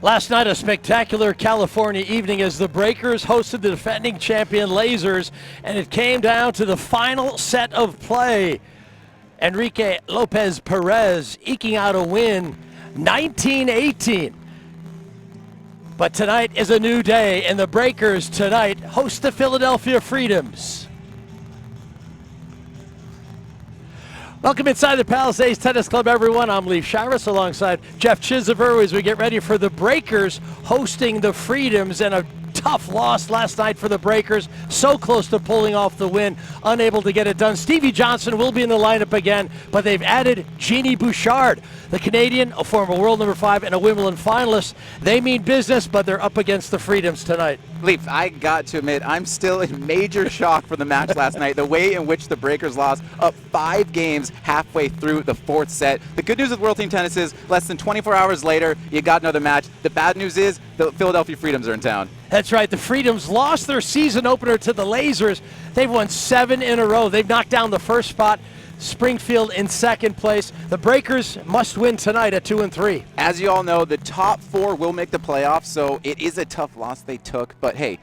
Last night, a spectacular California evening as the Breakers hosted the defending champion Lasers, and it came down to the final set of play. Enrique Lopez Perez eking out a win, 19-18. But tonight is a new day, and the Breakers tonight host the Philadelphia Freedoms. Welcome inside the Palisades Tennis Club, everyone. I'm Leif Shiras alongside Jeff Chisaver as we get ready for the Breakers hosting the Freedoms, and a tough loss last night for the Breakers. So close to pulling off the win, unable to get it done. Stevie Johnson will be in the lineup again, but they've added Jeanne Bouchard, the Canadian, a former world number 5 and a Wimbledon finalist. They mean business, but they're up against the Freedoms tonight. Leaf, I got to admit, I'm still in major shock from the match last night. The way in which the Breakers lost, up 5 games halfway through the 4th set. The good news with World Team Tennis is less than 24 hours later, you got another match. The bad news is the Philadelphia Freedoms are in town. That's right. The Freedoms lost their season opener to the Lasers. They've won 7 in a row. They've knocked down the first spot. Springfield in second place. The Breakers must win tonight at 2-3. As you all know, the top 4 will make the playoffs, so it is a tough loss they took. But hey,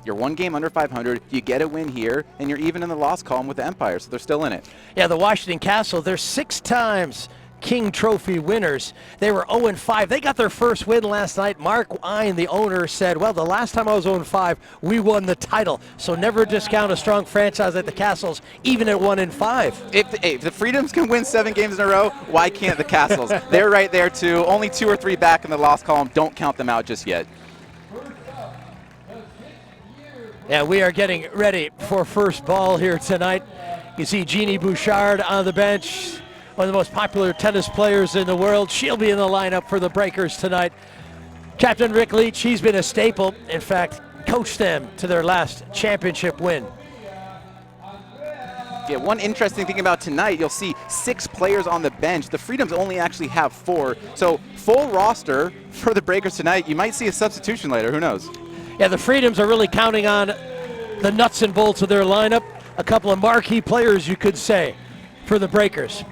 you're 1 game under 500. You get a win here, and you're even in the loss column with the Empire, so they're still in it. Yeah, the Washington Castle, they're 6 times King Trophy winners. They were 0-5. They got their first win last night. Mark Wine, the owner, said, well, the last time I was 0-5, we won the title. So never discount a strong franchise like the Castles, even at 1-5. If the Freedoms can win 7 games in a row, why can't the Castles? They're right there, too. Only 2 or 3 back in the loss column. Don't count them out just yet. Yeah, we are getting ready for first ball here tonight. You see Jeanne Bouchard on the bench, one of the most popular tennis players in the world. She'll be in the lineup for the Breakers tonight. Captain Rick Leach, he's been a staple. In fact, coached them to their last championship win. Yeah, one interesting thing about tonight, you'll see 6 players on the bench. The Freedoms only actually have 4. So full roster for the Breakers tonight. You might see a substitution later. Who knows? Yeah, the Freedoms are really counting on the nuts and bolts of their lineup. A couple of marquee players, you could say, for the Breakers.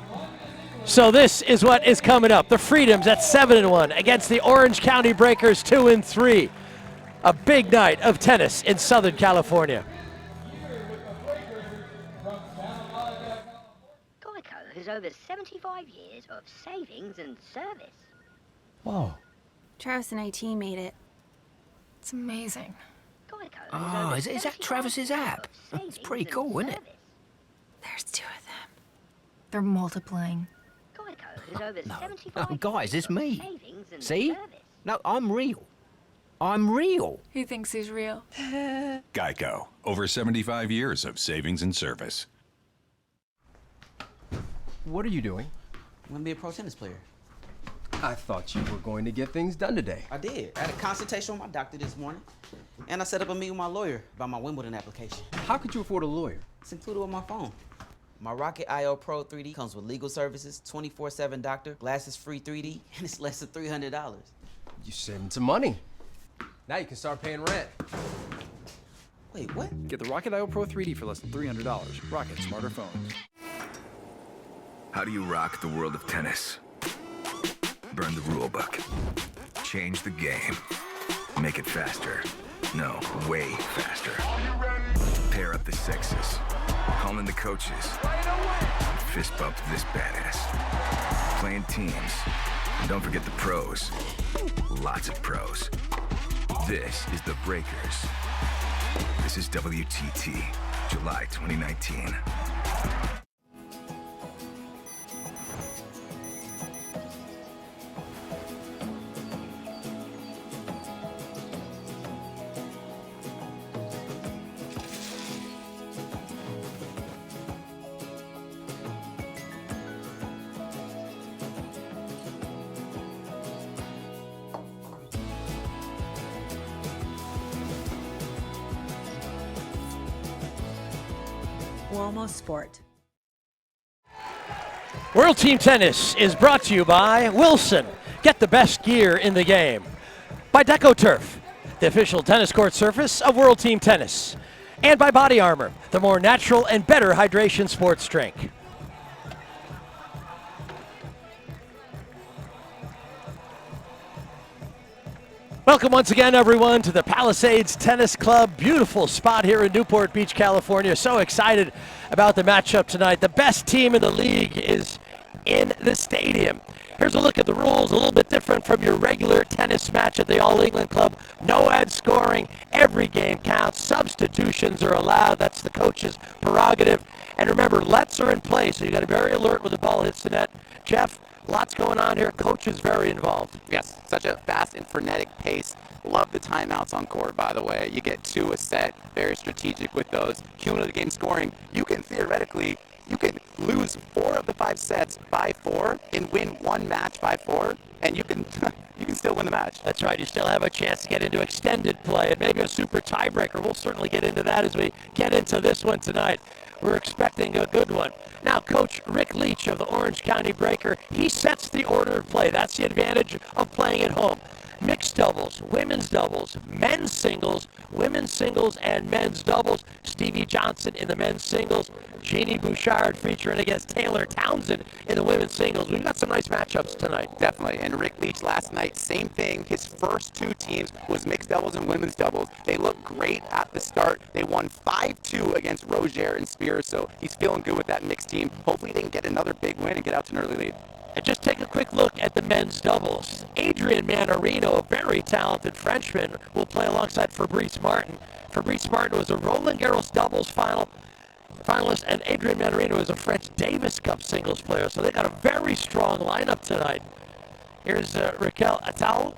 So this is what is coming up. The Freedoms at 7-1 against the Orange County Breakers 2-3. A big night of tennis in Southern California. Geico has over 75 years of savings and service. Whoa. Travis and AT made it. It's amazing. Geico Oh, is that Travis's app? It's pretty cool, isn't it? There's 2 of them. They're multiplying. Geico has over No, 75 no, guys, it's me. savings and See? service. No, I'm real. I'm real. He thinks he's real. Geico, over 75 years of savings and service. What are you doing? I'm gonna be a pro tennis player. I thought you were going to get things done today. I did. I had a consultation with my doctor this morning, and I set up a meeting with my lawyer about my Wimbledon application. How could you afford a lawyer? It's included with my phone. My Rocket IO Pro 3D comes with legal services, 24/7 doctor, glasses-free 3D, and it's less than $300. You saving some money. Now you can start paying rent. Wait, what? Get the Rocket IO Pro 3D for less than $300. Rocket Smarter Phones. How do you rock the world of tennis? Burn the rule book. Change the game. Make it faster. No, way faster. Pair up the sexes. Call in the coaches. Fist bump this badass. Playing teams. And don't forget the pros. Lots of pros. This is the Breakers. This is WTT, July 2019. Almost Sport. World Team Tennis is brought to you by Wilson. Get the best gear in the game. By DecoTurf, the official tennis court surface of World Team Tennis. And by Body Armor, the more natural and better hydration sports drink. Welcome once again, everyone, to the Palisades Tennis Club. Beautiful spot here in Newport Beach, California. So excited about the matchup tonight. The best team in the league is in the stadium. Here's a look at the rules, a little bit different from your regular tennis match at the All England Club. No ad scoring. Every game counts. Substitutions are allowed. That's the coach's prerogative. And remember, lets are in play, so you got to be very alert when the ball hits the net. Jeff, lots going on here. Coach is very involved. Yes, such a fast and frenetic pace. Love the timeouts on court, by the way. You get 2 a set. Very strategic with those. Cumulative game scoring. You can theoretically, you can lose 4 of the 5 sets by 4 and win 1 match by 4, and you can you can still win the match. That's right. You still have a chance to get into extended play and maybe a super tiebreaker. We'll certainly get into that as we get into this one tonight. We're expecting a good one. Now, Coach Rick Leach of the Orange County Breaker, he sets the order of play. That's the advantage of playing at home. Mixed doubles, women's doubles, men's singles, women's singles, and men's doubles. Stevie Johnson in the men's singles. Jeanne Bouchard featuring against Taylor Townsend in the women's singles. We've got some nice matchups tonight. Definitely. And Rick Leach last night, same thing. His first 2 teams was mixed doubles and women's doubles. They looked great at the start. They won 5-2 against Roger and Spears, so he's feeling good with that mixed team. Hopefully they can get another big win and get out to an early lead. And just take a quick look at the men's doubles. Adrian Mannarino, a very talented Frenchman, will play alongside Fabrice Martin. Fabrice Martin was a Roland Garros doubles finalist, and Adrian Mannarino is a French Davis Cup singles player. So they got a very strong lineup tonight. Here's Raquel Attal,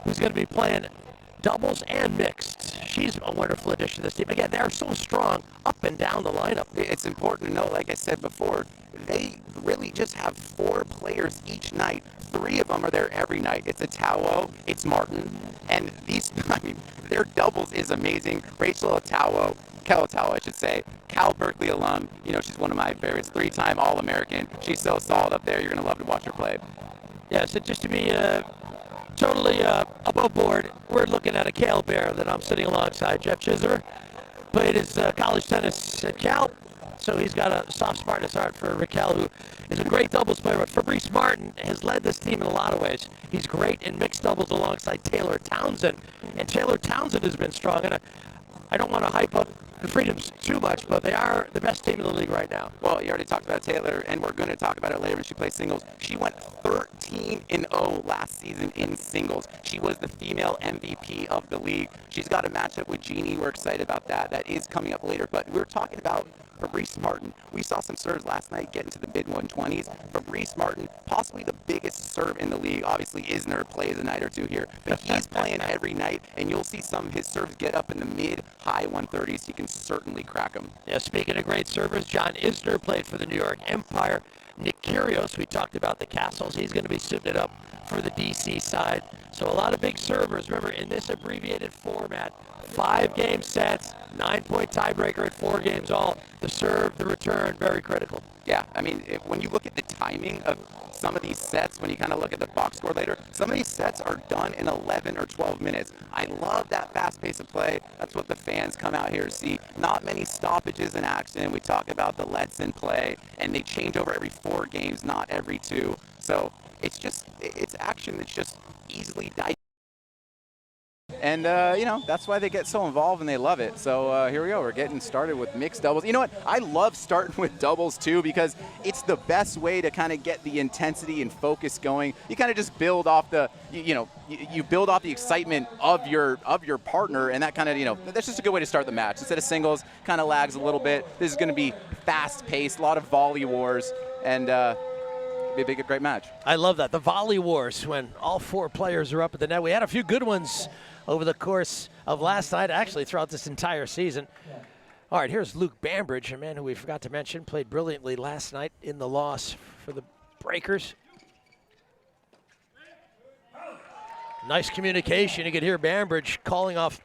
who's going to be playing doubles and mixed. She's a wonderful addition to this team. Again, they're so strong up and down the lineup. It's important to know, like I said before, they really just have 4 players each night. 3 of them are there every night. It's Atawo, it's Martin, and these, I mean, their doubles is amazing. Rachel Atawo, Kel Atawo, I should say, Cal Berkeley alum. You know, she's one of my favorites, 3-time All-American. She's so solid up there. You're going to love to watch her play. Yeah, so just to be totally above board, we're looking at a Cale Bear that I'm sitting alongside. Jeff Chisholm played his college tennis at Cal, so he's got a soft spot in his heart for Raquel, who is a great doubles player. But Fabrice Martin has led this team in a lot of ways. He's great in mixed doubles alongside Taylor Townsend, and Taylor Townsend has been strong. And I don't want to hype up the Freedoms too much, but they are the best team in the league right now. Well, you already talked about Taylor, and we're going to talk about it later when she plays singles. She went 13-0 last season in singles. She was the female MVP of the league. She's got a matchup with Genie. We're excited about that. That is coming up later, but we're talking about Fabrice Martin. We saw some serves last night get into the mid-120s. Fabrice Martin, possibly the biggest serve in the league. Obviously, Isner plays a night or 2 here, but he's playing every night, and you'll see some of his serves get up in the mid-high 130s. He can certainly crack them. Yeah, speaking of great servers, John Isner played for the New York Empire. Nick Kyrgios, we talked about the Castles. He's going to be suiting it up for the DC side. So a lot of big servers. Remember, in this abbreviated format, 5-game sets, 9-point tiebreaker at 4 games all. The serve, the return, very critical. Yeah, I mean, when you look at the timing of some of these sets, when you kind of look at the box score later, some of these sets are done in 11 or 12 minutes. I love that fast pace of play. That's what the fans come out here to see. Not many stoppages in action. We talk about the lets in play, and they change over every 4 games, not every 2. So it's action that's just easily digested. And, you know, that's why they get so involved and they love it. So here we go. We're getting started with mixed doubles. You know what? I love starting with doubles, too, because it's the best way to kind of get the intensity and focus going. You kind of just build off the, you build off the excitement of your partner, and that kind of, that's just a good way to start the match. Instead of singles, kind of lags a little bit. This is going to be fast-paced, a lot of volley wars, and be a big, great match. I love that. The volley wars when all 4 players are up at the net. We had a few good ones over the course of last night, actually throughout this entire season. All right, here's Luke Bambridge, a man who we forgot to mention, played brilliantly last night in the loss for the Breakers. Nice communication. You could hear Bambridge calling off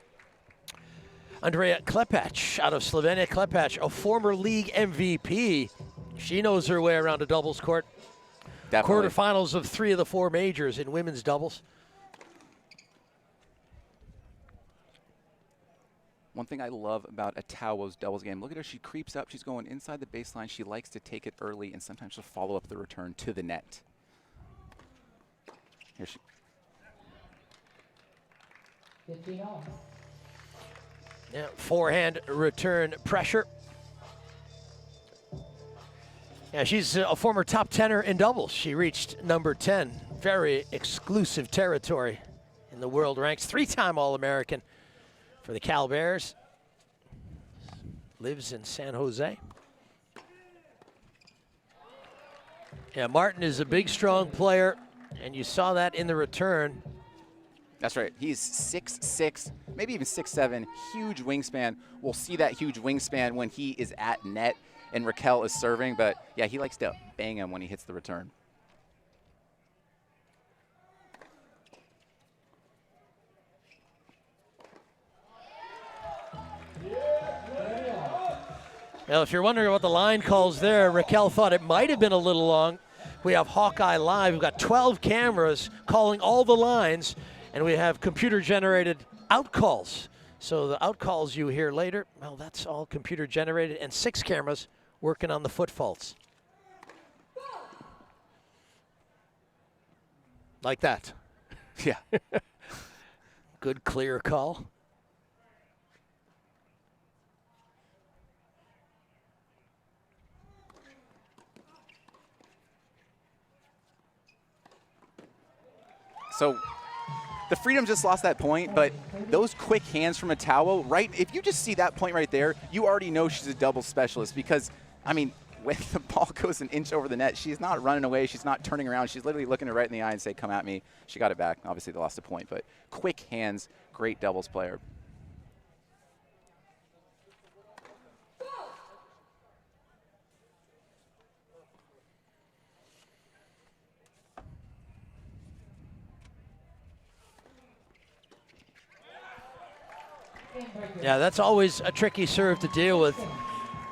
Andrea Klepac out of Slovenia. Klepac, a former league MVP. She knows her way around a doubles court. Definitely. Quarterfinals of 3 of the 4 majors in women's doubles. One thing I love about Atawo's doubles game, look at her. She creeps up. She's going inside the baseline. She likes to take it early, and sometimes she'll follow up the return to the net. Here she. Yeah, forehand return pressure. Yeah, she's a former top 10er in doubles. She reached number 10. Very exclusive territory in the world ranks. 3-time All-American for the Cal Bears. Lives in San Jose. Yeah, Martin is a big, strong player, and you saw that in the return. That's right. He's 6'6", maybe even 6'7", huge wingspan. We'll see that huge wingspan when he is at net and Raquel is serving, but yeah, he likes to bang him when he hits the return. Well, if you're wondering what the line calls there, Raquel thought it might have been a little long. We have Hawkeye Live. We've got 12 cameras calling all the lines, and we have computer-generated outcalls. So the outcalls you hear later, well, that's all computer-generated, and 6 cameras working on the foot faults. Like that. Yeah. Good, clear call. So the Freedom just lost that point, but those quick hands from Atawo, right? If you just see that point right there, you already know she's a double specialist because, I mean, when the ball goes an inch over the net, she's not running away. She's not turning around. She's literally looking her right in the eye and say, come at me. She got it back. Obviously, they lost a point, but quick hands, great doubles player. Yeah, that's always a tricky serve to deal with.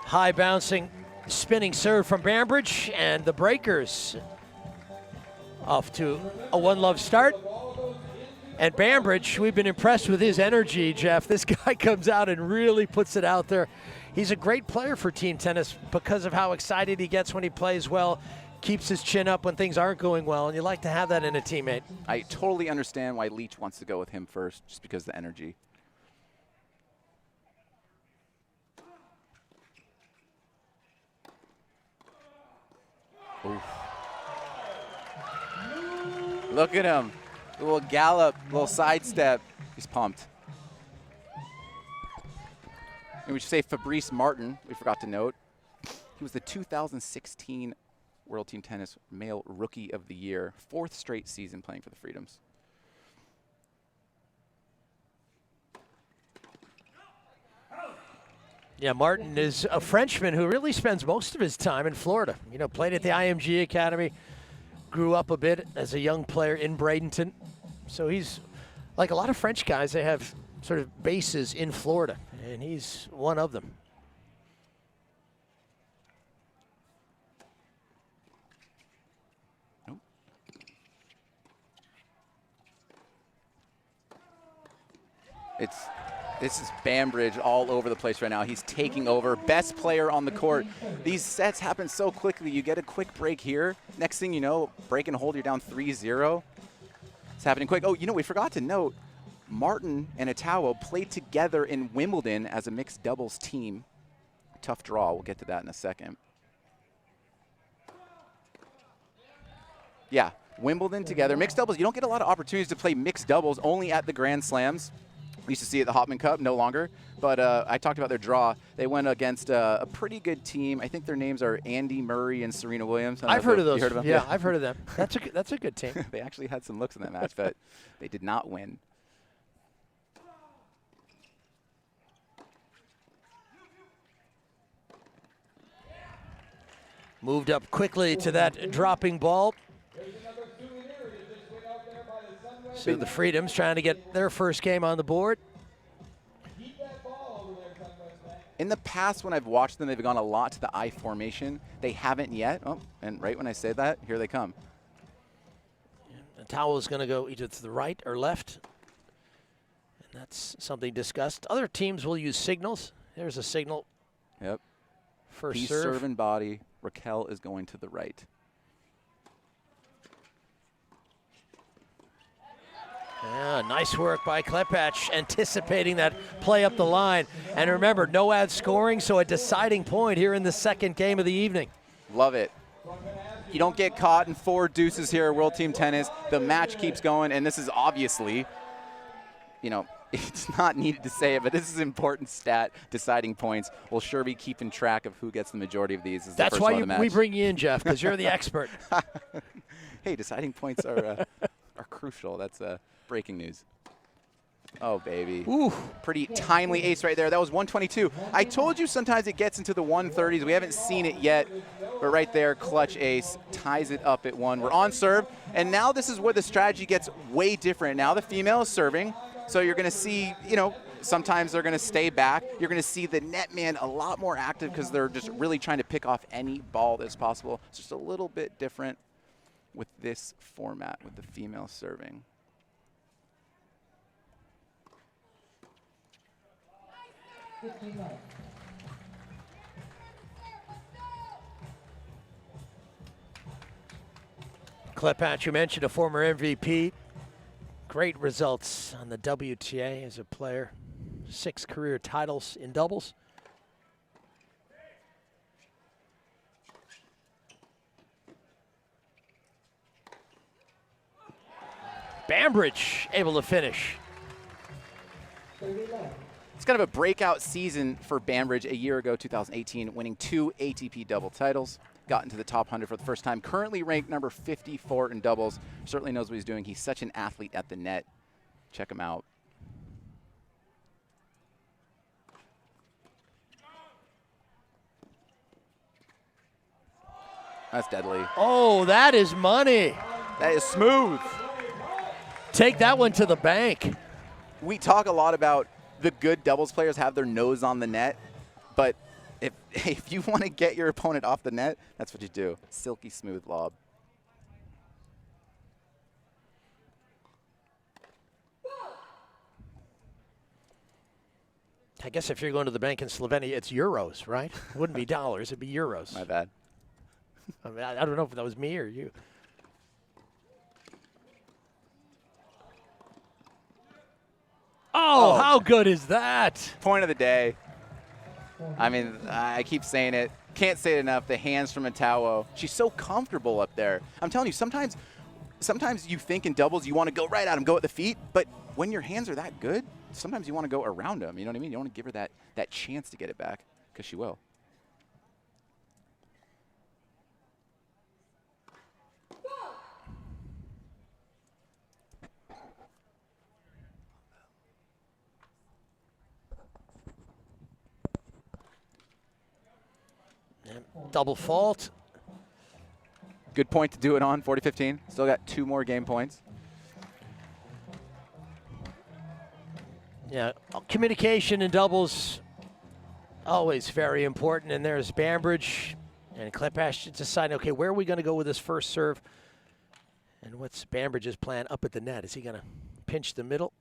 High bouncing, spinning serve from Bambridge, and the Breakers off to a one-love start. And Bambridge, we've been impressed with his energy, Jeff. This guy comes out and really puts it out there. He's a great player for team tennis because of how excited he gets when he plays well, keeps his chin up when things aren't going well, and you like to have that in a teammate. I totally understand why Leach wants to go with him first, just because of the energy. Oof. Look at him. A little gallop, a little sidestep. He's pumped. And we should say Fabrice Martin, we forgot to note. He was the 2016 World Team Tennis Male Rookie of the Year, 4th straight season playing for the Freedoms. Yeah, Martin is a Frenchman who really spends most of his time in Florida. You know, played at the IMG Academy, grew up a bit as a young player in Bradenton. So he's, like a lot of French guys, they have sort of bases in Florida, and he's one of them. This is Bambridge all over the place right now. He's taking over, best player on the court. These sets happen so quickly. You get a quick break here. Next thing you know, break and hold, you're down 3-0. It's happening quick. Oh, you know, we forgot to note, Martin and Atawo played together in Wimbledon as a mixed doubles team. Tough draw. We'll get to that in a second. Yeah, Wimbledon together. Mixed doubles, you don't get a lot of opportunities to play mixed doubles, only at the Grand Slams. We used to see it at the Hopman Cup, no longer. But I talked about their draw. They went against a pretty good team. I think their names are Andy Murray and Serena Williams. I've heard of those. You heard of them? Yeah, I've heard of them. That's a good team. They actually had some looks in that match, but they did not win. Moved up quickly to that dropping ball. So the Freedoms trying to get their first game on the board. In the past, when I've watched them, they've gone a lot to the I formation. They haven't yet. Oh, and right when I say that, here they come. The towel is going to go either to the right or left. And that's something discussed. Other teams will use signals. There's a signal. Yep. First He's serve. serving body. Raquel is going to the right. Yeah, nice work by Klepacz, anticipating that play up the line. And remember, no ad scoring, so a deciding point here in the second game of the evening. Love it. You don't get caught in 4 deuces here at World Team Tennis. The match keeps going, and this is obviously, you know, it's not needed to say it, but this is an important stat. Deciding points. We'll sure be keeping track of who gets the majority of these. That's why we bring you in, Jeff, because you're the expert. Hey, deciding points are crucial. That's breaking news. Oh, baby. Ooh. Pretty timely ace right there. That was 122. I told you sometimes it gets into the 130s. We haven't seen it yet, but right there, clutch ace ties it up at 1. We're on serve, and now this is where the strategy gets way different. Now the female is serving, so you're going to see, you know, sometimes they're going to stay back. You're going to see the net man a lot more active because they're just really trying to pick off any ball that's possible. It's just a little bit different with this format, with the female serving. Klepacz, you mentioned a former MVP. Great results on the WTA as a player. 6 career titles in doubles. Bambridge able to finish. It's kind of a breakout season for Bambridge a year ago, 2018, winning 2 ATP double titles. Got into the top 100 for the first time. Currently ranked number 54 in doubles. Certainly knows what he's doing. He's such an athlete at the net. Check him out. That's deadly. Oh, that is money. That is smooth. Take that one to the bank. We talk a lot about the good doubles players have their nose on the net, but if you want to get your opponent off the net, that's what you do. Silky smooth lob. I guess if you're going to the bank in Slovenia, it's euros, right? It wouldn't be dollars, it'd be euros. My bad. I mean, I don't know if that was me or you. Oh, how good is that? Point of the day. I mean, I keep saying it. Can't say it enough. The hands from Atawo. She's so comfortable up there. I'm telling you, sometimes you think in doubles you want to go right at him, go at the feet, but when your hands are that good, sometimes you want to go around him. You know what I mean? You don't want to give her that chance to get it back, because she will. Double fault. Good point to do it on, 40-15. Still got 2 more game points. Yeah, communication in doubles, always very important. And there's Bambridge and Klepacz deciding, okay, where are we going to go with this first serve? And what's Bambridge's plan up at the net? Is he going to pinch the middle?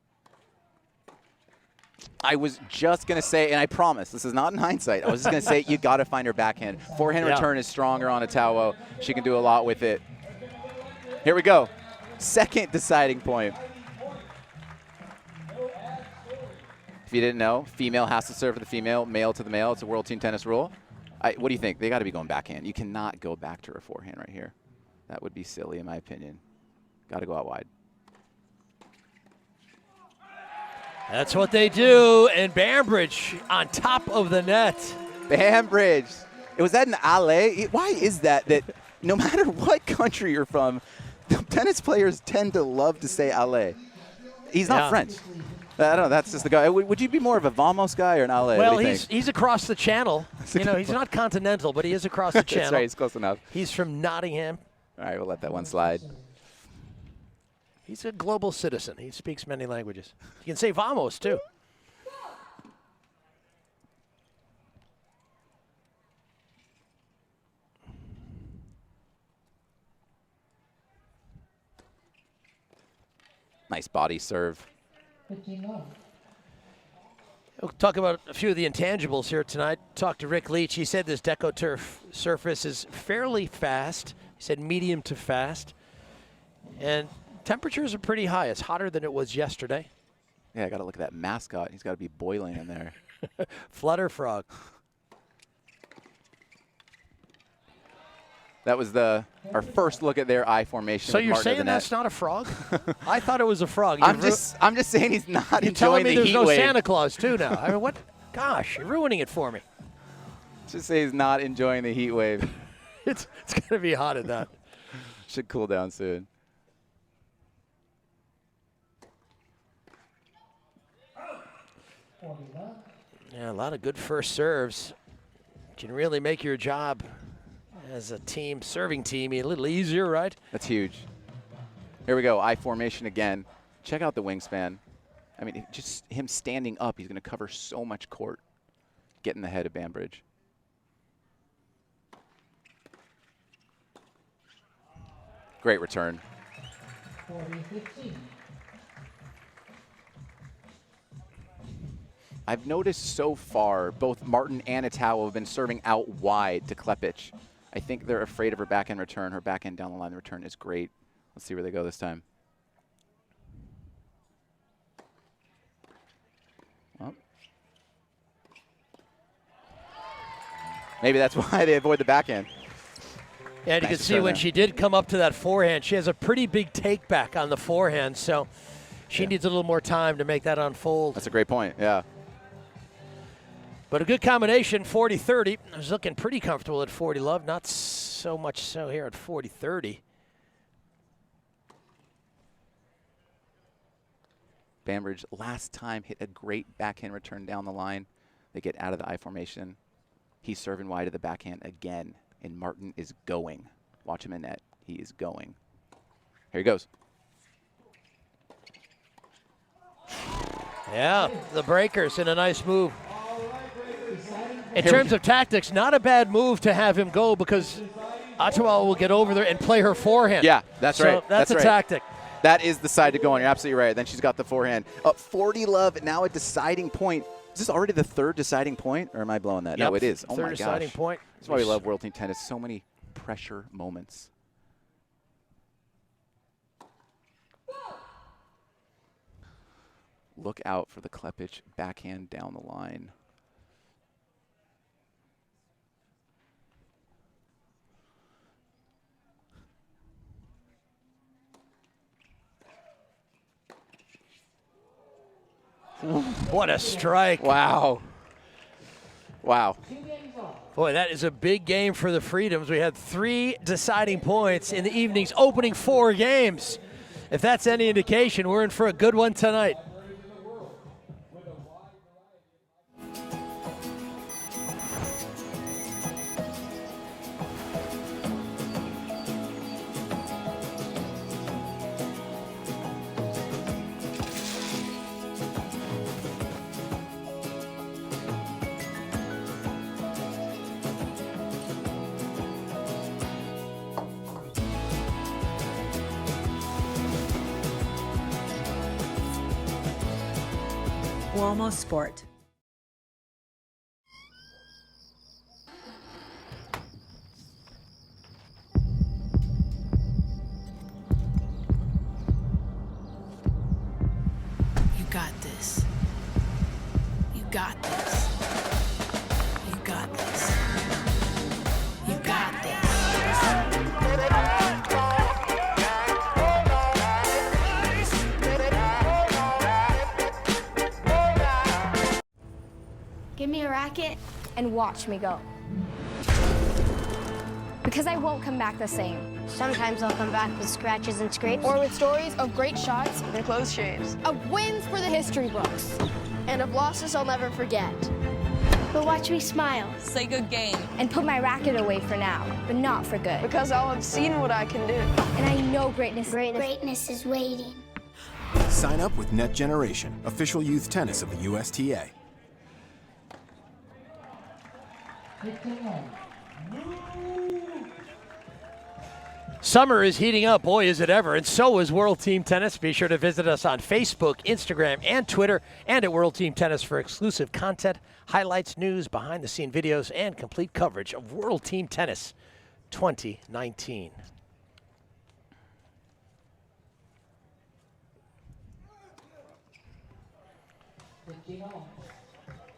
I was just going to say, and I promise, this is not in hindsight, I was just going to say you got to find her backhand. Forehand return is stronger on Atawo. She can do a lot with it. Here we go. Second deciding point. If you didn't know, female has to serve for the female, male to the male. It's a World Team Tennis rule. What do you think? They got to be going backhand. You cannot go back to her forehand right here. That would be silly in my opinion. Got to go out wide. That's what they do, and Bambridge on top of the net. Bambridge. Was that an alley? Why is that no matter what country you're from, tennis players tend to love to say alley? He's not French. I don't know. That's just the guy. Would you be more of a Vamos guy or an alley? Well, he's across the channel. You know, he's not continental, but he is across the channel. That's right. He's close enough. He's from Nottingham. All right, we'll let that one slide. He's a global citizen. He speaks many languages. You can say vamos, too. Nice body serve. We'll talk about a few of the intangibles here tonight. Talked to Rick Leach. He said this DecoTurf surface is fairly fast. He said medium to fast. And Temperatures are pretty high. It's hotter than it was yesterday. Yeah, I got to look at that mascot. He's got to be boiling in there. Flutter frog. That was our first look at their eye formation. So with you're Martin saying that's not a frog? I thought it was a frog. I'm just saying he's not you're enjoying telling me the there's heat no wave. Santa Claus too now. I mean, what? Gosh, you're ruining it for me. Just say he's not enjoying the heat wave. It's going to be hot at that. Should cool down soon. Yeah, a lot of good first serves. Can really make your job as a team, serving team, a little easier, right? That's huge. Here we go, I formation again. Check out the wingspan. I mean, just him standing up, he's going to cover so much court. Get in the head of Bambridge. Great return. 40-15. I've noticed so far, both Martin and Itaú have been serving out wide to Klepich. I think they're afraid of her backhand return. Her backhand down the line return is great. Let's see where they go this time. Well, maybe that's why they avoid the backhand. Yeah, and you Nice can see return when there. she did come up to that forehand, she has a pretty big take back on the forehand, so she needs a little more time to make that unfold. That's a great point, yeah. But a good combination, 40-30. I was looking pretty comfortable at 40 love, not so much so here at 40-30. Bambridge last time hit a great backhand return down the line. They get out of the I formation. He's serving wide to the backhand again, and Martin is going. Watch him in net. He is going. Here he goes. Yeah, the breakers in a nice move. In terms of tactics, not a bad move to have him go because Ottawa will get over there and play her forehand. Yeah, that's so right. That's a right. tactic. That is the side to go on. You're absolutely right. Then she's got the forehand. 40 love, now a deciding point. Is this already the third deciding point, or am I blowing that? Yep, No, it is. Oh, third my gosh. deciding point. That's why we love World Team Tennis. So many pressure moments. Look out for the Klepich backhand down the line. What a strike. Wow. Wow. Boy, that is a big game for the Freedoms. We had 3 deciding points in the evening's opening 4 games. If that's any indication, we're in for a good one tonight. Cuomo Sport. You got this. You got this. You got this. You got this. Give me a racket and watch me go. Because I won't come back the same. Sometimes I'll come back with scratches and scrapes. Or with stories of great shots and close shaves. Of wins for the history books. And of losses I'll never forget. But watch me smile. Say good game. And put my racket away for now, but not for good. Because I'll have seen what I can do. And I know greatness is waiting. Sign up with Net Generation, official youth tennis of the USTA. Summer is heating up, boy, is it ever, and so is World Team Tennis. Be sure to visit us on Facebook, Instagram, and Twitter, and at World Team Tennis for exclusive content, highlights, news, behind-the-scene videos, and complete coverage of World Team Tennis 2019.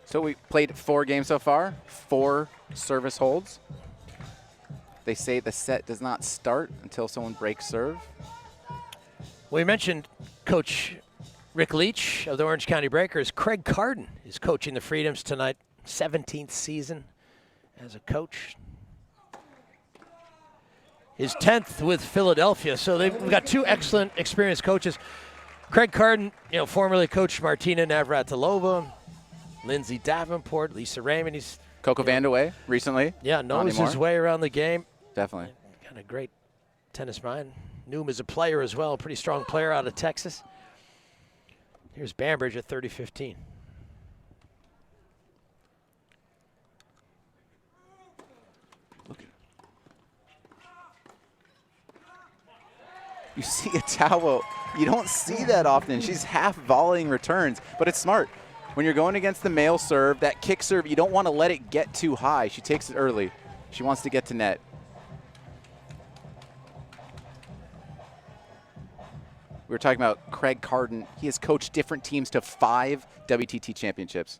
So we played 4 games so far, 4 service holds. They say the set does not start until someone breaks serve. We mentioned Coach Rick Leach of the Orange County Breakers. Craig Carden is coaching the Freedoms tonight, 17th season as a coach. His 10th with Philadelphia. So we've got 2 excellent, experienced coaches. Craig Carden, formerly coached Martina Navratilova, Lindsay Davenport, Lisa Raymond. He's Coco Vandeweghe recently. Yeah, knows his way around the game. Definitely. Kind of great tennis mind. Knew him as a player as well. Pretty strong player out of Texas. Here's Bambridge at 30-15. You see a towel. You don't see that often. She's half volleying returns, but it's smart. When you're going against the male serve, that kick serve, you don't want to let it get too high. She takes it early. She wants to get to net. We were talking about Craig Carden. He has coached different teams to 5 WTT championships.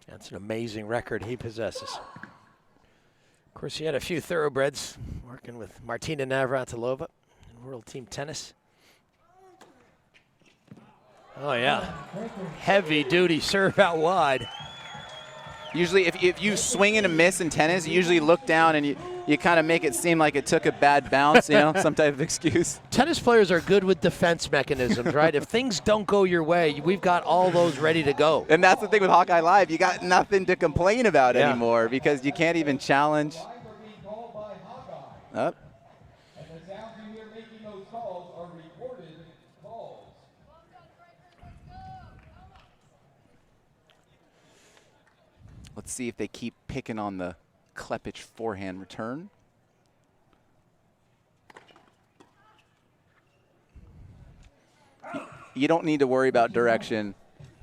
That's an amazing record he possesses. Of course, he had a few thoroughbreds working with Martina Navratilova in World Team Tennis. Oh, yeah. Heavy-duty serve out wide. Usually, if you swing and a miss in tennis, you usually look down and you kind of make it seem like it took a bad bounce, some type of excuse. Tennis players are good with defense mechanisms, right? If things don't go your way, we've got all those ready to go. And that's the thing with Hawkeye Live. You got nothing to complain about anymore because you can't even challenge. Up. Let's see if they keep picking on the Klepich forehand return. You don't need to worry about direction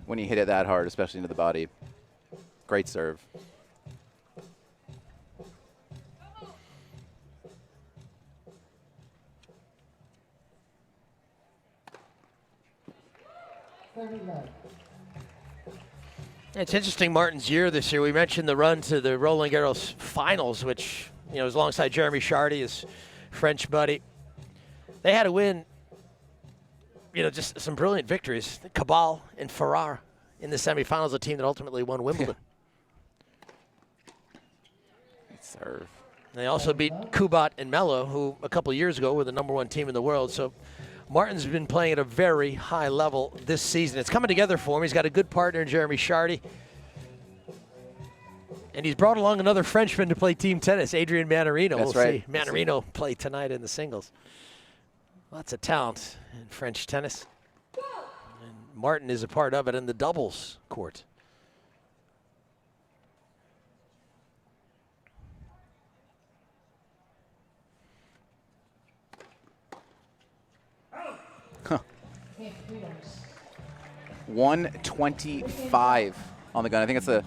when you hit it that hard, especially into the body. Great serve. It's interesting, Martin's year this year. We mentioned the run to the Roland Garros finals, which, was alongside Jeremy Chardy, his French buddy. They had to win, just some brilliant victories. Cabal and Ferrar in the semifinals, a team that ultimately won Wimbledon. Good serve. They also beat Kubat and Mello, who a couple of years ago were the #1 team in the world. So Martin's been playing at a very high level this season. It's coming together for him. He's got a good partner in Jeremy Chardy. And he's brought along another Frenchman to play team tennis, Adrian Mannarino. That's we'll right. see Mannarino play tonight in the singles. Lots of talent in French tennis. And Martin is a part of it in the doubles court. Huh. 125 on the gun. I think it's the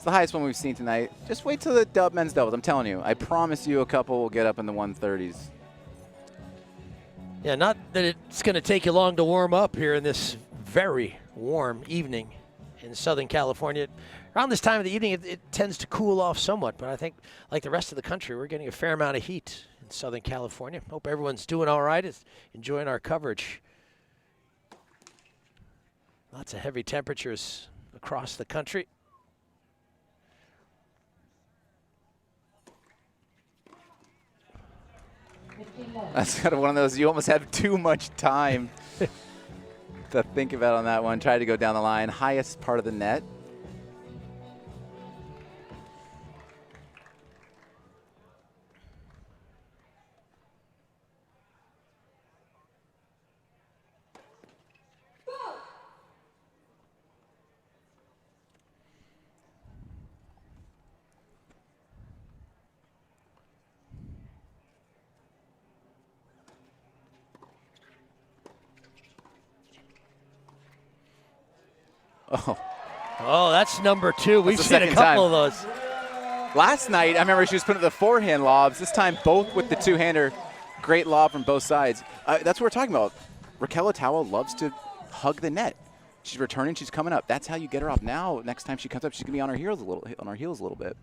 highest one we've seen tonight. Just wait till the men's doubles. I'm telling you. I promise you a couple will get up in the 130s. Yeah, not that it's going to take you long to warm up here in this very warm evening in Southern California. Around this time of the evening, it tends to cool off somewhat, but I think like the rest of the country, we're getting a fair amount of heat in Southern California. Hope everyone's doing all right, is enjoying our coverage. Lots of heavy temperatures across the country. That's kind of one of those, you almost have too much time to think about on that one. Try to go down the line. Highest part of the net. Oh, that's number 2. We've seen a couple of those. Last night, I remember she was putting the forehand lobs. This time, both with the two-hander. Great lob from both sides. That's what we're talking about. Raquel Ottawa loves to hug the net. She's returning. She's coming up. That's how you get her off. Now, next time she comes up, she's gonna be on her heels a little bit.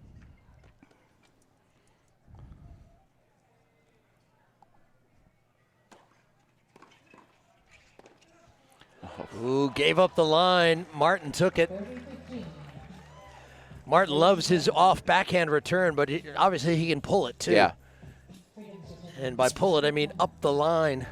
Ooh, gave up the line. Martin took it. Martin loves his off backhand return, but obviously he can pull it too. Yeah. And by pull it, I mean up the line.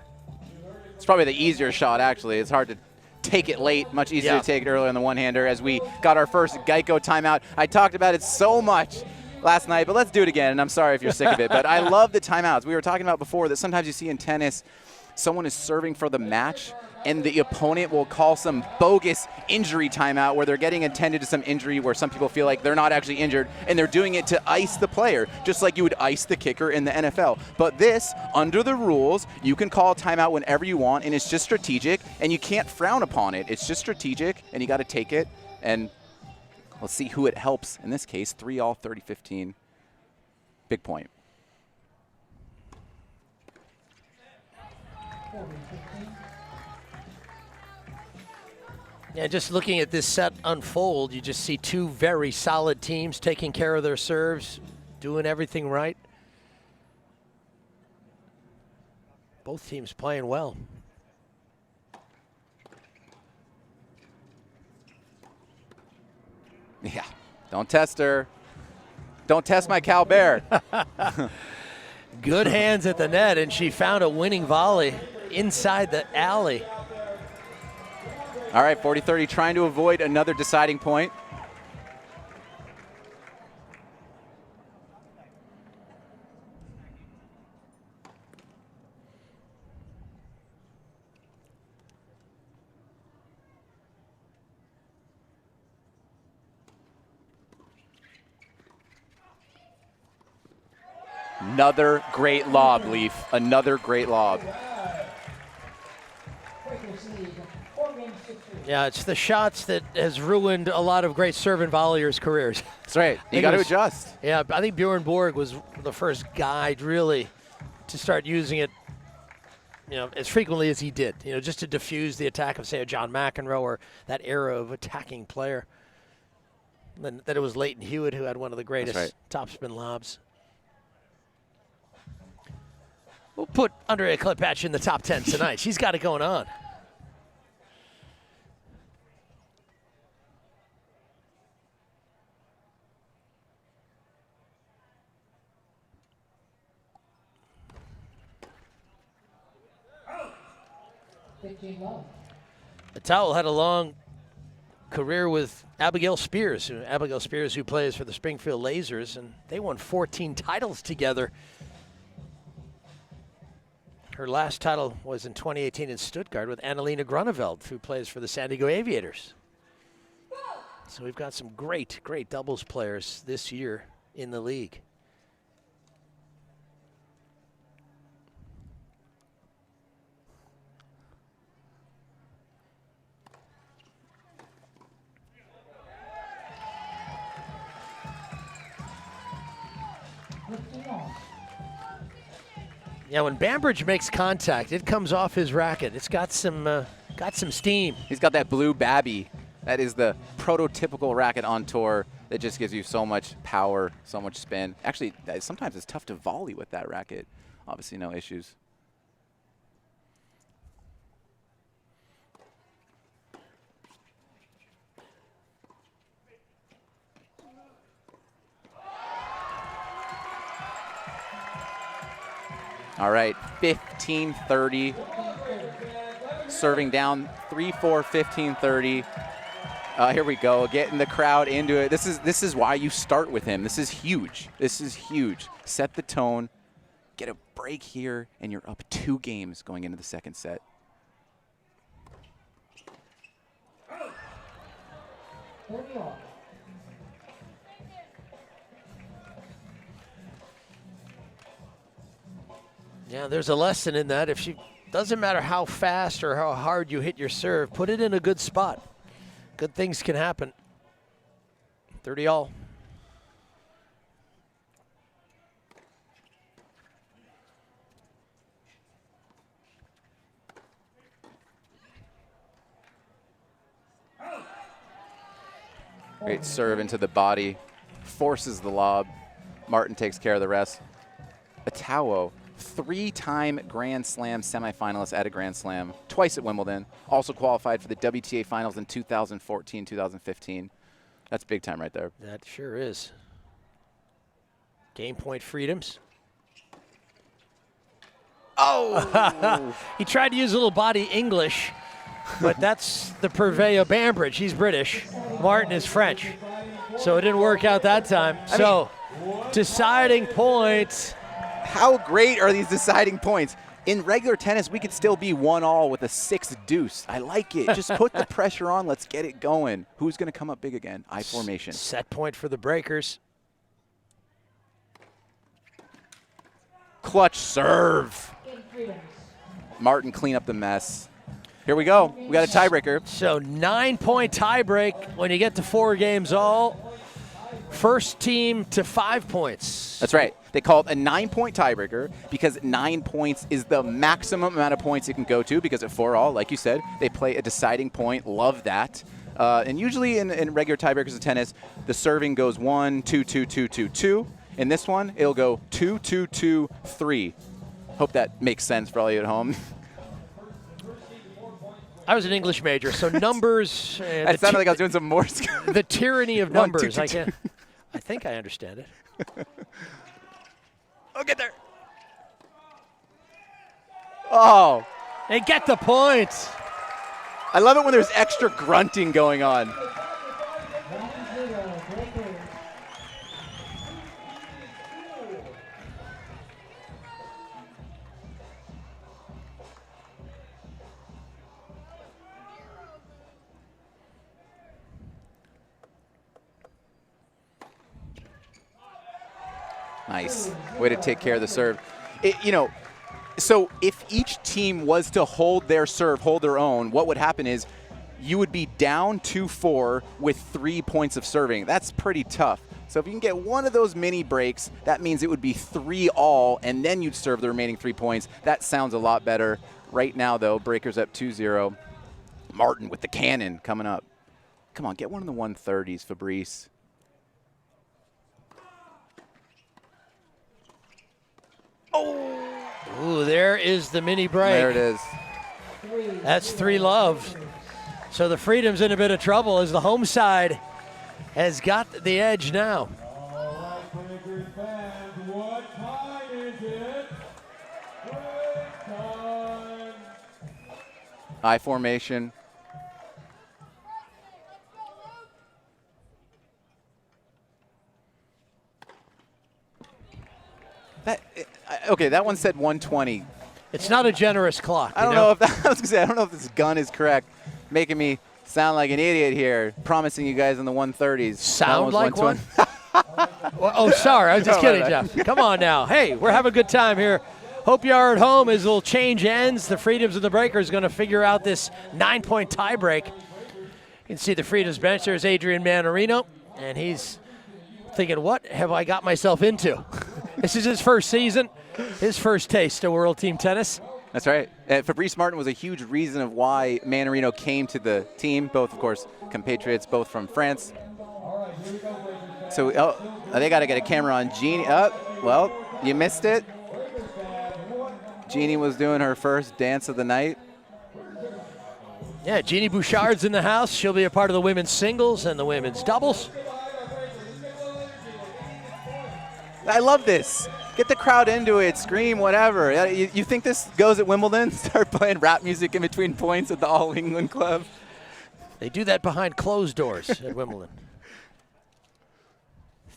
It's probably the easier shot, actually. It's hard to take it late. Much easier to take it early on the one-hander as we got our first Geico timeout. I talked about it so much last night, but let's do it again. And I'm sorry if you're sick of it, but I love the timeouts. We were talking about before that sometimes you see in tennis, someone is serving for the match, and the opponent will call some bogus injury timeout where they're getting attended to some injury where some people feel like they're not actually injured, and they're doing it to ice the player, just like you would ice the kicker in the NFL. But this, under the rules, you can call a timeout whenever you want, and it's just strategic, and you can't frown upon it. It's just strategic, and you got to take it, and let's see who it helps. In this case, 3-all, 30-15. Big point. Yeah, just looking at this set unfold, you just see two very solid teams taking care of their serves, doing everything right. Both teams playing well. Yeah, don't test her. Don't test my Cal Bear. Good hands at the net, and she found a winning volley inside the alley. All right, 40-30, trying to avoid another deciding point. Another great lob, Leaf. Another great lob. Yeah, it's the shots that has ruined a lot of great serve and volleyers' careers. That's right. You got to adjust. Yeah, I think Bjorn Borg was the first guy really to start using it, as frequently as he did. Just to diffuse the attack of, say, a John McEnroe or that era of attacking player. Then it was Leighton Hewitt who had one of the greatest topspin lobs. We'll put Andrea Klepacz in the top 10 tonight. She's got it going on. Towel had a long career with Abigail Spears. Abigail Spears, who plays for the Springfield Lasers, and they won 14 titles together. Her last title was in 2018 in Stuttgart with Annalena Grunewald, who plays for the San Diego Aviators. So we've got some great, great doubles players this year in the league. Yeah, when Bambridge makes contact, it comes off his racket. It's got some steam. He's got that blue Babby. That is the prototypical racket on tour that just gives you so much power, so much spin. Actually, sometimes it's tough to volley with that racket. Obviously, no issues. All right, 15-30. Serving down 3-4, 15-30. Here we go, getting the crowd into it. This is why you start with him. This is huge. This is huge. Set the tone, get a break here, and you're up 2 games going into the second set. Yeah, there's a lesson in that. Doesn't matter how fast or how hard you hit your serve, put it in a good spot. Good things can happen. 30-all. Great serve into the body. Forces the lob. Martin takes care of the rest. Atawo, 3-time Grand Slam semifinalist at a Grand Slam, twice at Wimbledon. Also qualified for the WTA finals in 2014, 2015. That's big time right there. That sure is. Game point freedoms. Oh! He tried to use a little body English, but that's the purvey of Bambridge. He's British. Martin is French. So it didn't work out that time. Deciding points. How great are these deciding points? In regular tennis, we could still be 1-all with a 6 deuce. I like it. Just put the pressure on. Let's get it going. Who's going to come up big again? I formation. Set point for the breakers. Clutch serve. Martin clean up the mess. Here we go. We got a tiebreaker. So 9-point tiebreak when you get to 4 games all. First team to 5 points. That's right. They call it a 9-point tiebreaker because 9 points is the maximum amount of points you can go to, because at 4-all, like you said, they play a deciding point. Love that. And usually in regular tiebreakers of tennis, the serving goes 1, 2, 2, 2, 2, 2. In this one, it'll go 2, 2, 2, 3. Hope that makes sense for all you at home. I was an English major, so numbers. It sounded like I was doing some Morse code. The tyranny of 1, numbers. 2, 2, 2. I think I understand it. Oh, get there. Oh. They get the points. I love it when there's extra grunting going on. Nice. Way to take care of the serve. So if each team was to hold their serve, hold their own, what would happen is you would be down 2-4 with 3 points of serving. That's pretty tough. So if you can get one of those mini breaks, that means it would be 3-all, and then you'd serve the remaining 3 points. That sounds a lot better. Right now, though, breakers up 2-0. Martin with the cannon coming up. Come on, get one of the 130s, Fabrice. Oh! Ooh, there is the mini break. There it is. That's 3-love. So the Freedom's in a bit of trouble as the home side has got the edge now. I formation. Okay, that one said 120. It's not a generous clock. I don't know if that, I was gonna say, I don't know if this gun is correct, making me sound like an idiot here, promising you guys in the 130s. Sound like one? Well, oh, sorry, I was just kidding, Jeff. Come on now. Hey, we're having a good time here. Hope you are at home as we'll change ends. The Freedoms and the Breakers going to figure out this 9-point tiebreak. You can see the Freedoms bench. There's Adrian Mannarino, and he's thinking, what have I got myself into? This is his first season, his first taste of World Team Tennis. That's right. Fabrice Martin was a huge reason of why Mannarino came to the team, both, of course, compatriots, both from France. So they got to get a camera on Jeanne. Well, you missed it. Jeanne was doing her first dance of the night. Yeah, Jeanne Bouchard's in the house. She'll be a part of the women's singles and the women's doubles. I love this. Get the crowd into it, scream, whatever. You think this goes at Wimbledon? Start playing rap music in between points at the All England Club? They do that behind closed doors at Wimbledon.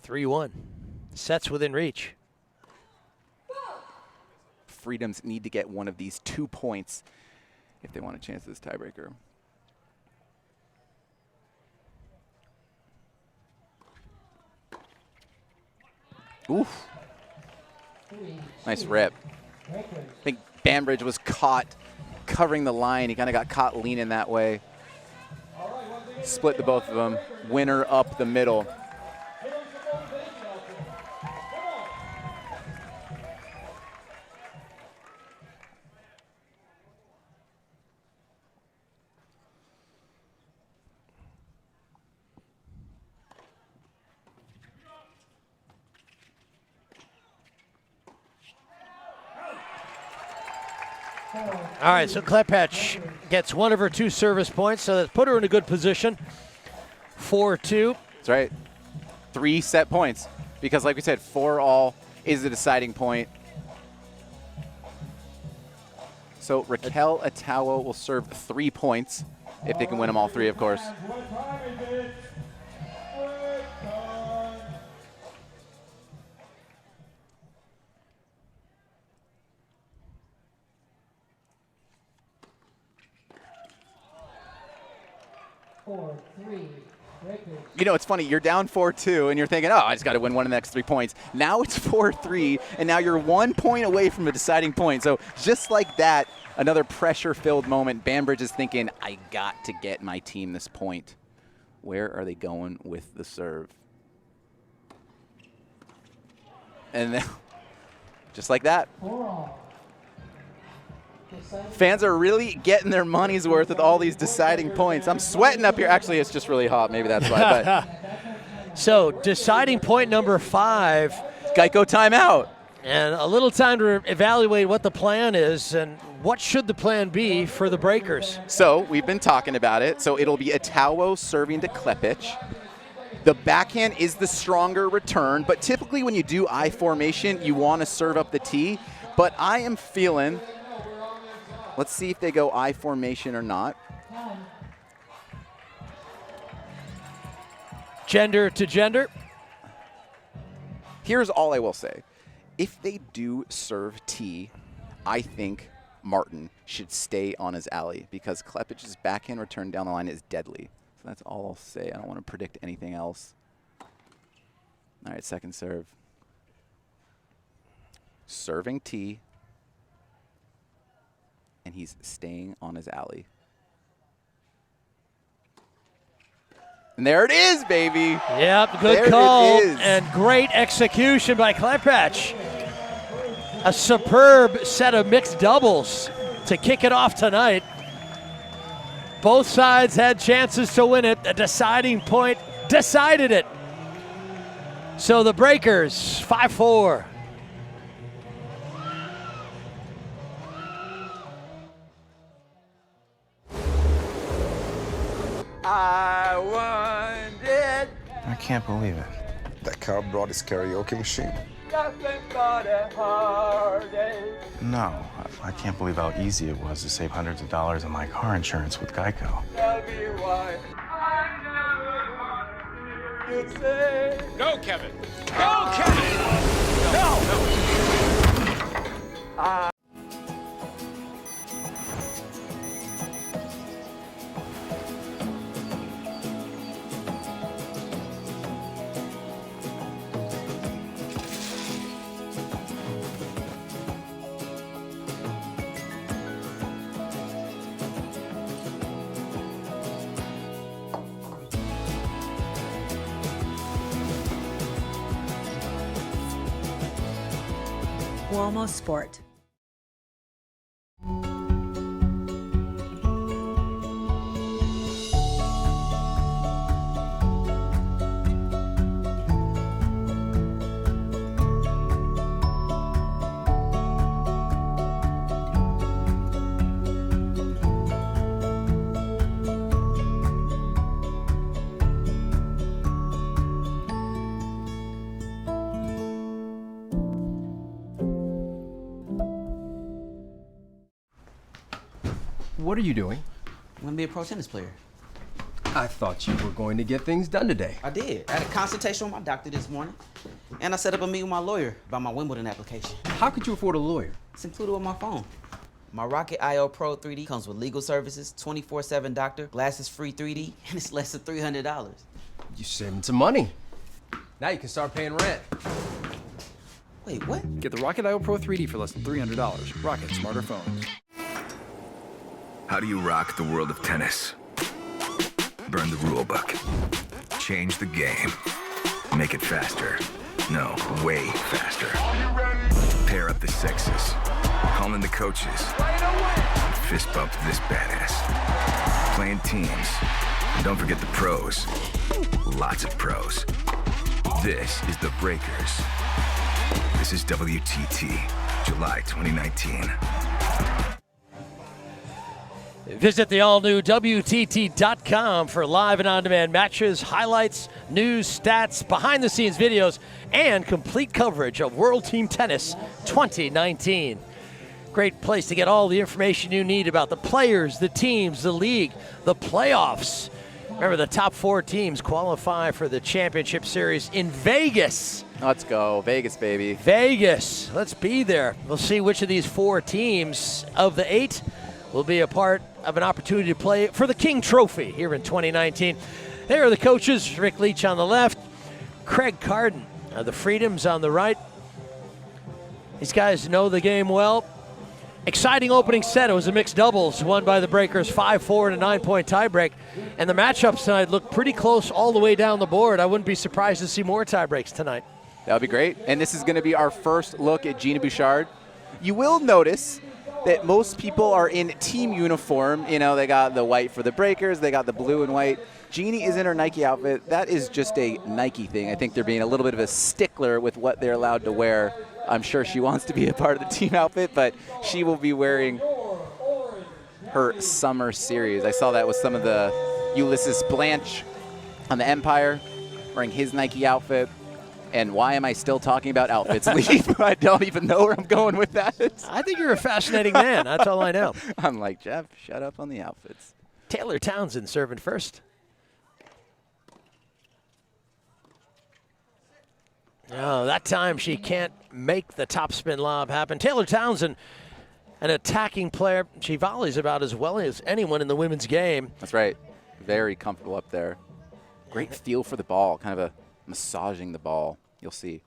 3-1. Sets within reach. Freedoms need to get one of these 2 points if they want a chance at this tiebreaker. Oof. Nice rip. I think Bambridge was caught covering the line. He kind of got caught leaning that way. Split the both of them. Winner up the middle. All right, so Klepacz gets one of her 2 service points, so that's put her in a good position. 4-2. That's right. 3 set points. Because like we said, 4-all is the deciding point. So Raquel Atawo will serve 3 points if they can win them all 3, of course. You know, it's funny. You're down 4-2, and you're thinking, oh, I just got to win one of the next 3 points. Now it's 4-3, and now you're 1 point away from a deciding point. So just like that, another pressure-filled moment. Banbridge is thinking, I got to get my team this point. Where are they going with the serve? And then, just like that. Fans are really getting their money's worth with all these deciding points. I'm sweating up here. Actually, it's just really hot. Maybe that's why. But. So deciding point number 5. Geico timeout. And a little time to evaluate what the plan is and what should the plan be for the Breakers. So we've been talking about it. So it'll be Atawo serving to Klepacz. The backhand is the stronger return, but typically when you do I formation, you want to serve up the tee. But I am feeling, let's see if they go I formation or not. Gender to gender. Here's all I will say. If they do serve tee, I think Martin should stay on his alley because Klepacz's backhand return down the line is deadly. So that's all I'll say. I don't want to predict anything else. All right, second serve. Serving tee. And he's staying on his alley. And there it is, baby. Yep, good call and great execution by Klepacz. A superb set of mixed doubles to kick it off tonight. Both sides had chances to win it. The deciding point decided it. So the Breakers, 5-4. I won it. I can't believe it. That car brought his karaoke machine. Nothing but a heartache. No, I can't believe how easy it was to save hundreds of dollars on my car insurance with Geico. Tell me why I never wanted you to say. Go, Kevin. Go, Kevin. No. Uomo Sport. What are you doing? I'm gonna be a pro tennis player. I thought you were going to get things done today. I did. I had a consultation with my doctor this morning, and I set up a meeting with my lawyer about my Wimbledon application. How could you afford a lawyer? It's included with my phone. My Rocket IO Pro 3D comes with legal services, 24/7 doctor, glasses-free 3D, and it's less than $300. You saving some money. Now you can start paying rent. Wait, what? Get the Rocket IO Pro 3D for less than $300. Rocket Smarter Phones. How do you rock the world of tennis? Burn the rule book. Change the game. Make it faster. No, way faster. Pair up the sexes. Call in the coaches. Fist bump this badass. Playing teams. And don't forget the pros. Lots of pros. This is the Breakers. This is WTT, July 2019. Visit the all-new WTT.com for live and on-demand matches, highlights, news, stats, behind-the-scenes videos, and complete coverage of World Team Tennis 2019. Great place to get all the information you need about the players, the teams, the league, the playoffs. Remember, the top 4 teams qualify for the championship series in Vegas. Let's go. Vegas, baby. Vegas. Let's be there. We'll see which of these 4 teams of the 8 will be a part of an opportunity to play for the King Trophy here in 2019. There are the coaches, Rick Leach on the left, Craig Carden of the Freedoms on the right. These guys know the game well. Exciting opening set. It was a mixed doubles won by the Breakers 5-4 in a 9-point tiebreak. And the matchups tonight look pretty close all the way down the board. I wouldn't be surprised to see more tiebreaks tonight. That would be great. And this is going to be our first look at Jeanne Bouchard. You will notice that most people are in team uniform. You know, they got the white for the Breakers, they got the blue and white. Jeanne is in her Nike outfit. That is just a Nike thing. I think they're being a little bit of a stickler with what they're allowed to wear. I'm sure she wants to be a part of the team outfit, but she will be wearing her summer series. I saw that with some of the Ulysses Blanche on the Empire wearing his Nike outfit. And why am I still talking about outfits, Leaf? I don't even know where I'm going with that. I think you're a fascinating man. That's all I know. I'm like, Jeff, shut up on the outfits. Taylor Townsend serving first. Oh, that time she can't make the topspin lob happen. Taylor Townsend, an attacking player. She volleys about as well as anyone in the women's game. That's right. Very comfortable up there. Great feel for the ball, kind of a massaging the ball. You'll see.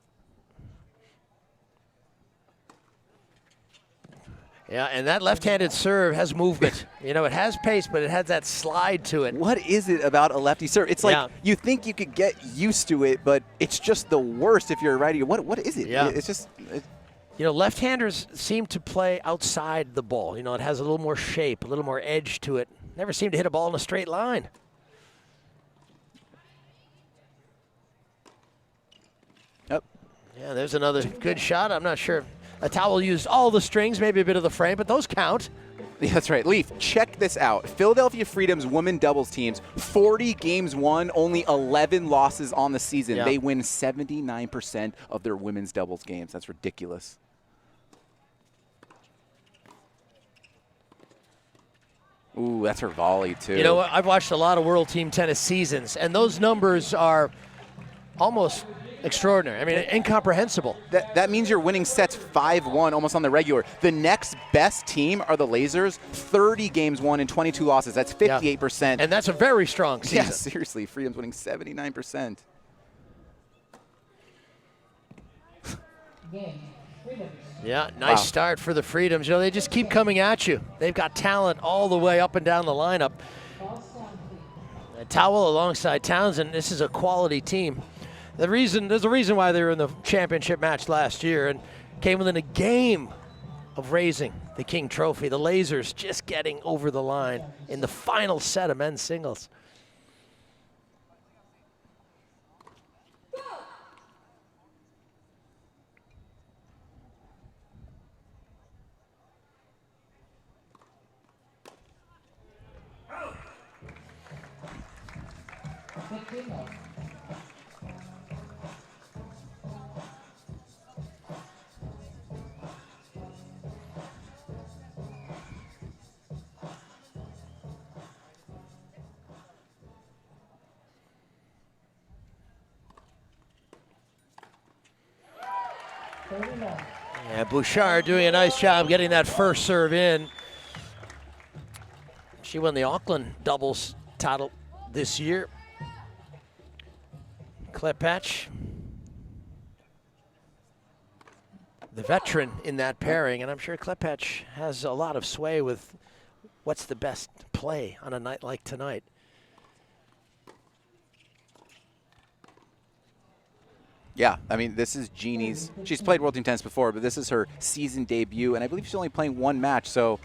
Yeah, and that left-handed serve has movement. You know, it has pace, but it has that slide to it. What is it about a lefty serve? It's like you think you could get used to it, but it's just the worst if you're a righty. What is it? Yeah. It's just... You know, left-handers seem to play outside the ball. You know, it has a little more shape, a little more edge to it. Never seem to hit a ball in a straight line. Yep. Yeah, there's another good shot. I'm not sure. A towel used all the strings, maybe a bit of the frame, but those count. Yeah, that's right. Leaf, check this out. Philadelphia Freedom's women doubles teams, 40 games won, only 11 losses on the season. Yeah. They win 79% of their women's doubles games. That's ridiculous. Ooh, that's her volley, too. You know, I've watched a lot of World Team Tennis seasons, and those numbers are almost extraordinary. I mean, incomprehensible. That means you're winning sets 5-1 almost on the regular. The next best team are the Lasers, 30 games won and 22 losses. That's 58%. Yeah. And that's a very strong season. Yeah, seriously. Freedom's winning 79%. Yeah, nice start for the Freedoms. You know, they just keep coming at you. They've got talent all the way up and down the lineup. Towell alongside Townsend. This is a quality team. There's a reason why they were in the championship match last year and came within a game of raising the King Trophy. The Lasers just getting over the line in the final set of men's singles. Yeah, Bouchard doing a nice job getting that first serve in. She won the Auckland doubles title this year. Klepacz, the veteran in that pairing, and I'm sure Klepacz has a lot of sway with what's the best play on a night like tonight. Yeah, I mean, this is Jeannie's. She's played World Team Tennis before, but this is her season debut, and I believe she's only playing one match. So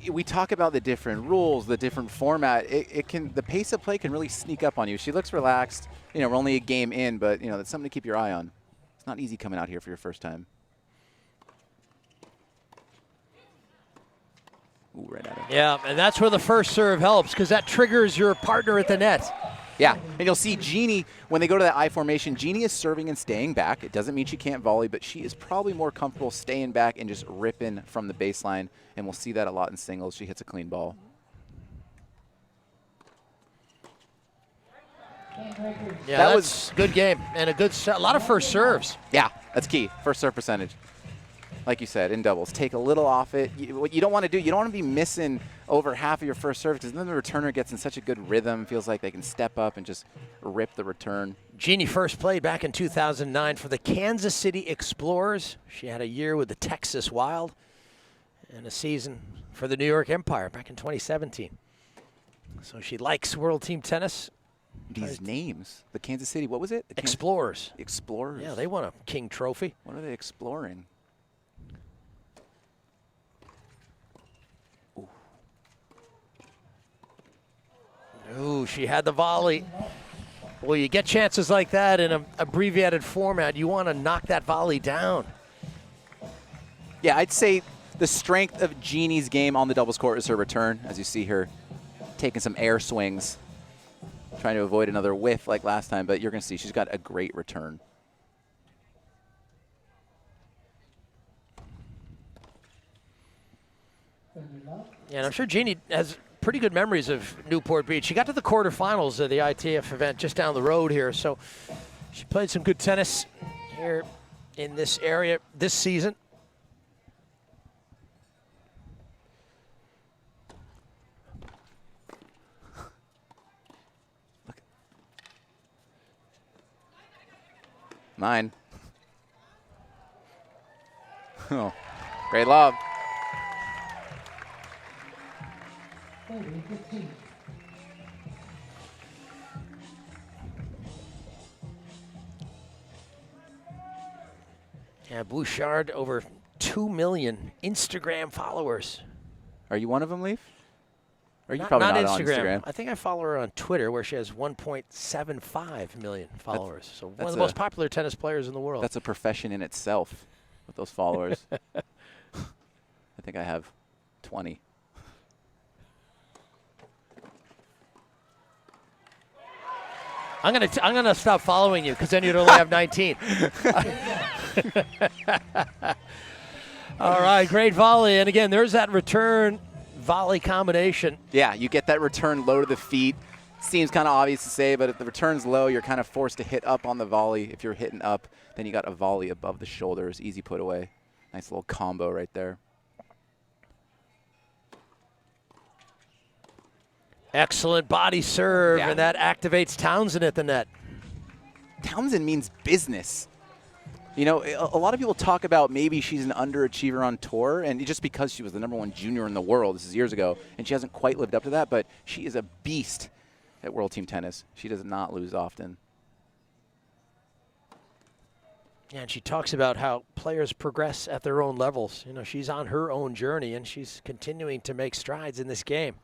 we talk about the different rules, the different format. The pace of play can really sneak up on you. She looks relaxed. You know, we're only a game in, but you know, that's something to keep your eye on. It's not easy coming out here for your first time. Ooh, right at him. Yeah, and that's where the first serve helps because that triggers your partner at the net. Yeah, and you'll see Jeanne, when they go to that I formation, Jeanne is serving and staying back. It doesn't mean she can't volley, but she is probably more comfortable staying back and just ripping from the baseline, and we'll see that a lot in singles. She hits a clean ball. Yeah, that was a good game and a lot of first serves. Yeah, that's key. First serve percentage. Like you said, in doubles, take a little off it. What you don't want to do, you don't want to be missing over half of your first serve because then the returner gets in such a good rhythm, feels like they can step up and just rip the return. Jeanne first played back in 2009 for the Kansas City Explorers. She had a year with the Texas Wild and a season for the New York Empire back in 2017. So she likes World Team Tennis. These names, the Kansas City, what was it? The Explorers. Explorers. Yeah, they won a King Trophy. What are they exploring? Ooh, she had the volley. Well, you get chances like that in an abbreviated format. You want to knock that volley down. Yeah, I'd say the strength of Jeanne's game on the doubles court is her return, as you see her taking some air swings, trying to avoid another whiff like last time, but you're going to see she's got a great return. Yeah, and I'm sure Jeanne has pretty good memories of Newport Beach. She got to the quarterfinals of the ITF event just down the road here, so she played some good tennis here in this area this season. Mine. Oh, great love. Yeah, Bouchard, over 2 million Instagram followers. Are you one of them, Leaf? Or you Not probably not Instagram. on Instagram? I think I follow her on Twitter, where she has 1.75 million followers. So one of the a- most popular tennis players in the world. That's a profession in itself with those followers. I think I have 20. I'm gonna stop following you because then you'd only have 19. All right, great volley, and again, there's that return volley combination. Yeah, you get that return low to the feet. Seems kind of obvious to say, but if the return's low, you're kind of forced to hit up on the volley. If you're hitting up, then you got a volley above the shoulders. Easy put away. Nice little combo right there. Excellent body serve, and that activates Townsend at the net. Townsend means business. You know, a lot of people talk about maybe she's an underachiever on tour, and just because she was the #1 junior in the world, this is years ago, and she hasn't quite lived up to that, but she is a beast at World Team Tennis. She does not lose often. Yeah, and she talks about how players progress at their own levels. You know, she's on her own journey, and she's continuing to make strides in this game.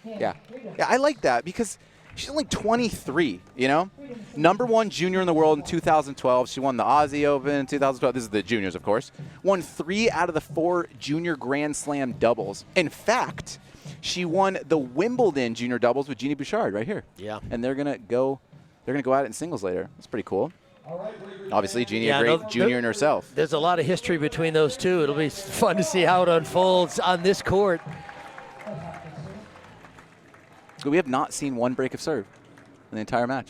Yeah, I like that because she's only 23, you know? #1 junior in the world in 2012. She won the Aussie Open in 2012. This is the juniors, of course. Won 3 out of the 4 junior Grand Slam doubles. In fact, she won the Wimbledon junior doubles with Jeanne Bouchard right here. Yeah. And they're gonna go at it in singles later. That's pretty cool. Obviously, Jeanne, a great junior in herself. There's a lot of history between those two. It'll be fun to see how it unfolds on this court. We have not seen one break of serve in the entire match.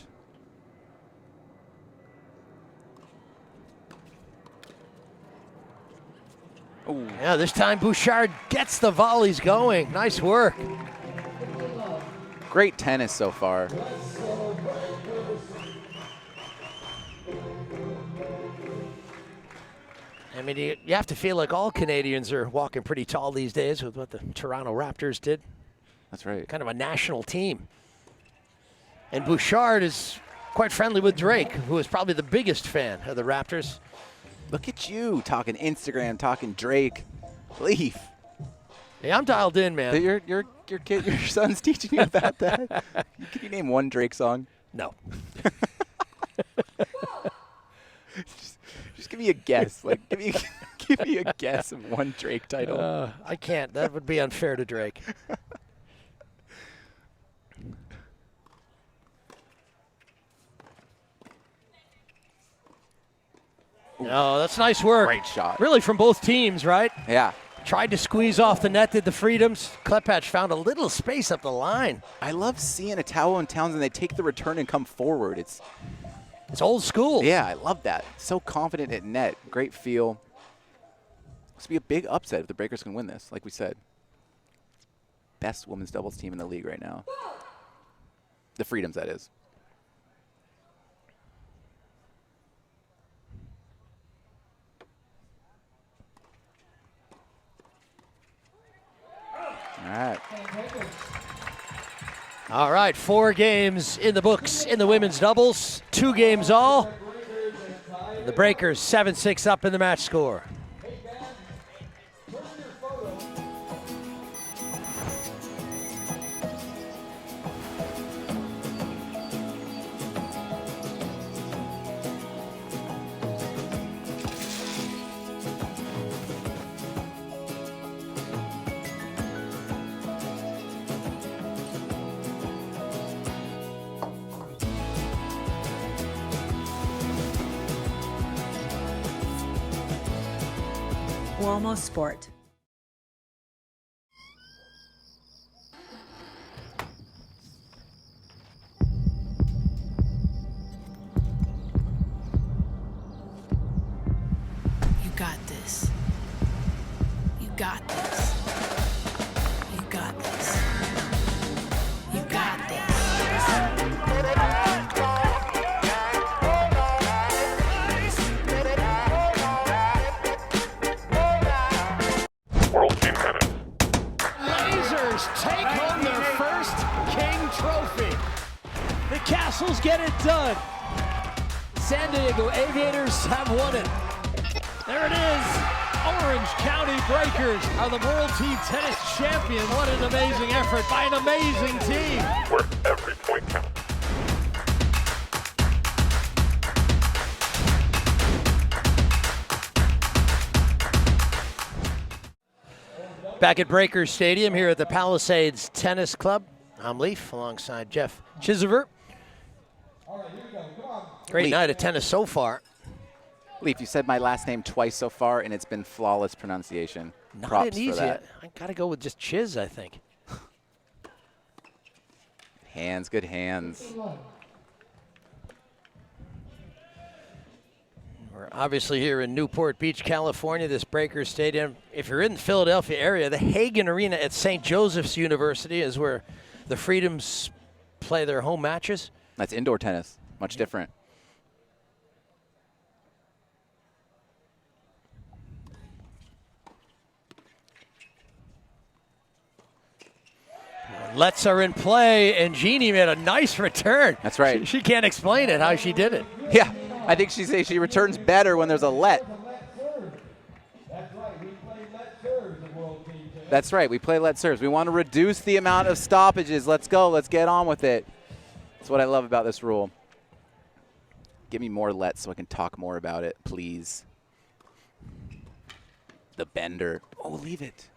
Ooh. Yeah, this time Bouchard gets the volleys going. Nice work. Great tennis so far. I mean, you have to feel like all Canadians are walking pretty tall these days with what the Toronto Raptors did. That's right. Kind of a national team. And Bouchard is quite friendly with Drake, who is probably the biggest fan of the Raptors. Look at you talking Instagram, talking Drake. Leaf. Hey, I'm dialed in, man. Your kid, your son's teaching you about that. Can you name one Drake song? No. just give me a guess. Like, give Give me a guess of one Drake title. I can't. That would be unfair to Drake. Oh, that's nice work. Great shot. Really from both teams, right? Yeah. Tried to squeeze off the net, did the Freedoms. Klepacz found a little space up the line. I love seeing Italo and Townsend. They take the return and come forward. It's old school. Yeah, I love that. So confident at net. Great feel. This will be a big upset if the Breakers can win this, like we said. Best women's doubles team in the league right now. The Freedoms, that is. All right. All right, 4 games in the books in the women's doubles. 2 games all. The Breakers 7-6 up in the match score. Uomo Sport. You got this. You got this. You got this. You got this. World Team Tennis. Lasers take home their first King Trophy. The Castles get it done. San Diego Aviators have won it. There it is. Orange County Breakers are the World Team Tennis champion. What an amazing effort by an amazing team. Where every point counts. Back at Breakers Stadium here at the Palisades Tennis Club. I'm Leaf alongside Jeff Chizover. Great night of tennis so far. Leaf, you said my last name twice so far, and it's been flawless pronunciation. Not Props an easy. for that. I got to go with just Chiz, I think. Hands, good hands. We're obviously here in Newport Beach, California, this Breakers Stadium. If you're in the Philadelphia area, the Hagen Arena at St. Joseph's University is where the Freedoms play their home matches. That's indoor tennis, much different. Lets are in play, and Jeanne made a nice return. That's right. She can't explain it, how she did it. Yeah, I think she says she returns better when there's a let. That's right, we play let serves. We want to reduce the amount of stoppages. Let's go, let's get on with it. That's what I love about this rule. Give me more lets so I can talk more about it, please. The bender. Oh, leave it.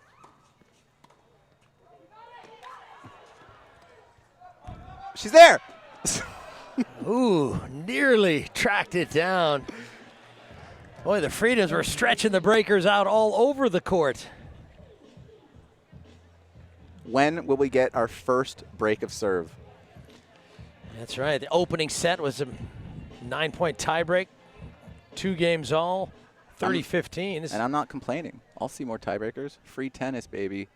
She's there. Ooh, nearly tracked it down. Boy, the Freedoms were stretching the Breakers out all over the court. When will we get our first break of serve? That's right. The opening set was a 9-point tiebreak. 2 games all, 30-15. And I'm not complaining. I'll see more tiebreakers. Free tennis, baby.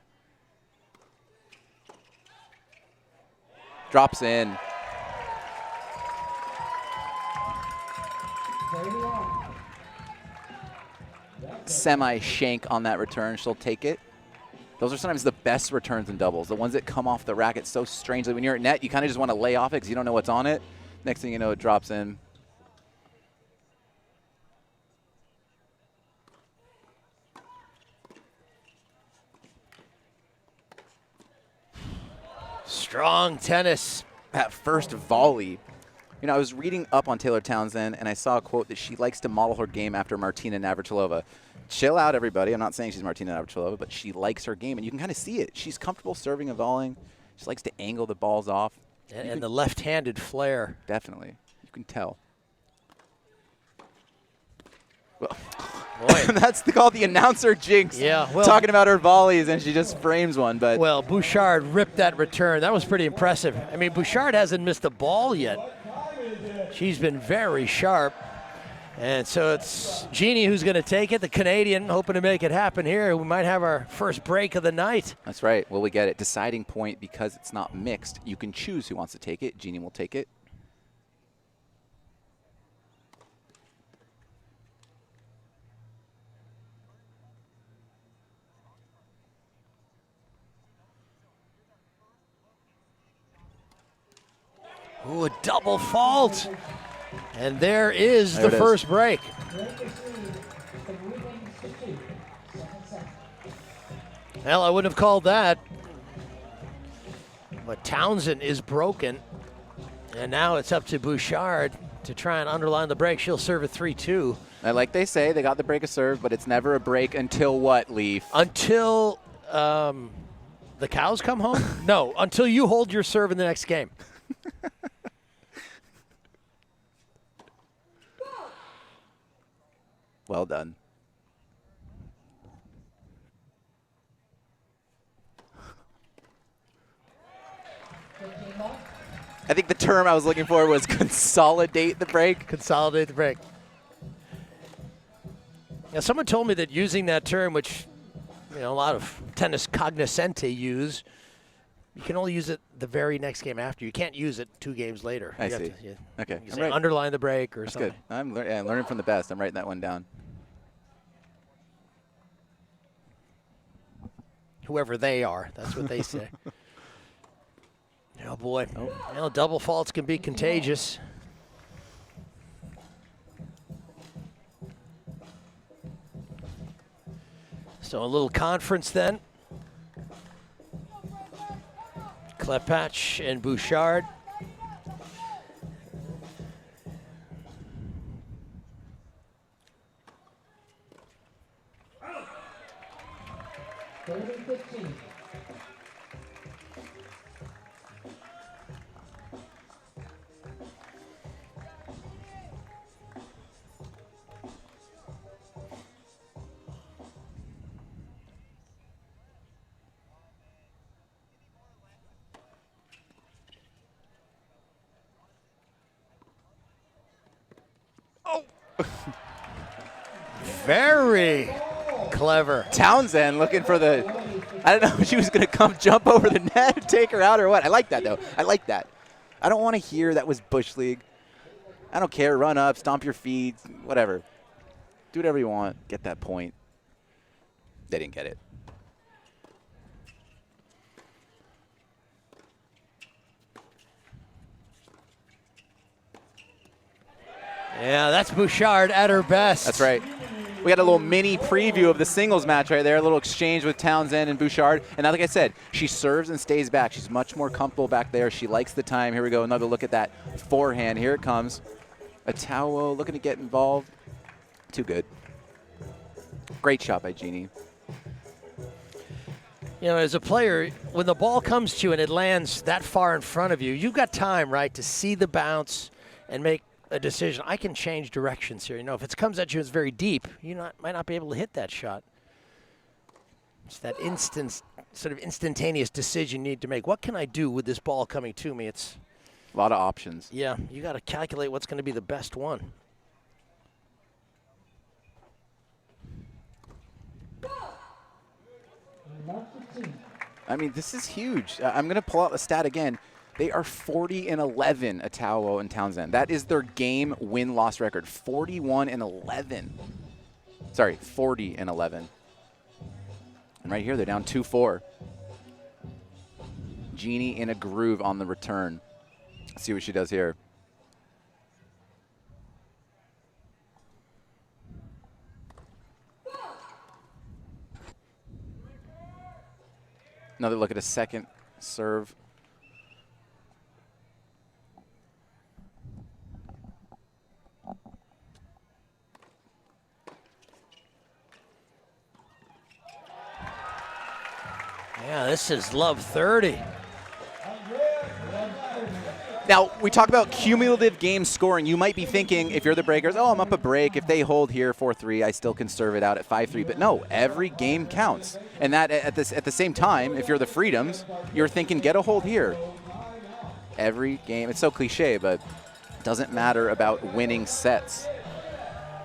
Drops in. Semi-shank on that return. She'll take it. Those are sometimes the best returns in doubles. The ones that come off the racket so strangely. When you're at net, you kind of just want to lay off it because you don't know what's on it. Next thing you know, it drops in. Strong tennis. That first volley. You know, I was reading up on Taylor Townsend, and I saw a quote that she likes to model her game after Martina Navratilova. chill out, everybody. I'm not saying she's Martina Navratilova, but she likes her game, and you can kind of see it. She's comfortable serving and volleying. She likes to angle the balls off. And the left-handed flair. Definitely. You can tell. Well, boy. That's called the announcer jinx. Yeah, well, talking about her volleys, and she just frames one. But well, Bouchard ripped that return. That was pretty impressive. I mean, Bouchard hasn't missed a ball yet. She's been very sharp. And so it's Genie who's going to take it, the Canadian, hoping to make it happen here. We might have our first break of the night. That's right. Well, we get it. Deciding point, because it's not mixed. You can choose who wants to take it. Genie will take it. Ooh, a double fault. And there is the first break. Well, I wouldn't have called that. But Townsend is broken. And now it's up to Bouchard to try and underline the break. She'll serve at 3-2. And like they say, they got the break of serve, but it's never a break until what, Leaf? Until the cows come home? No, until you hold your serve in the next game. Well done. I think the term I was looking for was consolidate the break. Consolidate the break. Now, someone told me that using that term, which a lot of tennis cognoscenti use, you can only use it the very next game after. You can't use it 2 games later. I see. Okay. You say underline the break or That's something. good. I'm learning from the best. I'm writing that one down. Whoever they are, that's what they say. Oh, boy. Double faults can be contagious. So a little conference then. Klepacz and Bouchard. Very clever. Townsend looking for the, I don't know if she was going to jump over the net and take her out or what. I like that, though. I like that. I don't want to hear that was Bush League. I don't care. Run up, stomp your feet, whatever. Do whatever you want. Get that point. They didn't get it. Yeah, that's Bouchard at her best. That's right. We got a little mini preview of the singles match right there, a little exchange with Townsend and Bouchard. And like I said, she serves and stays back. She's much more comfortable back there. She likes the time. Here we go, another look at that forehand. Here it comes. Atawo looking to get involved. Too good. Great shot by Genie. As a player, when the ball comes to you and it lands that far in front of you, you've got time, right, to see the bounce and make a decision. I can change directions here. If it comes at you, it's very deep. You might not be able to hit that shot. It's that instantaneous decision you need to make. What can I do with this ball coming to me? It's a lot of options. Yeah, you got to calculate what's going to be the best one. I mean, this is huge. I'm going to pull out the stat again. They are 40-11, Atawo and Townsend. That is their game win-loss record, 41-11. Sorry, 40-11. And right here, they're down 2-4. Genie in a groove on the return. Let's see what she does here. Another look at a second serve. Yeah, this is love 30. Now, we talk about cumulative game scoring. You might be thinking, if you're the Breakers, oh, I'm up a break. If they hold here 4-3, I still can serve it out at 5-3. But no, every game counts. And that at the same time, if you're the Freedoms, you're thinking, get a hold here. Every game, it's so cliche, but it doesn't matter about winning sets.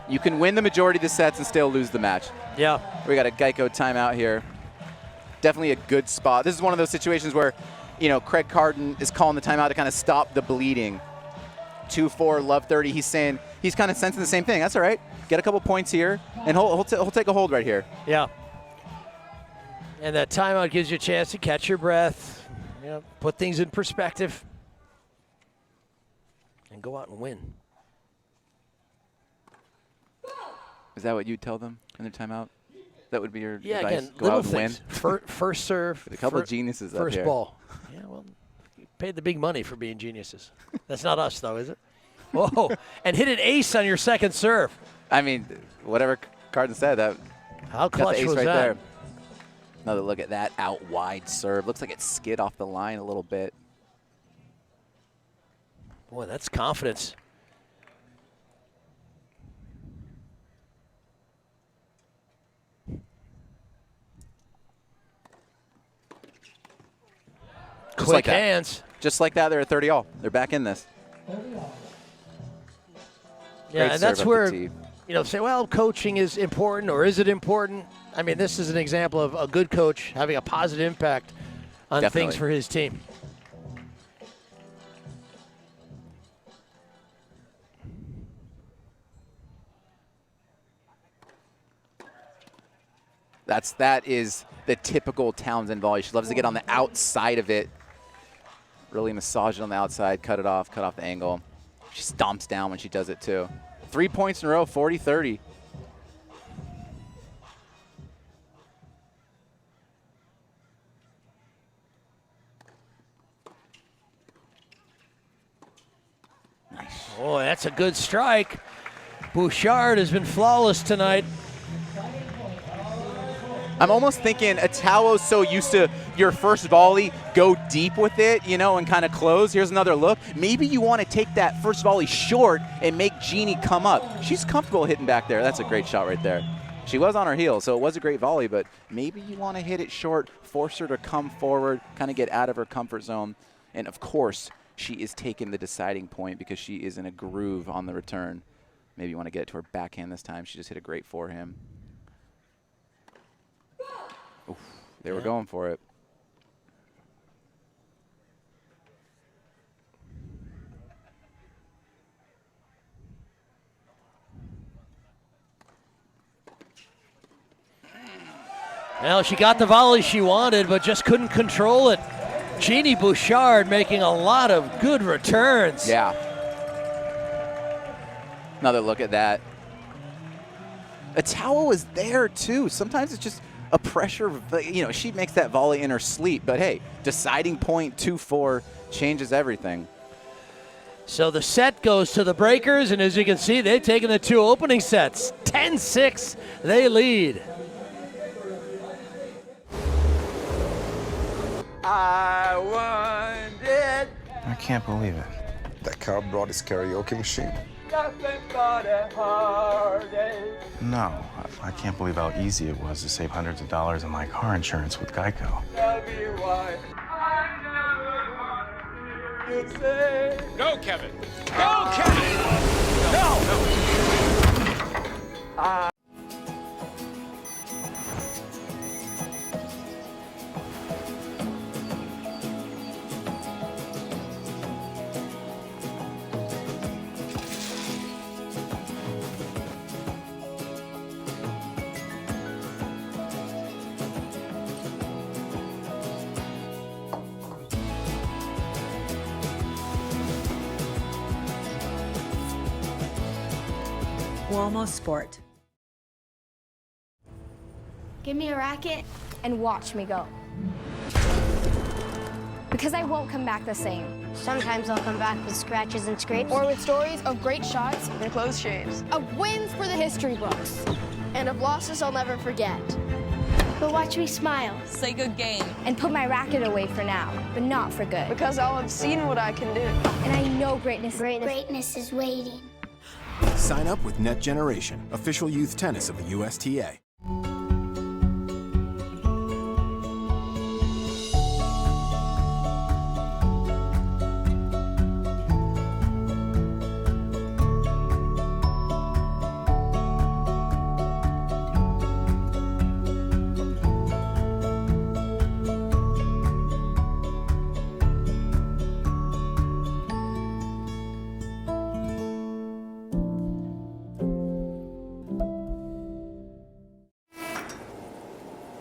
You can win the majority of the sets and still lose the match. Yeah. We got a Geico timeout here. Definitely a good spot. This is one of those situations where, you know, Craig Carden is calling the timeout to kind of stop the bleeding. 2-4, love 30. He's saying, he's kind of sensing the same thing. That's all right. Get a couple points here, and he'll take a hold right here. Yeah. And that timeout gives you a chance to catch your breath, you know, put things in perspective, and go out and win. Is that what you'd tell them in their timeout? That would be your advice? Again, Go little out and things. win? First serve. A couple of geniuses up first here. Ball. Yeah, well, you paid the big money for being geniuses. That's not us, though, is it? Whoa. And hit an ace on your second serve. I mean, whatever Carden said, that how got the clutch ace was right that? there. Another look at that out wide serve. Looks like it skid off the line a little bit. Boy, that's confidence. Just Quick like that. hands. Just like that, they're at 30 all. They're back in this. Yeah, Great and that's serve up where, the tee. you know, say, well, coaching is important, or is it important? I mean, this is an example of a good coach having a positive impact on Definitely. things for his team. That is the typical Townsend volley. She loves to get on the outside of it. Really massage it on the outside, cut off the angle. She stomps down when she does it too. 3 points in a row, 40-30. Boy, that's a good strike. Bouchard has been flawless tonight. I'm almost thinking Atao's so used to your first volley, go deep with it, you know, and kind of close. Here's another look. Maybe you want to take that first volley short and make Jeanne come up. She's comfortable hitting back there. That's a great shot right there. She was on her heels, so it was a great volley, but maybe you want to hit it short, force her to come forward, kind of get out of her comfort zone. And, of course, she is taking the deciding point because she is in a groove on the return. Maybe you want to get it to her backhand this time. She just hit a great forehand. Oof, they were going for it. Well, she got the volley she wanted, but just couldn't control it. Jeanne Bouchard making a lot of good returns. Yeah. Another look at that. Atao was there, too. Sometimes it's just a pressure, you know, she makes that volley in her sleep. But, hey, deciding point 2-4 changes everything. So the set goes to the Breakers, and as you can see, they've taken the two opening sets. 10-6, they lead. I want it. I can't believe it. That car brought his karaoke machine. Nothing but a heartache. No, I can't believe how easy it was to save hundreds of dollars on my car insurance with Geico. Tell me why I never wanted you say. Go, Kevin. Go, Kevin. No. Walmo Sport. Give me a racket and watch me go. Because I won't come back the same. Sometimes I'll come back with scratches and scrapes. Or with stories of great shots and close shaves. Of wins for the history books. And of losses I'll never forget. But watch me smile. Say good game. And put my racket away for now, but not for good. Because I'll have seen what I can do. And I know greatness is waiting. Sign up with Net Generation, official youth tennis of the USTA.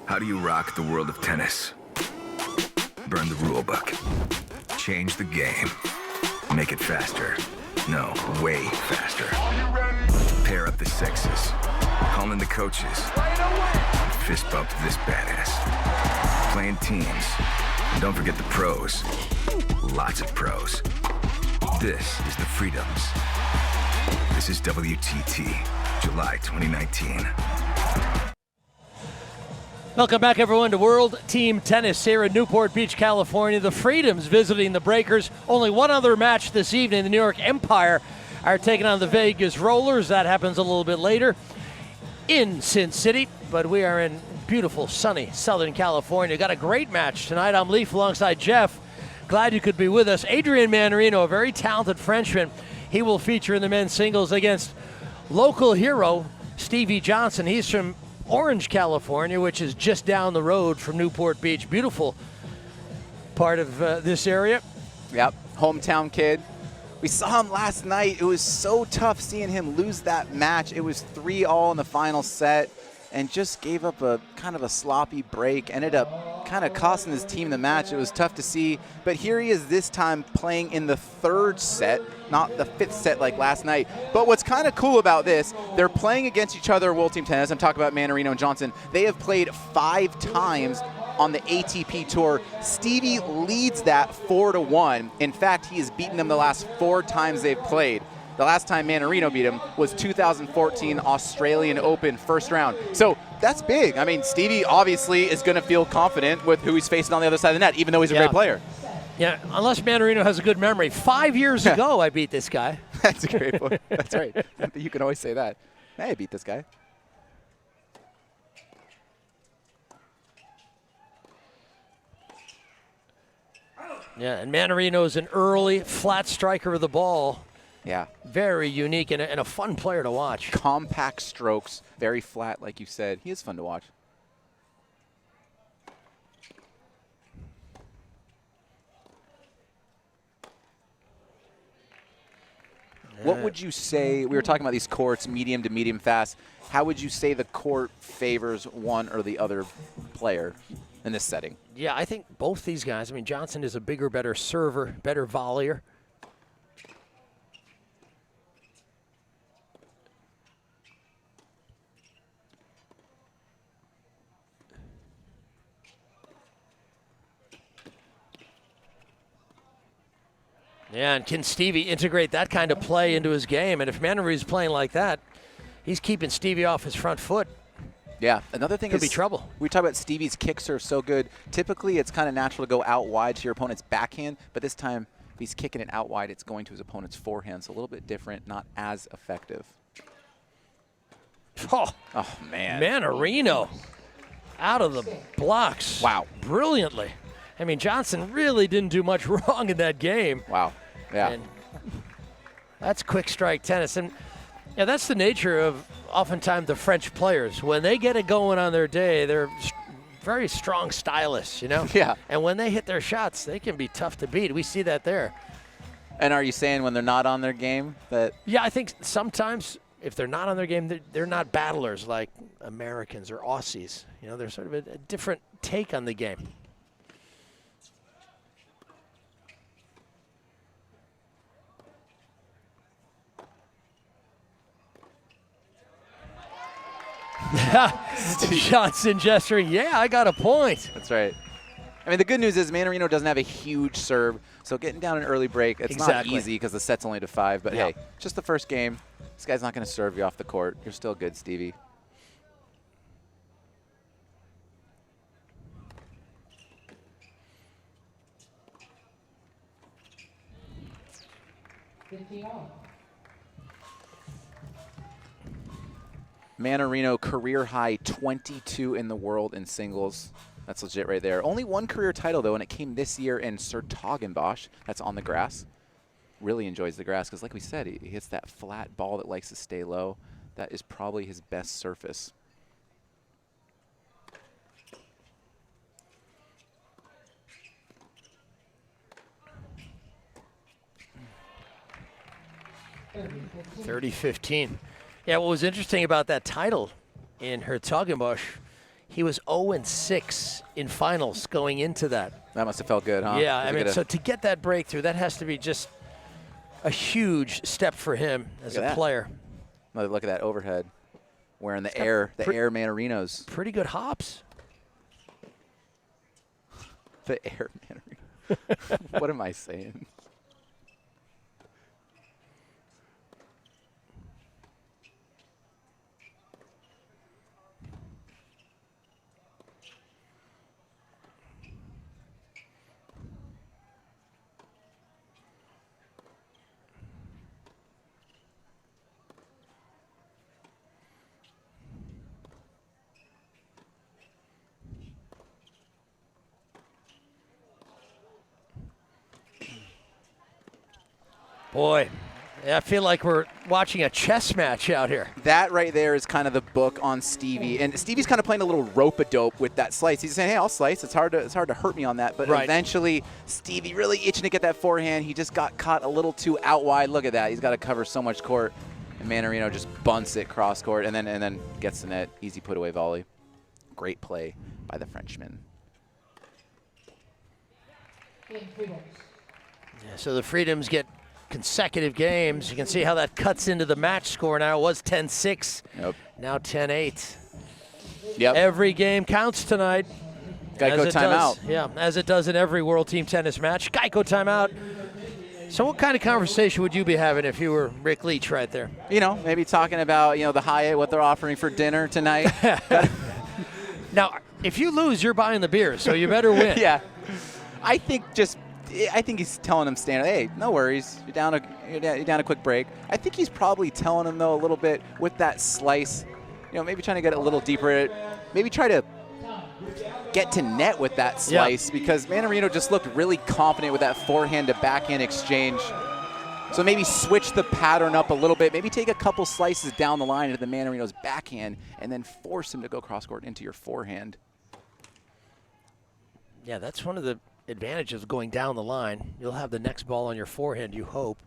How do you rock the world of tennis? Burn the rule book. Change the game. Make it faster. No, way faster. Pair up the sexes. Call in the coaches. Fist bump this badass. Playing teams. And don't forget the pros. Lots of pros. This is the Freedoms. This is WTT, July 2019. Welcome back, everyone, to World Team Tennis here in Newport Beach, California. The Freedoms visiting the Breakers. Only one other match this evening. The New York Empire are taking on the Vegas Rollers. That happens a little bit later in Sin City, but we are in beautiful, sunny Southern California. Got a great match tonight. I'm Leif alongside Jeff. Glad you could be with us. Adrian Mannarino, a very talented Frenchman. He will feature in the men's singles against local hero Stevie Johnson. He's from Orange, California, which is just down the road from Newport Beach. Beautiful part of this area. Yep, hometown kid. We saw him last night. It was so tough seeing him lose that match. It was 3-all in the final set and just gave up a kind of a sloppy break. Ended up kind of costing his team the match. It was tough to see. But here he is this time playing in the third set, not the fifth set like last night. But what's kind of cool about this, they're playing against each other, World Team Tennis. I'm talking about Mannarino and Johnson. They have played 5 times on the ATP Tour. Stevie leads that 4-1. In fact, he has beaten them the last 4 times they've played. The last time Mannarino beat him was 2014 Australian Open first round. So that's big. I mean, Stevie obviously is going to feel confident with who he's facing on the other side of the net, even though he's a great player. Yeah, unless Mannarino has a good memory. 5 years ago, I beat this guy. That's a great point. That's right. You can always say that. Hey, I beat this guy. Yeah, and Mannarino is an early flat striker of the ball. Yeah. Very unique and a fun player to watch. Compact strokes, very flat, like you said. He is fun to watch. What would you say, we were talking about these courts, medium to medium fast. How would you say the court favors one or the other player in this setting? Yeah, I think both these guys. I mean, Johnson is a bigger, better server, better volleyer. Yeah, and can Stevie integrate that kind of play into his game? And if Mannarino's playing like that, he's keeping Stevie off his front foot. Yeah, another thing Could be trouble. We talk about Stevie's kick serve so good. Typically, it's kind of natural to go out wide to your opponent's backhand, but this time, if he's kicking it out wide, it's going to his opponent's forehand, so a little bit different, not as effective. Oh man. Mannarino out of the blocks. Wow. Brilliantly. I mean, Johnson really didn't do much wrong in that game. Wow. Yeah. And that's quick strike tennis. And yeah, that's the nature of oftentimes the French players. When they get it going on their day, they're very strong stylists, you know? Yeah. And when they hit their shots, they can be tough to beat. We see that there. And are you saying when they're not on their game that? Yeah, I think sometimes if they're not on their game, they're not battlers like Americans or Aussies. You know, they're sort of a different take on the game. Johnson gesturing, yeah, I got a point. That's right. I mean, the good news is Mannarino doesn't have a huge serve, so getting down an early break, it's not easy because the set's only to 5. But hey, just the first game. This guy's not going to serve you off the court. You're still good, Stevie. Mannarino career high 22 in the world in singles. That's legit right there. Only one career title, though, and it came this year in Sertogenbosch. That's on the grass. Really enjoys the grass because, like we said, he hits that flat ball that likes to stay low. That is probably his best surface. $30-15. Yeah, what was interesting about that title in Herzogenbusch, he was 0-6 in finals going into that. That must have felt good, huh? Yeah, I mean, so to get that breakthrough, that has to be just a huge step for him as a player. Look at that overhead, wearing the air Mannarinos. Pretty good hops. The air Mannarino. What am I saying? Boy, I feel like we're watching a chess match out here. That right there is kind of the book on Stevie. And Stevie's kind of playing a little rope-a-dope with that slice. He's saying, hey, I'll slice. It's hard to hurt me on that. But eventually, Stevie really itching to get that forehand. He just got caught a little too out wide. Look at that. He's got to cover so much court. And Mannarino just bunts it cross court and then gets the net. Easy put away volley. Great play by the Frenchman. Yeah, so the Freedoms get consecutive games. You can see how that cuts into the match score now. It was 10-6. Yep. Now 10-8. Yep. Every game counts tonight. Geico timeout. Yeah, as it does in every World Team Tennis match. Geico timeout. So what kind of conversation would you be having if you were Rick Leach right there? You know, maybe talking about, the Hyatt, what they're offering for dinner tonight. Now, if you lose, you're buying the beer, so you better win. Yeah. I think he's telling him standard, hey, no worries, you're down a quick break. I think he's probably telling him, though, a little bit with that slice, maybe trying to get a little deeper, maybe try to get to net with that slice because Mannarino just looked really confident with that forehand to backhand exchange. So maybe switch the pattern up a little bit, maybe take a couple slices down the line into the Mannarino's backhand and then force him to go cross-court into your forehand. Yeah, that's one of the advantages of going down the line. You'll have the next ball on your forehand, you hope.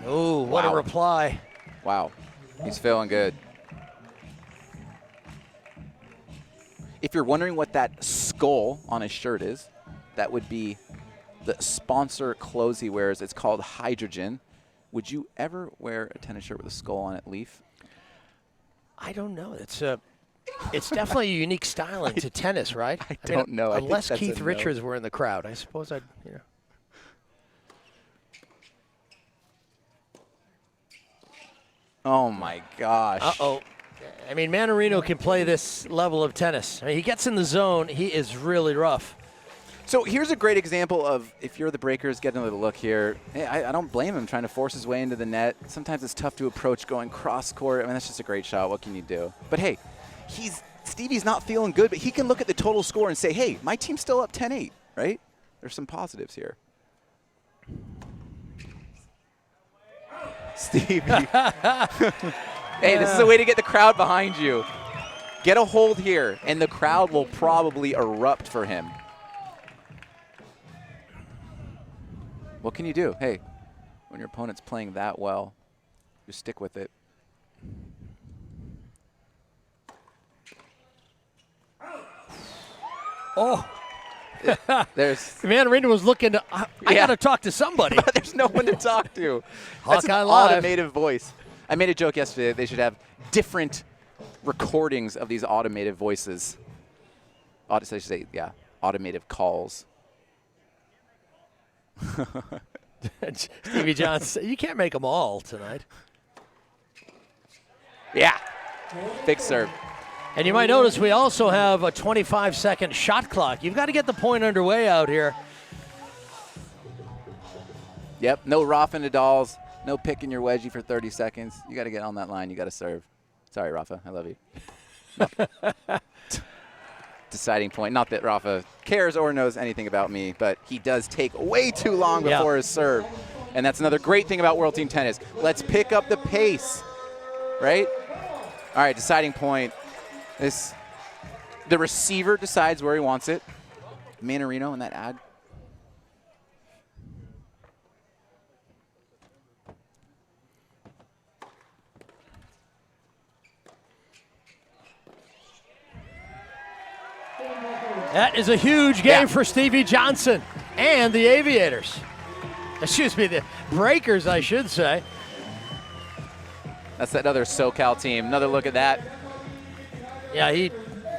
Oh, what a reply. Wow, he's feeling good. If you're wondering what that skull on his shirt is, that would be the sponsor clothes he wears. It's called Hydrogen. Would you ever wear a tennis shirt with a skull on it, Leaf? I don't know. It's definitely a unique styling to tennis, right? I don't know. Unless Keith Richards were in the crowd, I suppose I'd, Oh, my gosh. Uh-oh. I mean, Mannarino can play this level of tennis. I mean, he gets in the zone. He is really rough. So here's a great example of if you're the Breakers getting a little look here. Hey, I don't blame him trying to force his way into the net. Sometimes it's tough to approach going cross-court. I mean, that's just a great shot. What can you do? But, hey, Stevie's not feeling good, but he can look at the total score and say, hey, my team's still up 10-8, right? There's some positives here. Stevie. Hey, this is a way to get the crowd behind you. Get a hold here, and the crowd will probably erupt for him. What can you do? Hey, when your opponent's playing that well, just stick with it. Oh. There's Mannarino was looking to, I got to talk to somebody. There's no one to talk to. That's an automated voice. I made a joke yesterday that they should have different recordings of these automated voices. I should say, yeah, automated calls. Stevie Johnson, you can't make them all tonight. Yeah, big serve. And you might notice we also have a 25-second shot clock. You've got to get the point underway out here. Yep, no Rafa Nadals, no picking your wedgie for 30 seconds. You got to get on that line. You got to serve. Sorry, Rafa. I love you. No. Deciding point. Not that Rafa cares or knows anything about me, but he does take way too long before his serve. And that's another great thing about World Team Tennis. Let's pick up the pace, right? All right, deciding point. The receiver decides where he wants it. Mannarino in that ad. That is a huge game for Stevie Johnson and the Aviators. Excuse me, the Breakers, I should say. That's that other SoCal team. Another look at that. Yeah, he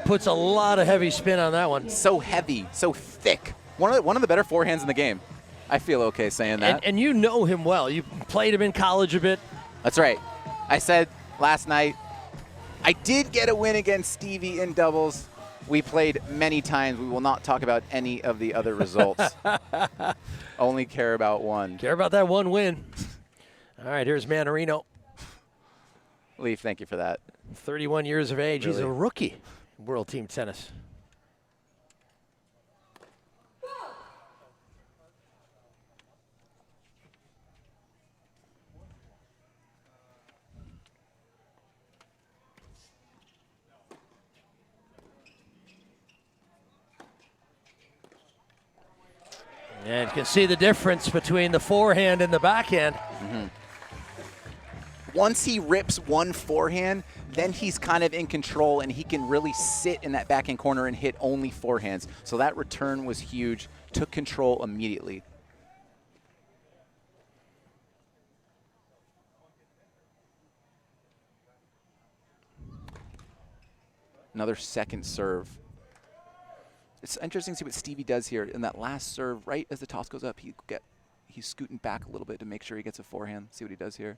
puts a lot of heavy spin on that one. So heavy, so thick. One of the better forehands in the game. I feel okay saying that. And you know him well. You played him in college a bit. That's right. I said last night, I did get a win against Stevie in doubles. We played many times. We will not talk about any of the other results. Only care about one. Care about that one win. All right, here's Mannarino. Leaf, thank you for that. 31 years of age. Really? He's a rookie in World Team Tennis. And you can see the difference between the forehand and the backhand. Mm-hmm. Once he rips one forehand, then he's kind of in control and he can really sit in that backhand corner and hit only forehands. So that return was huge, took control immediately. Another second serve. It's interesting to see what Stevie does here. In that last serve, right as the toss goes up, he's scooting back a little bit to make sure he gets a forehand. See what he does here.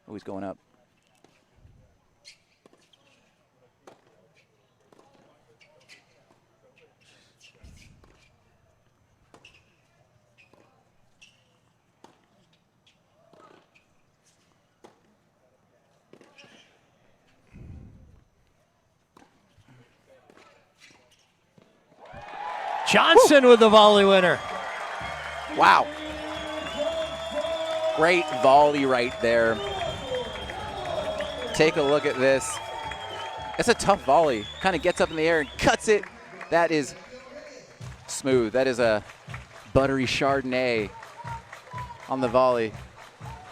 Oh, he's going up. Johnson with the volley winner. Wow. Great volley right there. Take a look at this. It's a tough volley. Kind of gets up in the air and cuts it. That is smooth. That is a buttery Chardonnay on the volley.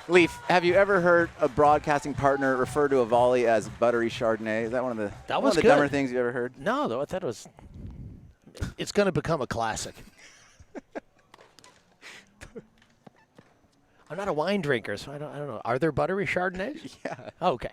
Leaf, have you ever heard a broadcasting partner refer to a volley as buttery Chardonnay? Is that one of the dumber things you've ever heard? No, though. I thought it was. It's going to become a classic. I'm not a wine drinker, so I don't know. Are there buttery Chardonnays? Yeah. Oh, okay.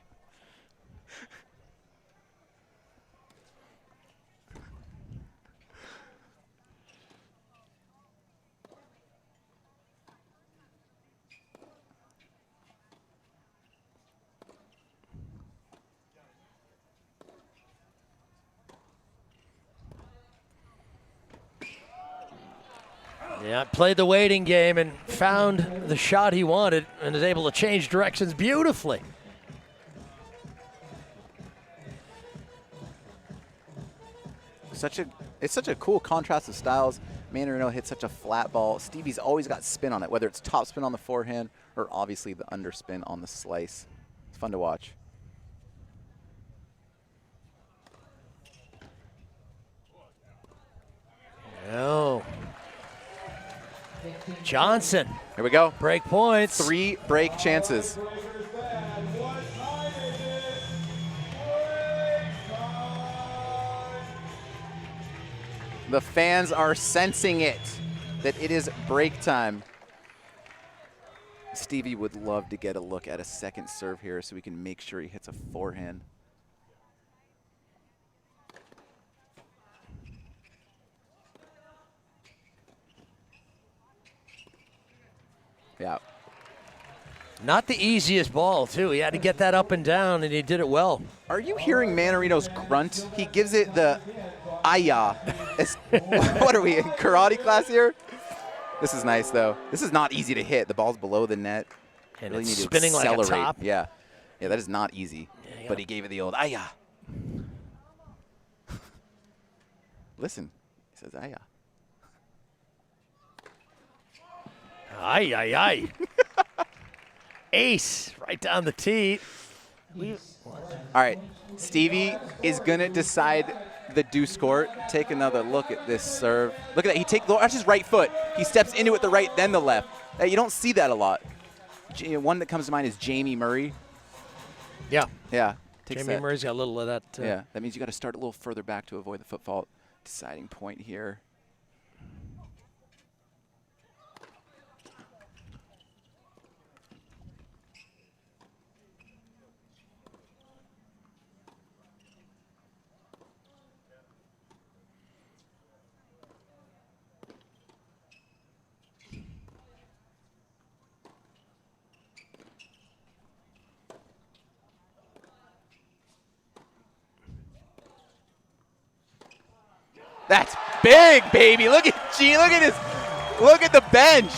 Yeah, played the waiting game and found the shot he wanted and is able to change directions beautifully. It's such a cool contrast of styles. Mannarino hits such a flat ball. Stevie's always got spin on it, whether it's top spin on the forehand or obviously the underspin on the slice. It's fun to watch. Oh. Johnson. Here we go. Break points. 3 break chances. The fans are sensing it, that it is break time. Stevie would love to get a look at a second serve here so we can make sure he hits a forehand. Yeah. Not the easiest ball, too. He had to get that up and down, and he did it well. Are you hearing Mannarino's grunt? He gives it the aya. What are we, in karate class here? This is nice, though. This is not easy to hit. The ball's below the net. And really it's need spinning to like a accelerate. top. Yeah. Yeah, that is not easy. Yeah, but he gave it the old aya. Listen, he says aya. Ay, ay, ay. Ace right down the tee. All right, Stevie is going to decide the deuce court. Take another look at this serve. Look at that. That's his right foot. He steps into it the right, then the left. You don't see that a lot. One that comes to mind is Jamie Murray. Yeah. Yeah. Jamie Murray's got a little of that. Yeah, that means you got to start a little further back to avoid the foot fault. Deciding point here. That's big, baby. Look at Gene. Look at his. Look at the bench.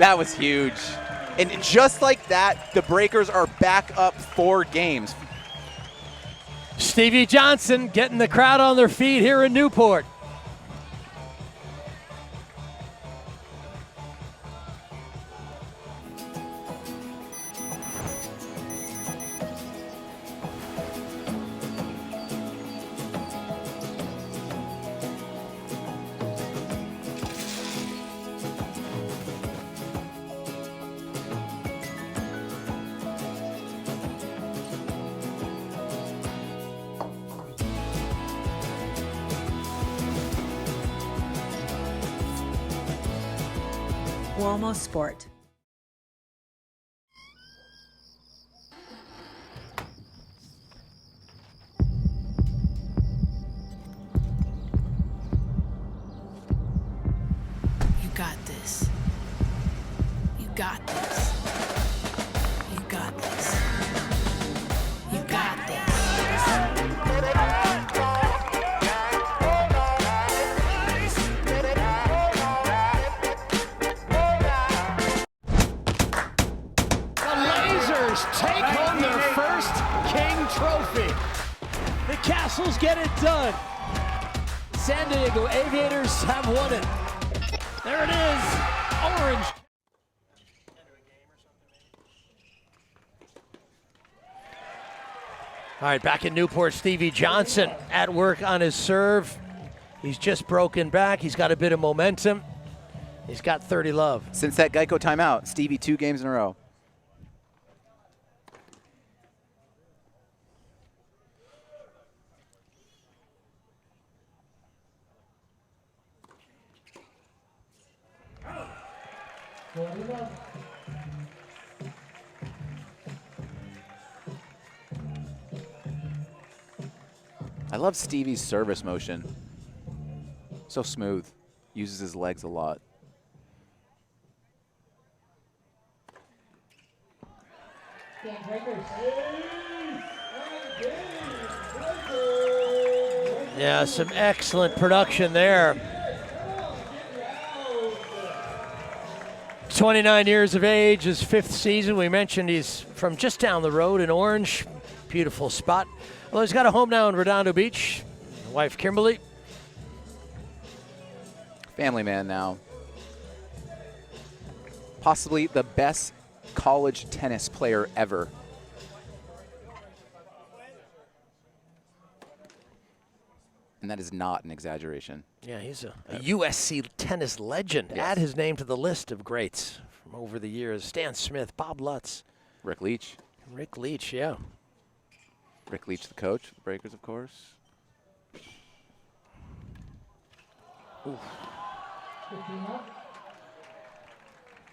That was huge. And just like that, the Breakers are back up 4 games. Stevie Johnson getting the crowd on their feet here in Newport. Almost Sport. You got this. You got this. You got this. You got this. Take home their first King Trophy. The Castles get it done. San Diego Aviators have won it. There it is, orange. All right, back in Newport, Stevie Johnson at work on his serve. He's just broken back. He's got a bit of momentum. He's got 30 love. Since that Geico timeout, Stevie 2 games in a row. I love Stevie's service motion. So smooth. Uses his legs a lot. Yeah, some excellent production there. 29 years of age, his 5th season. We mentioned he's from just down the road in Orange. Beautiful spot. Well, he's got a home now in Redondo Beach. Wife Kimberly. Family man now. Possibly the best college tennis player ever. And that is not an exaggeration. Yeah, he's a USC tennis legend. Yes. Add his name to the list of greats from over the years. Stan Smith, Bob Lutz. Rick Leach. Rick Leach, yeah. Rick Leach, the coach, the Breakers, of course. Ooh.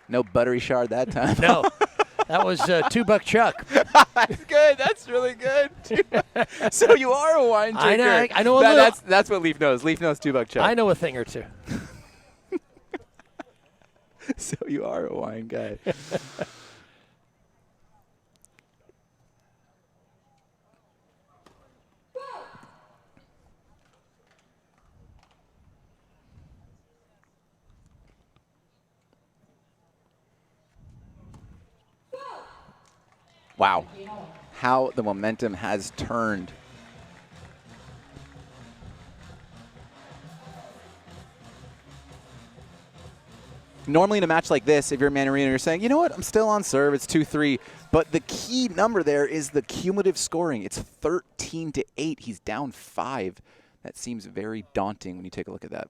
No buttery shard that time. No, that was $2 Chuck. That's good. That's really good. So you are a wine drinker. I know a little. That's what Leaf knows. Leaf knows $2 Chuck. I know a thing or two. So you are a wine guy. Wow, how the momentum has turned. Normally in a match like this, if you're Mannarino, you're saying, you know what, I'm still on serve, it's 2-3. But the key number there is the cumulative scoring. It's 13-8. He's down 5. That seems very daunting when you take a look at that.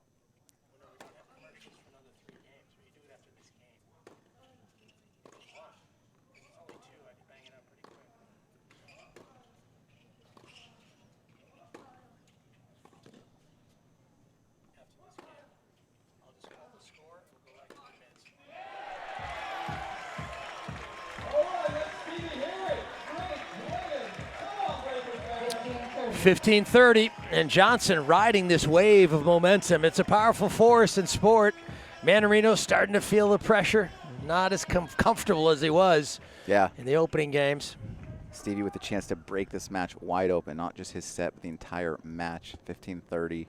$15-30, and Johnson riding this wave of momentum. It's a powerful force in sport. Mannarino starting to feel the pressure, not as comfortable as he was in the opening games. Stevie with the chance to break this match wide open, not just his set, but the entire match. 15-30,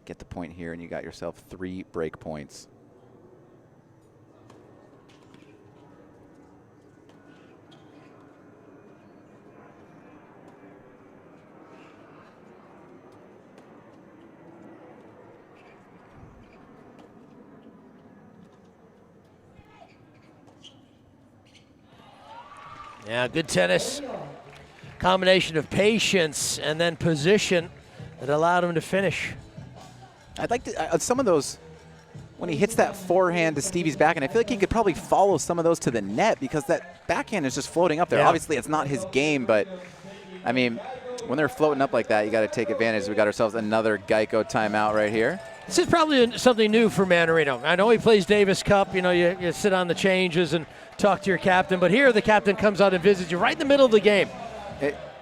get the point here, and you got yourself 3 break points. Yeah, good tennis. Combination of patience and then position that allowed him to finish. I'd like to, some of those, when he hits that forehand to Stevie's backhand, I feel like he could probably follow some of those to the net because that backhand is just floating up there. Yeah. Obviously, it's not his game, but, I mean, when they're floating up like that, you got to take advantage. We got ourselves another Geico timeout right here. This is probably something new for Mannarino. I know he plays Davis Cup. You know, you sit on the changes and talk to your captain. But here, the captain comes out and visits you right in the middle of the game.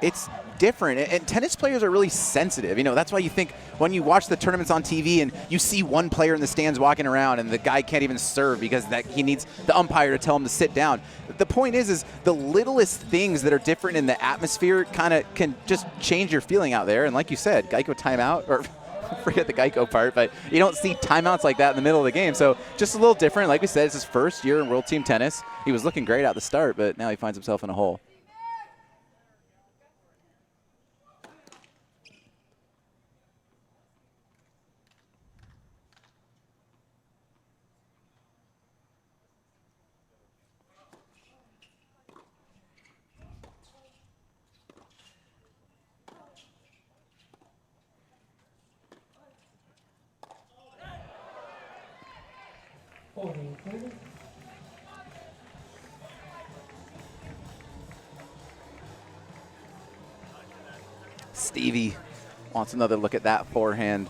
It's different. And tennis players are really sensitive. You know, that's why you think when you watch the tournaments on TV and you see one player in the stands walking around and the guy can't even serve because he needs the umpire to tell him to sit down. The point is the littlest things that are different in the atmosphere kind of can just change your feeling out there. And like you said, Geico timeout, or forget the Geico part, but you don't see timeouts like that in the middle of the game. So just a little different. Like we said, it's his first year in World Team Tennis. He was looking great at the start, but now he finds himself in a hole. Stevie wants another look at that forehand.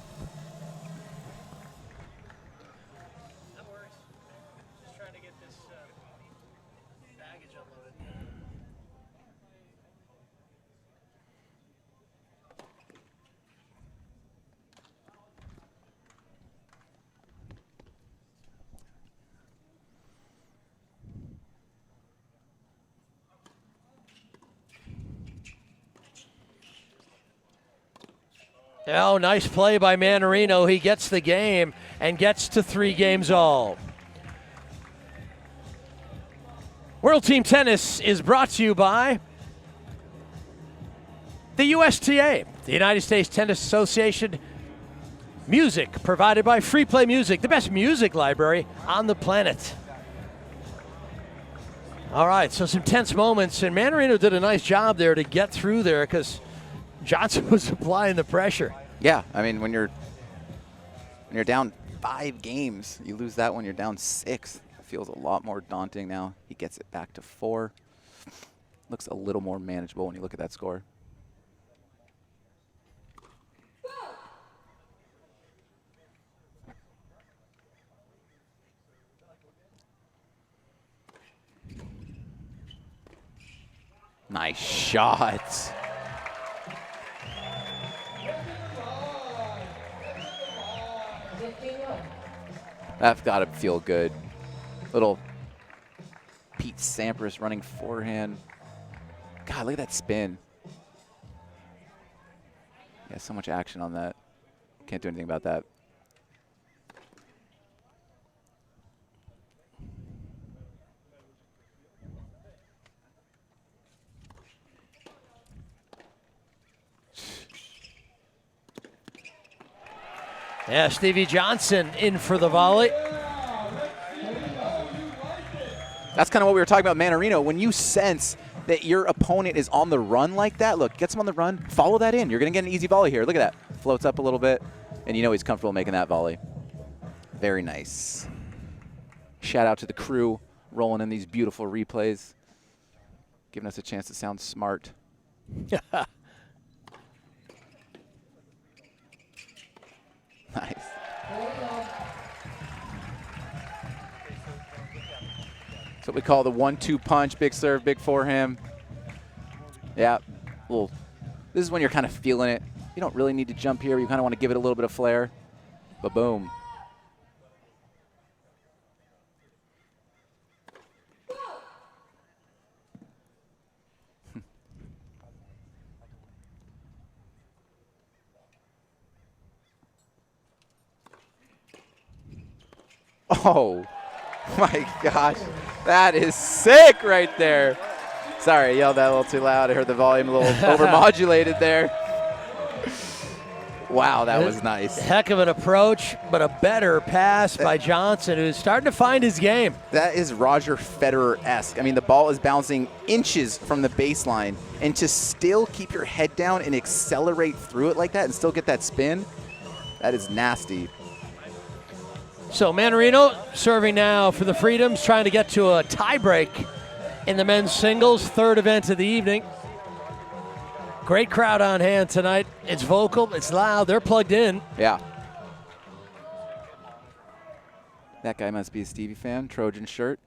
Oh, nice play by Mannarino. He gets the game and gets to 3 games all. World Team Tennis is brought to you by the USTA, the United States Tennis Association. Music provided by Free Play Music, the best music library on the planet. All right, so some tense moments, and Mannarino did a nice job there to get through there because Johnson was applying the pressure. Yeah, I mean, when you're down 5 games, you lose that one, you're down 6. It feels a lot more daunting now. He gets it back to 4. Looks a little more manageable when you look at that score. Nice shot. That's got to feel good. Little Pete Sampras running forehand. God, look at that spin. Yeah, so much action on that. Can't do anything about that. Yeah, Stevie Johnson in for the volley. That's kind of what we were talking about, Mannarino. When you sense that your opponent is on the run like that, look, gets him on the run, follow that in. You're going to get an easy volley here. Look at that. Floats up a little bit, and you know he's comfortable making that volley. Very nice. Shout out to the crew rolling in these beautiful replays, giving us a chance to sound smart. Nice. That's what we call the 1-2 punch. Big serve, big forehand. Yeah, this is when you're kind of feeling it. You don't really need to jump here. You kind of want to give it a little bit of flair. But boom. Oh, my gosh. That is sick right there. Sorry, I yelled that a little too loud. I heard the volume a little overmodulated there. Wow, that was nice. Heck of an approach, but a better pass by Johnson, who's starting to find his game. That is Roger Federer-esque. I mean, the ball is bouncing inches from the baseline, and to still keep your head down and accelerate through it like that and still get that spin, that is nasty. So Mannarino serving now for the Freedoms, trying to get to a tiebreak in the men's singles, third event of the evening. Great crowd on hand tonight. It's vocal, it's loud, they're plugged in. Yeah. That guy must be a Stevie fan, Trojan shirt.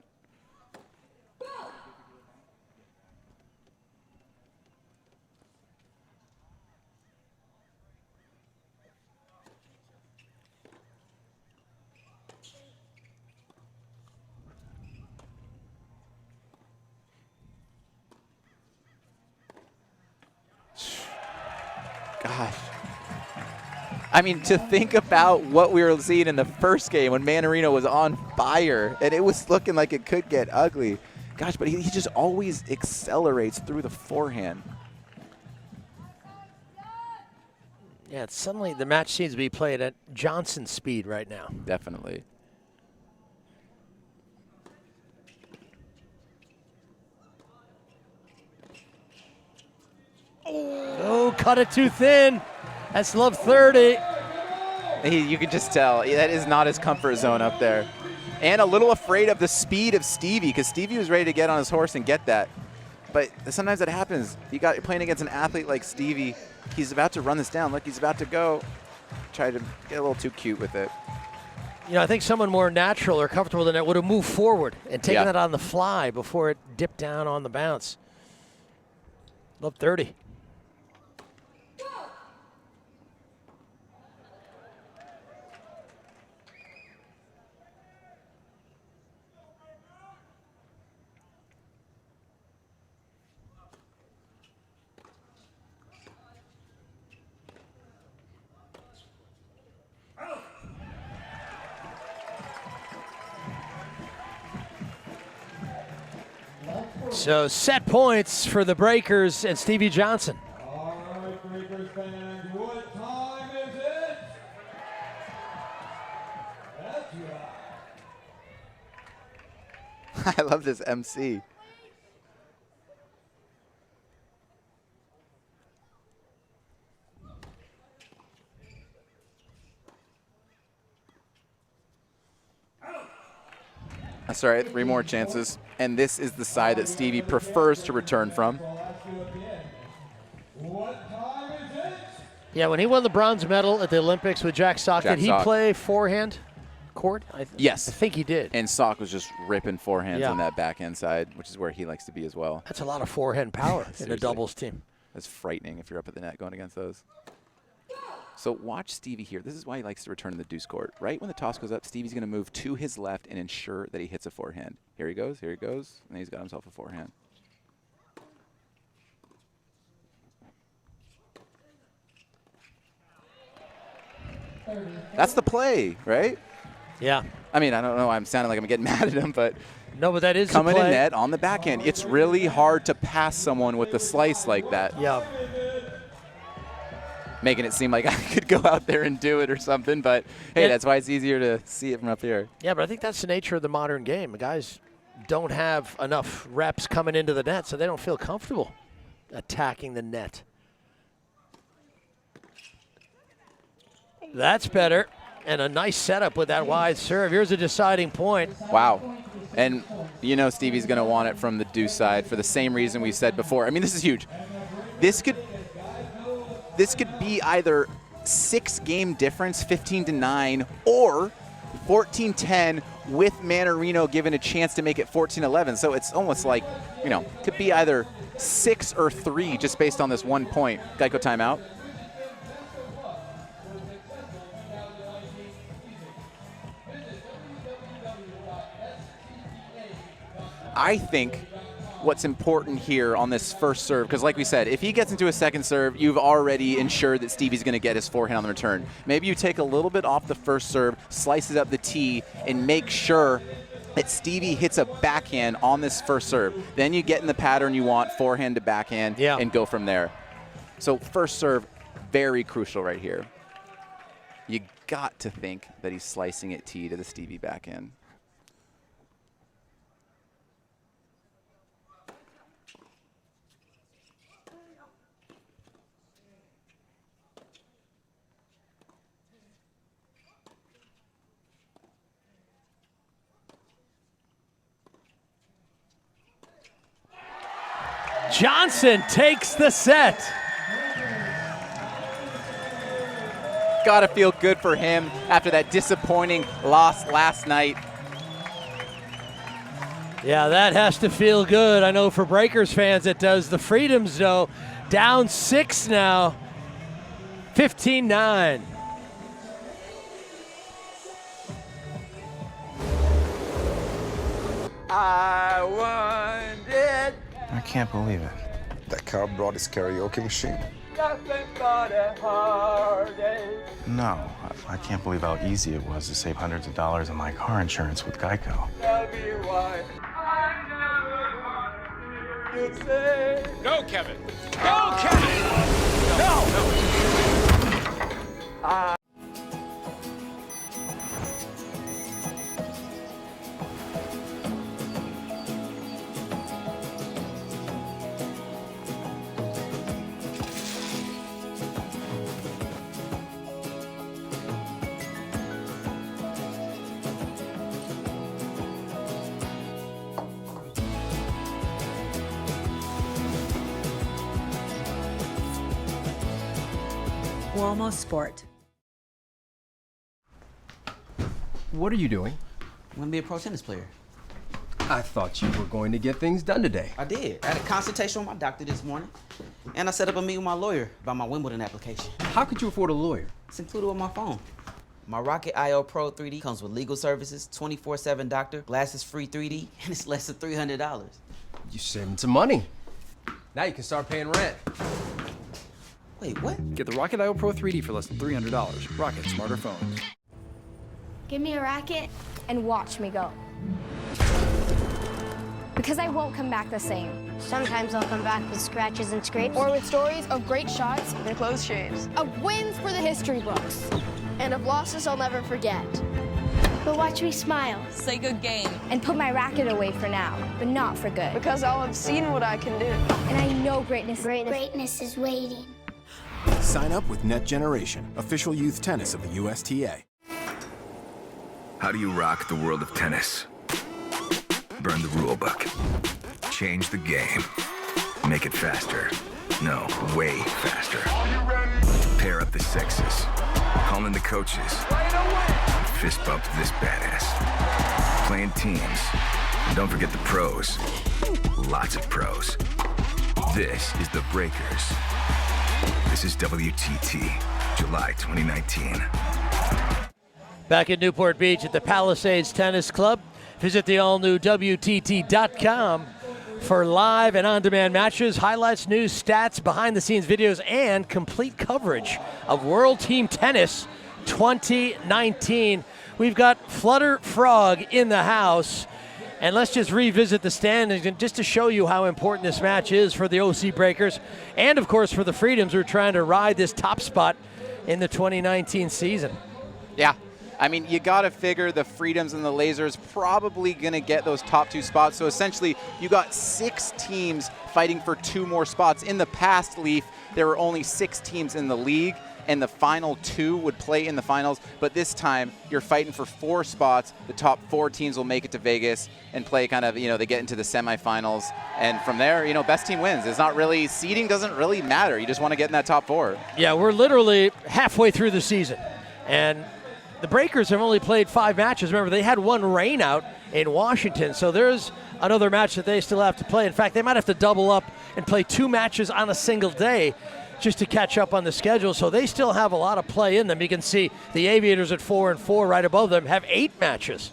Gosh. I mean, to think about what we were seeing in the first game when Mannarino was on fire, and it was looking like it could get ugly. Gosh, but he just always accelerates through the forehand. Yeah, suddenly the match seems to be played at Johnson speed right now. Definitely. Oh, cut it too thin. That's love 30. You can just tell that is not his comfort zone up there. And a little afraid of the speed of Stevie, because Stevie was ready to get on his horse and get that. But sometimes that happens. You're playing against an athlete like Stevie. He's about to run this down. Look, he's about to go. Try to get a little too cute with it. You know, I think someone more natural or comfortable than that would have moved forward and taken that on the fly before it dipped down on the bounce. Love 30. So set points for the Breakers and Stevie Johnson. All right, Breakers fans, what time is it? That's right. I love this MC. That's all right, 3 more chances. And this is the side that Stevie prefers to return from. Yeah, when he won the bronze medal at the Olympics with Jack Sock, did he play forehand court? Yes. I think he did. And Sock was just ripping forehands on that backhand side, which is where he likes to be as well. That's a lot of forehand power in a doubles team. That's frightening if you're up at the net going against those. So watch Stevie here. This is why he likes to return to the deuce court. Right when the toss goes up, Stevie's going to move to his left and ensure that he hits a forehand. Here he goes, and he's got himself a forehand. That's the play, right? Yeah. I mean, I don't know. I'm sounding like I'm getting mad at him, but no, but that is coming the play. in net on the backhand. It's really hard to pass someone with a slice like that. Yeah. Making it seem like I could go out there and do it or something, but hey, that's why it's easier to see it from up here. Yeah, but I think that's the nature of the modern game. The guys don't have enough reps coming into the net, so they don't feel comfortable attacking the net. That's better. And a nice setup with that wide serve. Here's a deciding point. Wow. And you know Stevie's going to want it from the deuce side for the same reason we said before. I mean, this is huge. This could be either 6-game difference, 15-9, or 14-10 with Mannarino given a chance to make it 14-11. So it's almost like, you know, could be either 6 or 3 just based on this 1 point. Geico timeout. I think what's important here on this first serve, because like we said, if he gets into a second serve, you've already ensured that Stevie's going to get his forehand on the return. Maybe you take a little bit off the first serve, slices up the tee, and make sure that Stevie hits a backhand on this first serve. Then you get in the pattern you want, forehand to backhand, and go from there. So first serve, very crucial right here. You got to think that he's slicing it tee to the Stevie backhand. Johnson takes the set. Gotta feel good for him after that disappointing loss last night. Yeah, that has to feel good. I know for Breakers fans it does. The Freedoms, though, down 6 now, 15-9. I want it. I can't believe it. That car brought his karaoke machine. Nothing but a heartache. No, I can't believe how easy it was to save hundreds of dollars on my car insurance with Geico. Tell me why I never wanted to say. Go, Kevin. Go, Kevin. No. Uomo Sport. What are you doing? I'm gonna be a pro tennis player. I thought you were going to get things done today. I did. I had a consultation with my doctor this morning, and I set up a meeting with my lawyer about my Wimbledon application. How could you afford a lawyer? It's included with my phone. My Rocket IO Pro 3D comes with legal services, 24/7 doctor, glasses free 3D, and it's less than $300. You saving some money. Now you can start paying rent. Wait, what? Get the Rocket IO Pro 3D for less than $300. Rocket smarter phones. Give me a racket and watch me go. Because I won't come back the same. Sometimes I'll come back with scratches and scrapes. Or with stories of great shots and close shaves. Of wins for the history books. And of losses I'll never forget. But watch me smile. Say good game. And put my racket away for now, but not for good. Because I'll have seen what I can do. And I know greatness is waiting. Sign up with Net Generation, official youth tennis of the USTA. How do you rock the world of tennis? Burn the rule book. Change the game. Make it faster. No, way faster. Pair up the sexes. Call in the coaches. Fist bump this badass. Playing teams. And don't forget the pros. Lots of pros. This is the Breakers. This is WTT. July 2019. Back in Newport Beach at the Palisades Tennis Club. Visit the all-new WTT.com for live and on-demand matches, highlights, news, stats, behind-the-scenes videos, and complete coverage of World Team Tennis 2019. We've got Flutter Frog in the house. And let's just revisit the standings and just to show you how important this match is for the OC Breakers and, of course, for the Freedoms who are trying to ride this top spot in the 2019 season. Yeah. I mean, you got to figure the Freedoms and the Lasers probably going to get those top 2 spots. So essentially, you got 6 teams fighting for 2 more spots. In the past, Leaf, there were only 6 teams in the league, and the final 2 would play in the finals. But this time, you're fighting for 4 spots. The top 4 teams will make it to Vegas and play kind of, they get into the semifinals. And from there, best team wins. It's not really, seeding doesn't really matter. You just want to get in that top 4. Yeah, we're literally halfway through the season. And the Breakers have only played 5 matches. Remember, they had 1 rain out in Washington, so there's another match that they still have to play. In fact, they might have to double up and play 2 matches on a single day just to catch up on the schedule, so they still have a lot of play in them. You can see the Aviators at 4-4 right above them have 8 matches.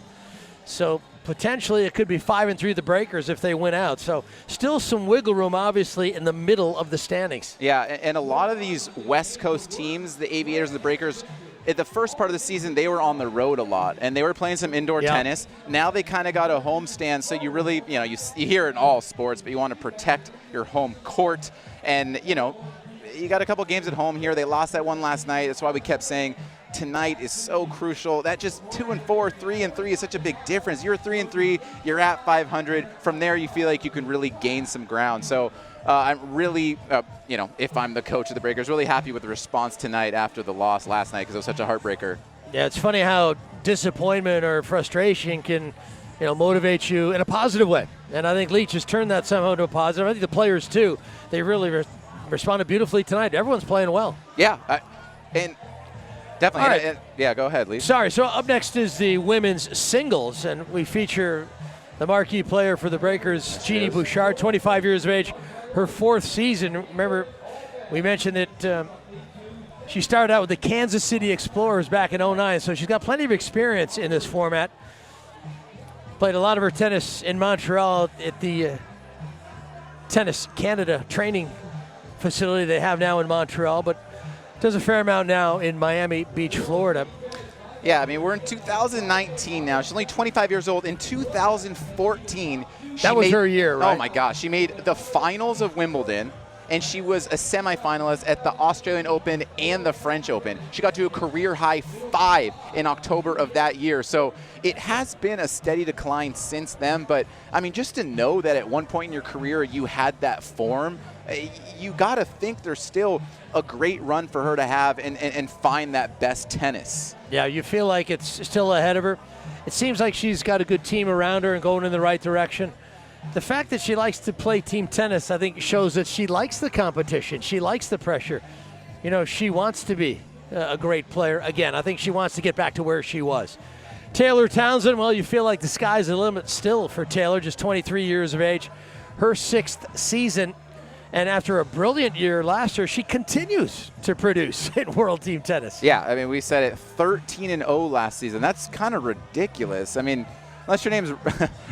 So potentially it could be 5-3 the Breakers if they win out. So still some wiggle room, obviously, in the middle of the standings. Yeah, and a lot of these West Coast teams, the Aviators and the Breakers, at the first part of the season, they were on the road a lot, and they were playing some indoor tennis. Now they kind of got a home stand, so you really, you hear it in all sports, but you want to protect your home court. And, you got a couple games at home here. They lost that one last night. That's why we kept saying tonight is so crucial. That just 2-4, 3-3 is such a big difference. You're 3-3, you're at 500. From there, you feel like you can really gain some ground. So I'm really, if I'm the coach of the Breakers, really happy with the response tonight after the loss last night because it was such a heartbreaker. Yeah, it's funny how disappointment or frustration can, motivate you in a positive way. And I think Leach has turned that somehow to a positive. I think the players, too, they really responded beautifully tonight. Everyone's playing well. Yeah, and definitely. All right. Yeah, go ahead, Leach. Sorry, so up next is the women's singles, and we feature the marquee player for the Breakers, Jeanne Bouchard, 25 years of age. Her 4th season. Remember, we mentioned that she started out with the Kansas City Explorers back in 2009, so she's got plenty of experience in this format. Played a lot of her tennis in Montreal at the Tennis Canada training facility they have now in Montreal, but does a fair amount now in Miami Beach, Florida. Yeah, I mean, we're in 2019 now. She's only 25 years old. In 2014, that was her year, right? Oh, my gosh. She made the finals of Wimbledon, and she was a semifinalist at the Australian Open and the French Open. She got to a career-high 5 in October of that year. So it has been a steady decline since then. But, I mean, just to know that at one point in your career you had that form, you got to think there's still a great run for her to have and find that best tennis. Yeah, you feel like it's still ahead of her. It seems like she's got a good team around her and going in the right direction. The fact that she likes to play team tennis, I think, shows that she likes the competition. She likes the pressure. She wants to be a great player. Again, I think she wants to get back to where she was. Taylor Townsend, well, you feel like the sky's the limit still for Taylor, just 23 years of age. Her 6th season. And after a brilliant year last year, she continues to produce in World Team Tennis. Yeah, I mean, we said it 13-0 last season. That's kind of ridiculous. I mean, unless your name's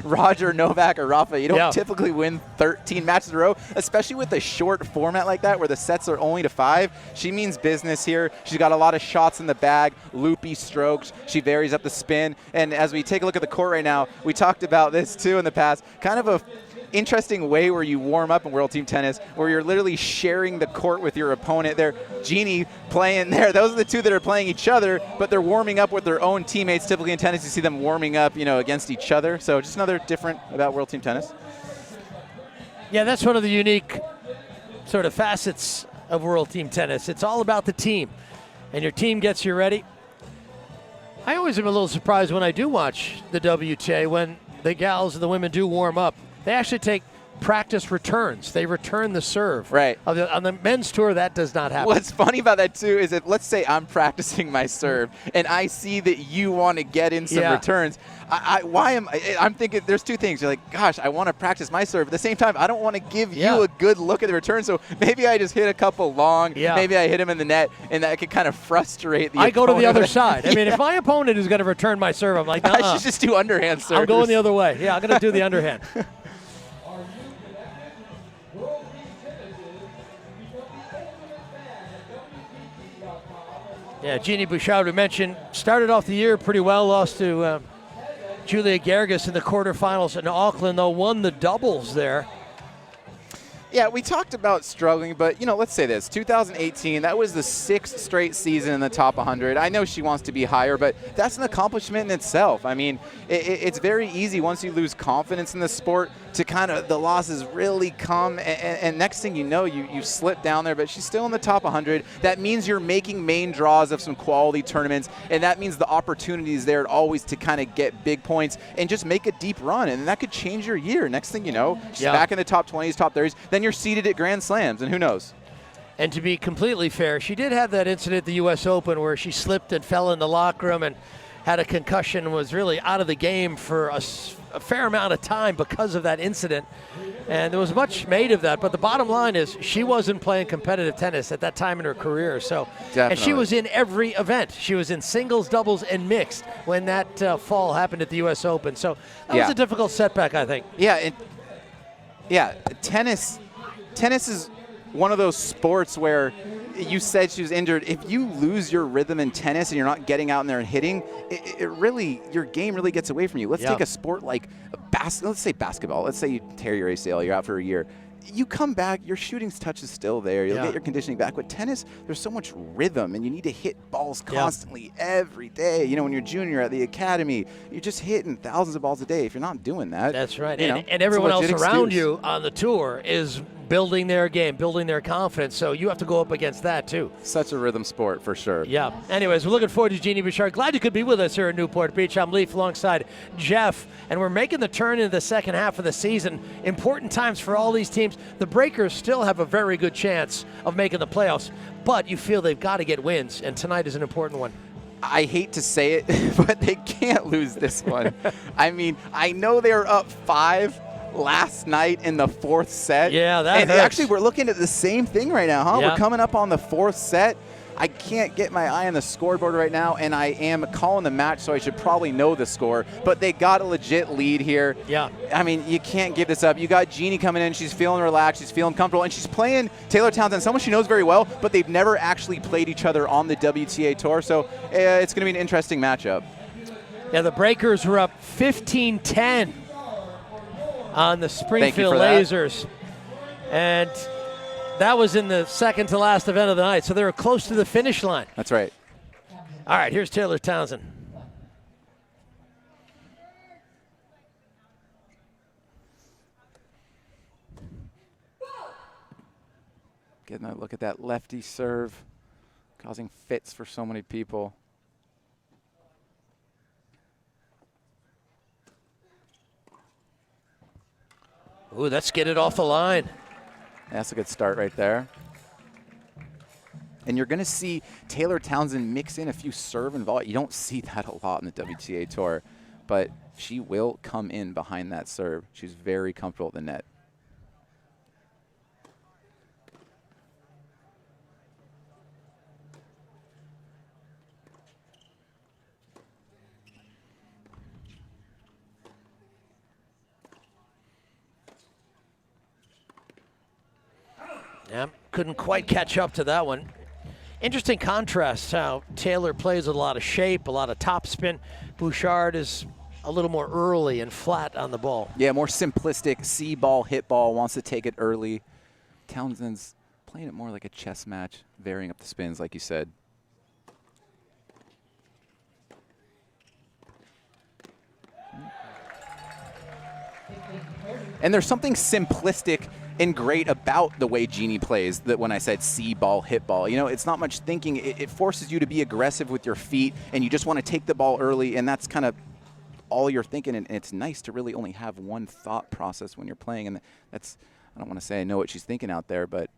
Roger, Novak, or Rafa, you don't typically win 13 matches in a row, especially with a short format like that where the sets are only to 5. She means business here. She's got a lot of shots in the bag, loopy strokes. She varies up the spin. And as we take a look at the court right now, we talked about this too in the past, kind of a interesting way where you warm up in World Team Tennis, where you're literally sharing the court with your opponent. There, Genie playing there. Those are the two that are playing each other, but they're warming up with their own teammates. Typically in tennis, you see them warming up, against each other. So just another different about World Team Tennis. Yeah, that's one of the unique sort of facets of World Team Tennis. It's all about the team, and your team gets you ready. I always am a little surprised when I do watch the WTA when the gals and the women do warm up. They actually take practice returns. They return the serve. Right. On the men's tour, that does not happen. What's funny about that, too, is that let's say I'm practicing my serve, and I see that you want to get in some returns. I'm thinking there's two things. You're like, gosh, I want to practice my serve. At the same time, I don't want to give you a good look at the return, so maybe I just hit a couple long. Maybe I hit him in the net, and that could kind of frustrate the opponent. I go to the other side. I mean, if my opponent is going to return my serve, I'm like, I should just do underhand serve. I'm going the other way. Yeah, I'm going to do the underhand. Yeah, Jeanne Bouchard, we mentioned, started off the year pretty well, lost to Julia Gerges in the quarterfinals in Auckland, though won the doubles there. Yeah, we talked about struggling, but, let's say this. 2018, that was the 6th straight season in the top 100. I know she wants to be higher, but that's an accomplishment in itself. I mean, it's very easy once you lose confidence in the sport to kind of the losses really come, and next thing you know, you slip down there, but she's still in the top 100. That means you're making main draws of some quality tournaments, and that means the opportunity is there always to kind of get big points and just make a deep run, and that could change your year. Next thing you know, she's back in the top 20s, top 30s, then you're seeded at Grand Slams, and who knows? And to be completely fair, she did have that incident at the U.S. Open where she slipped and fell in the locker room and had a concussion and was really out of the game for a fair amount of time because of that incident. And there was much made of that. But the bottom line is she wasn't playing competitive tennis at that time in her career. So, and she was in every event. She was in singles, doubles, and mixed when that fall happened at the U.S. Open. So that was a difficult setback, I think. Yeah, tennis is one of those sports where you said she was injured. If you lose your rhythm in tennis and you're not getting out in there and hitting, your game really gets away from you. Let's take a sport like let's say basketball. Let's say you tear your ACL, you're out for a year. You come back, your shooting touch is still there. You'll get your conditioning back. With tennis, there's so much rhythm, and you need to hit balls constantly every day. When you're junior at the academy, you're just hitting thousands of balls a day. If you're not doing that, that's right. And everyone else around you on the tour is building their game, building their confidence. So you have to go up against that too. Such a rhythm sport for sure. Yeah. Anyways, we're looking forward to Jeanne Bouchard. Glad you could be with us here in Newport Beach. I'm Leif alongside Jeff, and we're making the turn into the second half of the season. Important times for all these teams. The Breakers still have a very good chance of making the playoffs, but you feel they've got to get wins, and tonight is an important one. I hate to say it, but they can't lose this one. I mean, I know they're up 5 last night in the 4th set. Yeah, that hurts. Actually, we're looking at the same thing right now, huh? Yeah. We're coming up on the 4th set. I can't get my eye on the scoreboard right now, and I am calling the match, so I should probably know the score. But they got a legit lead here. Yeah. I mean, you can't give this up. You got Jeanne coming in. She's feeling relaxed. She's feeling comfortable, and she's playing Taylor Townsend, someone she knows very well, but they've never actually played each other on the WTA Tour, so it's going to be an interesting matchup. Yeah, the Breakers were up 15-10 on the Springfield Lasers. And that was in the second to last event of the night, so they were close to the finish line. That's right. All right, here's Taylor Townsend. Getting a look at that lefty serve, causing fits for so many people. Ooh, let's get it off the line. That's a good start right there. And you're going to see Taylor Townsend mix in a few serve and volley. You don't see that a lot in the WTA Tour, but she will come in behind that serve. She's very comfortable at the net. Yeah, couldn't quite catch up to that one. Interesting contrast how Taylor plays with a lot of shape, a lot of topspin. Bouchard is a little more early and flat on the ball. Yeah, more simplistic, see ball, hit ball, wants to take it early. Townsend's playing it more like a chess match, varying up the spins, like you said. And there's something simplistic and great about the way Jeanne plays, that when I said see ball, hit ball. It's not much thinking. It forces you to be aggressive with your feet, and you just want to take the ball early, and that's kind of all you're thinking, and it's nice to really only have one thought process when you're playing. And that's, I don't want to say I know what she's thinking out there, but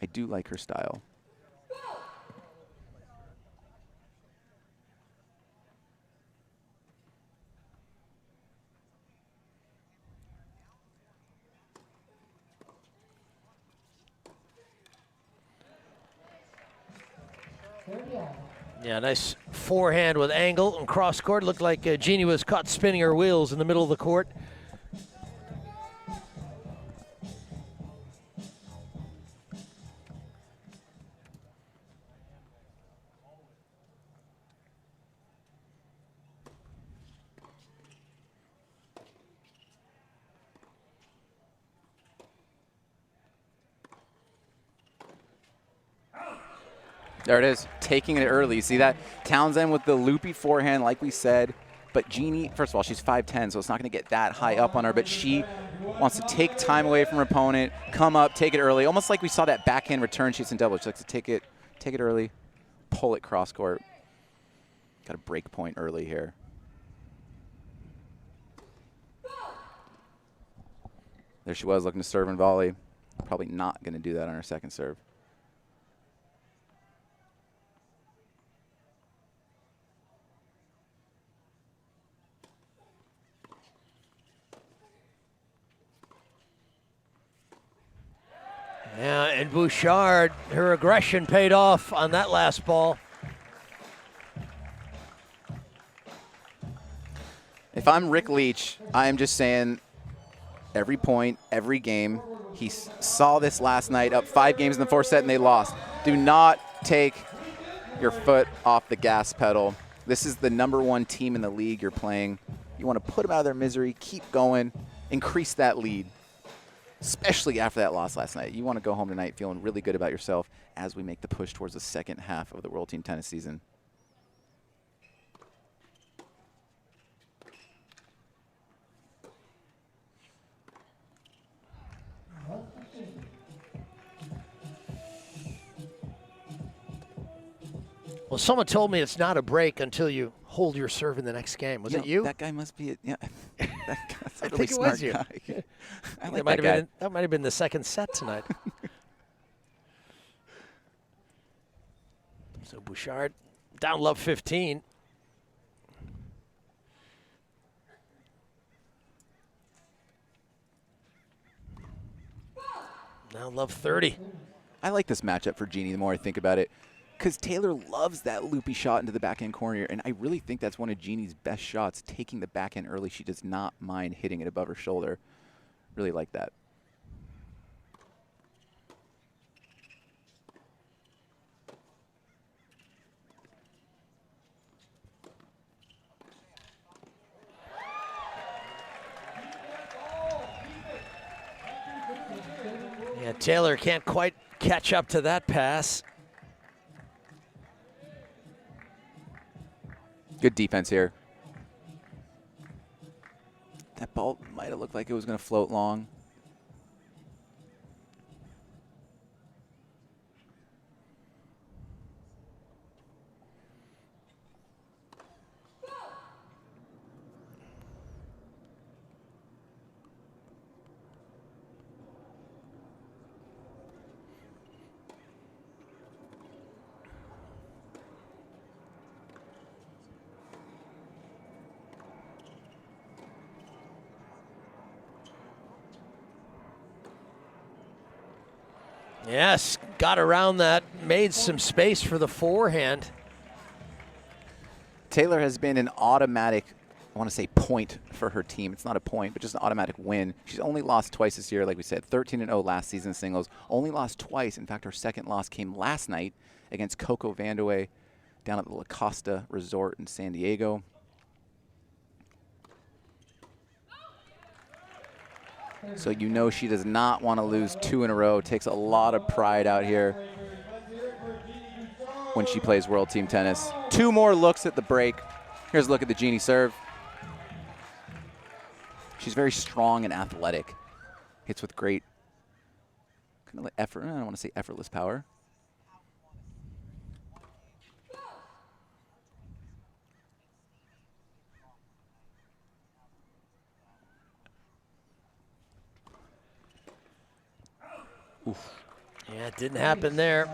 I do like her style. Yeah, nice forehand with angle and cross court. Looked like Genie was caught spinning her wheels in the middle of the court. There it is, taking it early. You see that? Townsend with the loopy forehand, like we said. But Genie, first of all, she's 5'10", so it's not going to get that high up on her. But she wants to take time away from her opponent, come up, take it early. Almost like we saw that backhand return she hits in double. She likes to take it early, pull it cross court. Got a break point early here. There she was, looking to serve and volley. Probably not going to do that on her second serve. Yeah, and Bouchard, her aggression paid off on that last ball. If I'm Rick Leach, I'm just saying every point, every game. He saw this last night, up 5 games in the fourth set, and they lost. Do not take your foot off the gas pedal. This is the #1 team in the league you're playing. You want to put them out of their misery, keep going, increase that lead. Especially after that loss last night. You want to go home tonight feeling really good about yourself as we make the push towards the second half of the World Team Tennis season. Well, someone told me it's not a break until you hold your serve in the next game. Was it you? That guy must be, yeah. That's a I really think it smart was you. guy. I like that might have been the second set tonight. So Bouchard down love 15. Now love 30. I like this matchup for Genie the more I think about it, because Taylor loves that loopy shot into the backhand corner, and I really think that's one of Genie's best shots, taking the backhand early. She does not mind hitting it above her shoulder. Really like that. Yeah, Taylor can't quite catch up to that pass. Good defense here. That ball might have looked like it was going to float long. Yes, got around that, made some space for the forehand. Taylor has been an automatic, I want to say point for her team. It's not a point, but just an automatic win. She's only lost twice this year, like we said, 13-0 last season singles. Only lost twice. In fact, her second loss came last night against Coco Vandeweghe down at the La Costa Resort in San Diego. So you know she does not want to lose 2 in a row. Takes a lot of pride out here when she plays World Team Tennis. 2 more looks at the break. Here's a look at the Genie serve. She's very strong and athletic. Hits with great kind of effort. I don't want to say effortless power. Yeah, it didn't happen there.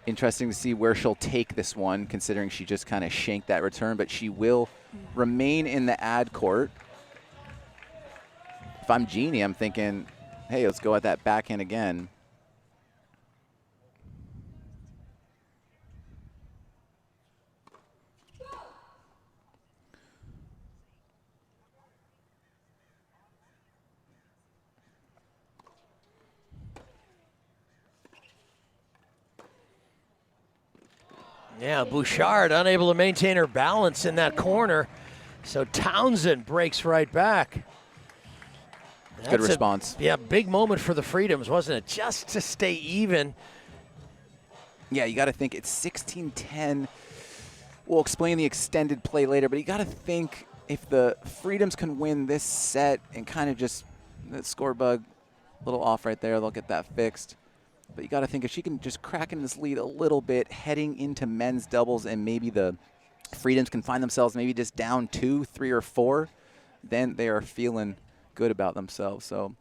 Interesting to see where she'll take this one, considering she just kind of shanked that return, but she will remain in the ad court. If I'm Genie, I'm thinking, hey, let's go at that backhand again. Yeah, Bouchard unable to maintain her balance in that corner. So Townsend breaks right back. Good response. Yeah, big moment for the Freedoms, wasn't it? Just to stay even. Yeah, you got to think it's 16-10. We'll explain the extended play later, but you got to think if the Freedoms can win this set and kind of just that score bug a little off right there, they'll get that fixed. But you got to think if she can just crack in this lead a little bit heading into men's doubles and maybe the Freedoms can find themselves maybe just down 2, 3, or 4, then they are feeling good about themselves. So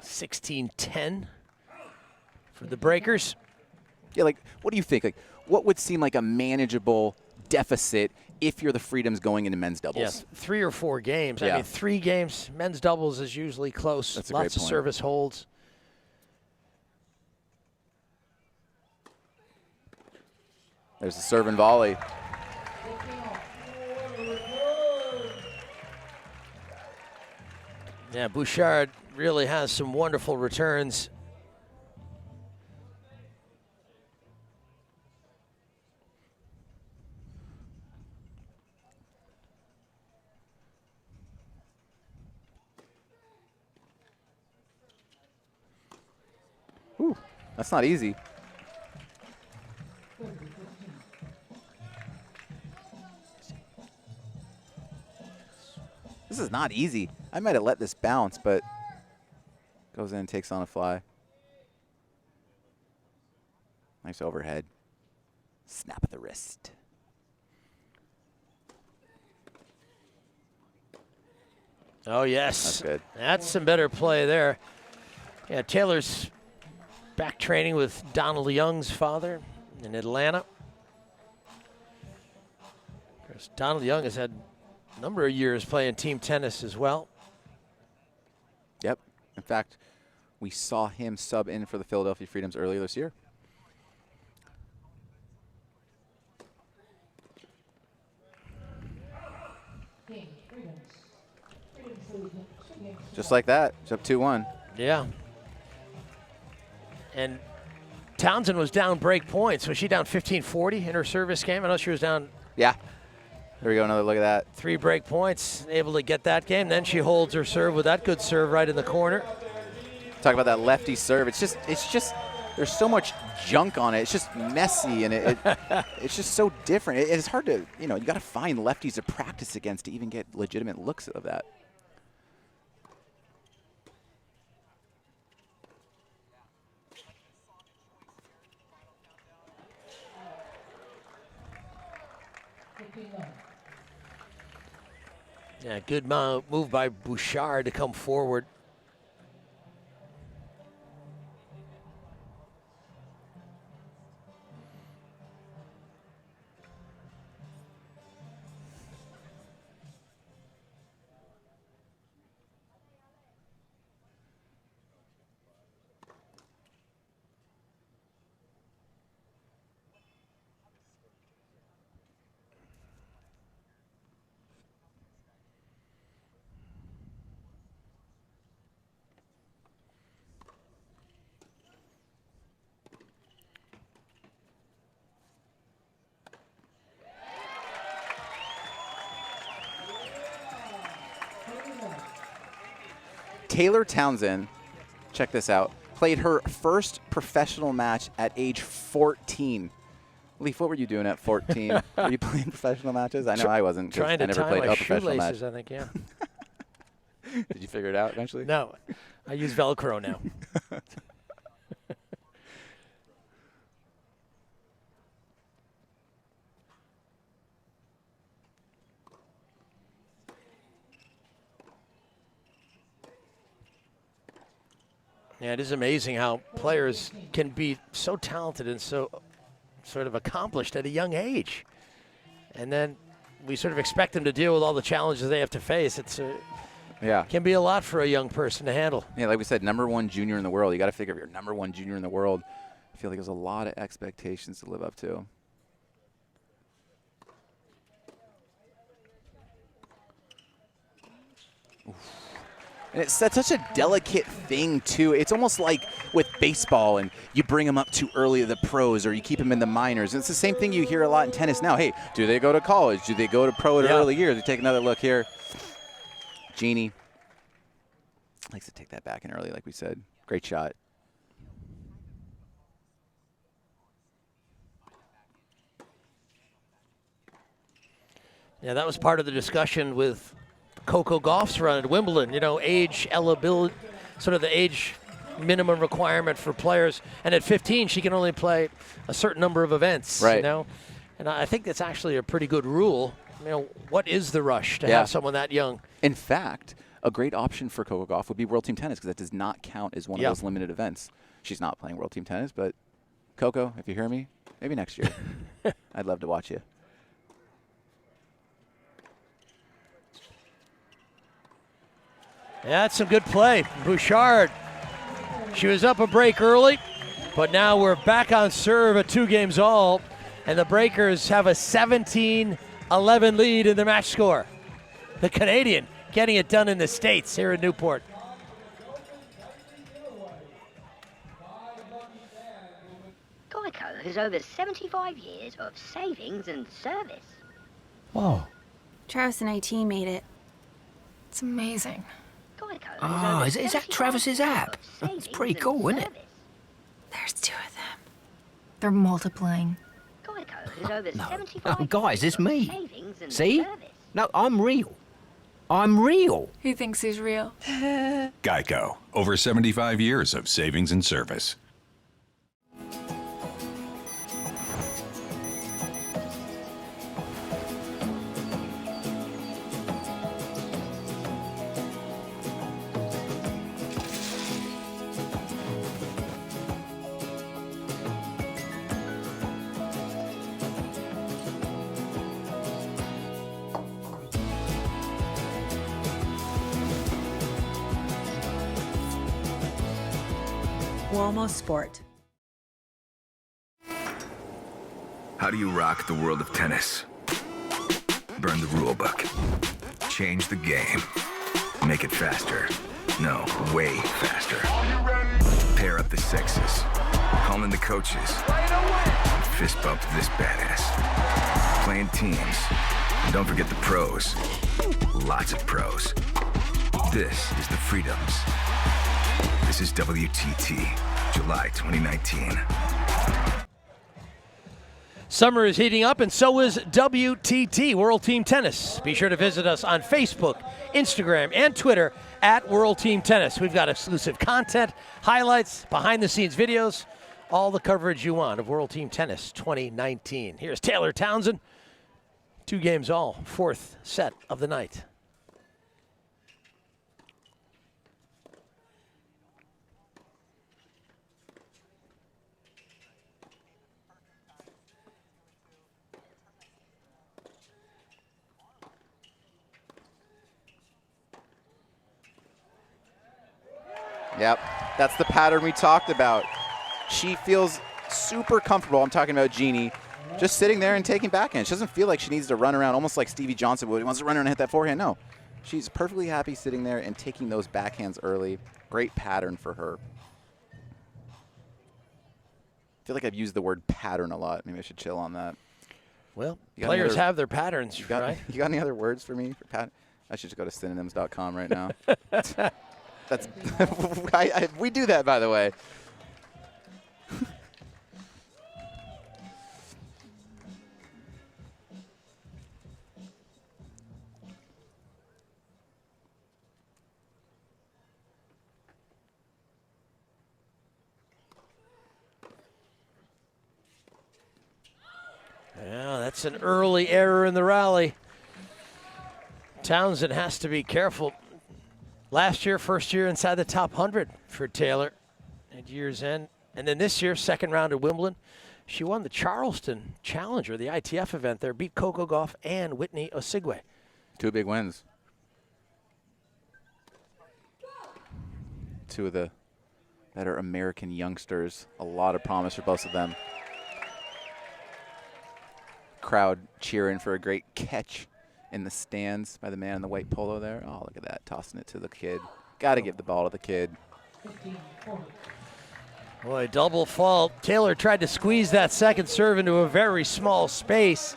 16-10 for the Breakers. Yeah, like, what do you think? Like, what would seem like a manageable deficit if you're the Freedoms going into men's doubles? Yes, 3 or 4 games. Yeah. I mean, 3 games. Men's doubles is usually close. That's a Lots great of point. service holds. There's the serve and volley. Yeah, Bouchard really has some wonderful returns. Whew, that's not easy. This is not easy. I might have let this bounce, but goes in and takes on a fly. Nice overhead. Snap of the wrist. Oh, yes. That's good. That's some better play there. Yeah, Taylor's back training with Donald Young's father in Atlanta. Of course, Donald Young has had a number of years playing team tennis as well. Yep. In fact, we saw him sub in for the Philadelphia Freedoms earlier this year. Just like that. It's up 2-1. Yeah. And Townsend was down break points. Was she down 15-40 in her service game? I know she was down. Yeah. There we go. Another look at that. 3 break points. Able to get that game. Then she holds her serve with that good serve right in the corner. Talk about that lefty serve. It's just, there's so much junk on it. It's just messy, and it's just so different. It's hard to, you got to find lefties to practice against to even get legitimate looks of that. Yeah, good move by Bouchard to come forward. Taylor Townsend, check this out, played her first professional match at age 14. Leaf, what were you doing at 14? Were you playing professional matches? I know I wasn't. Trying to I never tie played my a professional match. shoelaces, I think, yeah. Did you figure it out eventually? No, I use Velcro now. Yeah, it is amazing how players can be so talented and so sort of accomplished at a young age. And then we sort of expect them to deal with all the challenges they have to face. It's can be a lot for a young person to handle. Yeah, like we said, #1 junior in the world. You got to figure if you're #1 junior in the world, I feel like there's a lot of expectations to live up to. And it's such a delicate thing, too. It's almost like with baseball, and you bring them up too early to the pros, or you keep them in the minors. And it's the same thing you hear a lot in tennis now. Hey, do they go to college? Do they go to pro at early years? We take another look here. Genie likes to take that back in early, like we said. Great shot. Yeah, that was part of the discussion with Coco Gauff's run at Wimbledon. You know, age eligibility, sort of the age minimum requirement for players. And at 15, she can only play a certain number of events. Right. You know, and I think that's actually a pretty good rule. You know, what is the rush to have someone that young? In fact, a great option for Coco Gauff would be World Team Tennis, because that does not count as one of those limited events. She's not playing World Team Tennis, but Coco, if you hear me, maybe next year. I'd love to watch you. Yeah, that's some good play. Bouchard, she was up a break early, but now we're back on serve at 2 games all, and the Breakers have a 17-11 lead in the match score. The Canadian getting it done in the States here in Newport. Geico has over 75 years of savings and service. Whoa. Travis and IT made it. It's amazing. Oh, is that Travis's app? It's pretty cool, isn't it? There's 2 of them. They're multiplying. No, guys, it's me. See? No, I'm real. I'm real. He thinks he's real. Geico. Over 75 years of savings and service. Almost sport. How do you rock the world of tennis? Burn the rule book. Change the game. Make it faster. No, way faster. Pair up the sexes. Call in the coaches. Fist bump this badass. Playing teams. And don't forget the pros. Lots of pros. This is the Freedoms. This is WTT, July 2019. Summer is heating up, and so is WTT, World Team Tennis. Be sure to visit us on Facebook, Instagram, and Twitter at World Team Tennis. We've got exclusive content, highlights, behind-the-scenes videos, all the coverage you want of World Team Tennis 2019. Here's Taylor Townsend. 2 games all, 4th set of the night. Yep, that's the pattern we talked about. She feels super comfortable. I'm talking about Genie, just sitting there and taking backhand. She doesn't feel like she needs to run around almost like Stevie Johnson would. He wants to run around and hit that forehand. No, she's perfectly happy sitting there and taking those backhands early. Great pattern for her. I feel like I've used the word pattern a lot. Maybe I should chill on that. Well, players have their patterns, right? You got any other words for me for pattern? I should just go to synonyms.com right now. That's we do that, by the way. Yeah, that's an early error in the rally. Townsend has to be careful. Last year, first year inside the top 100 for Taylor. And years in. And then this year, second round at Wimbledon, she won the Charleston Challenger, the ITF event there, beat Coco Gauff and Whitney Osigwe. 2 big wins. 2 of the better American youngsters. A lot of promise for both of them. Crowd cheering for a great catch in the stands by the man in the white polo there. Oh, look at that, tossing it to the kid. Got to give the ball to the kid. Boy, double fault. Taylor tried to squeeze that second serve into a very small space.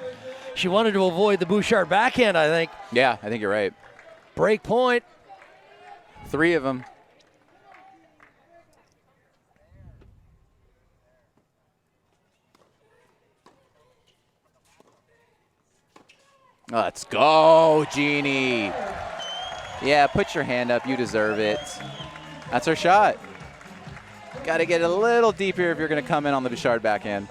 She wanted to avoid the Bouchard backhand, I think. Yeah, I think you're right. Break point. 3 of them. Let's go, Jeanne. Yeah, put your hand up. You deserve it. That's her shot. Got to get a little deeper if you're going to come in on the Bouchard backhand.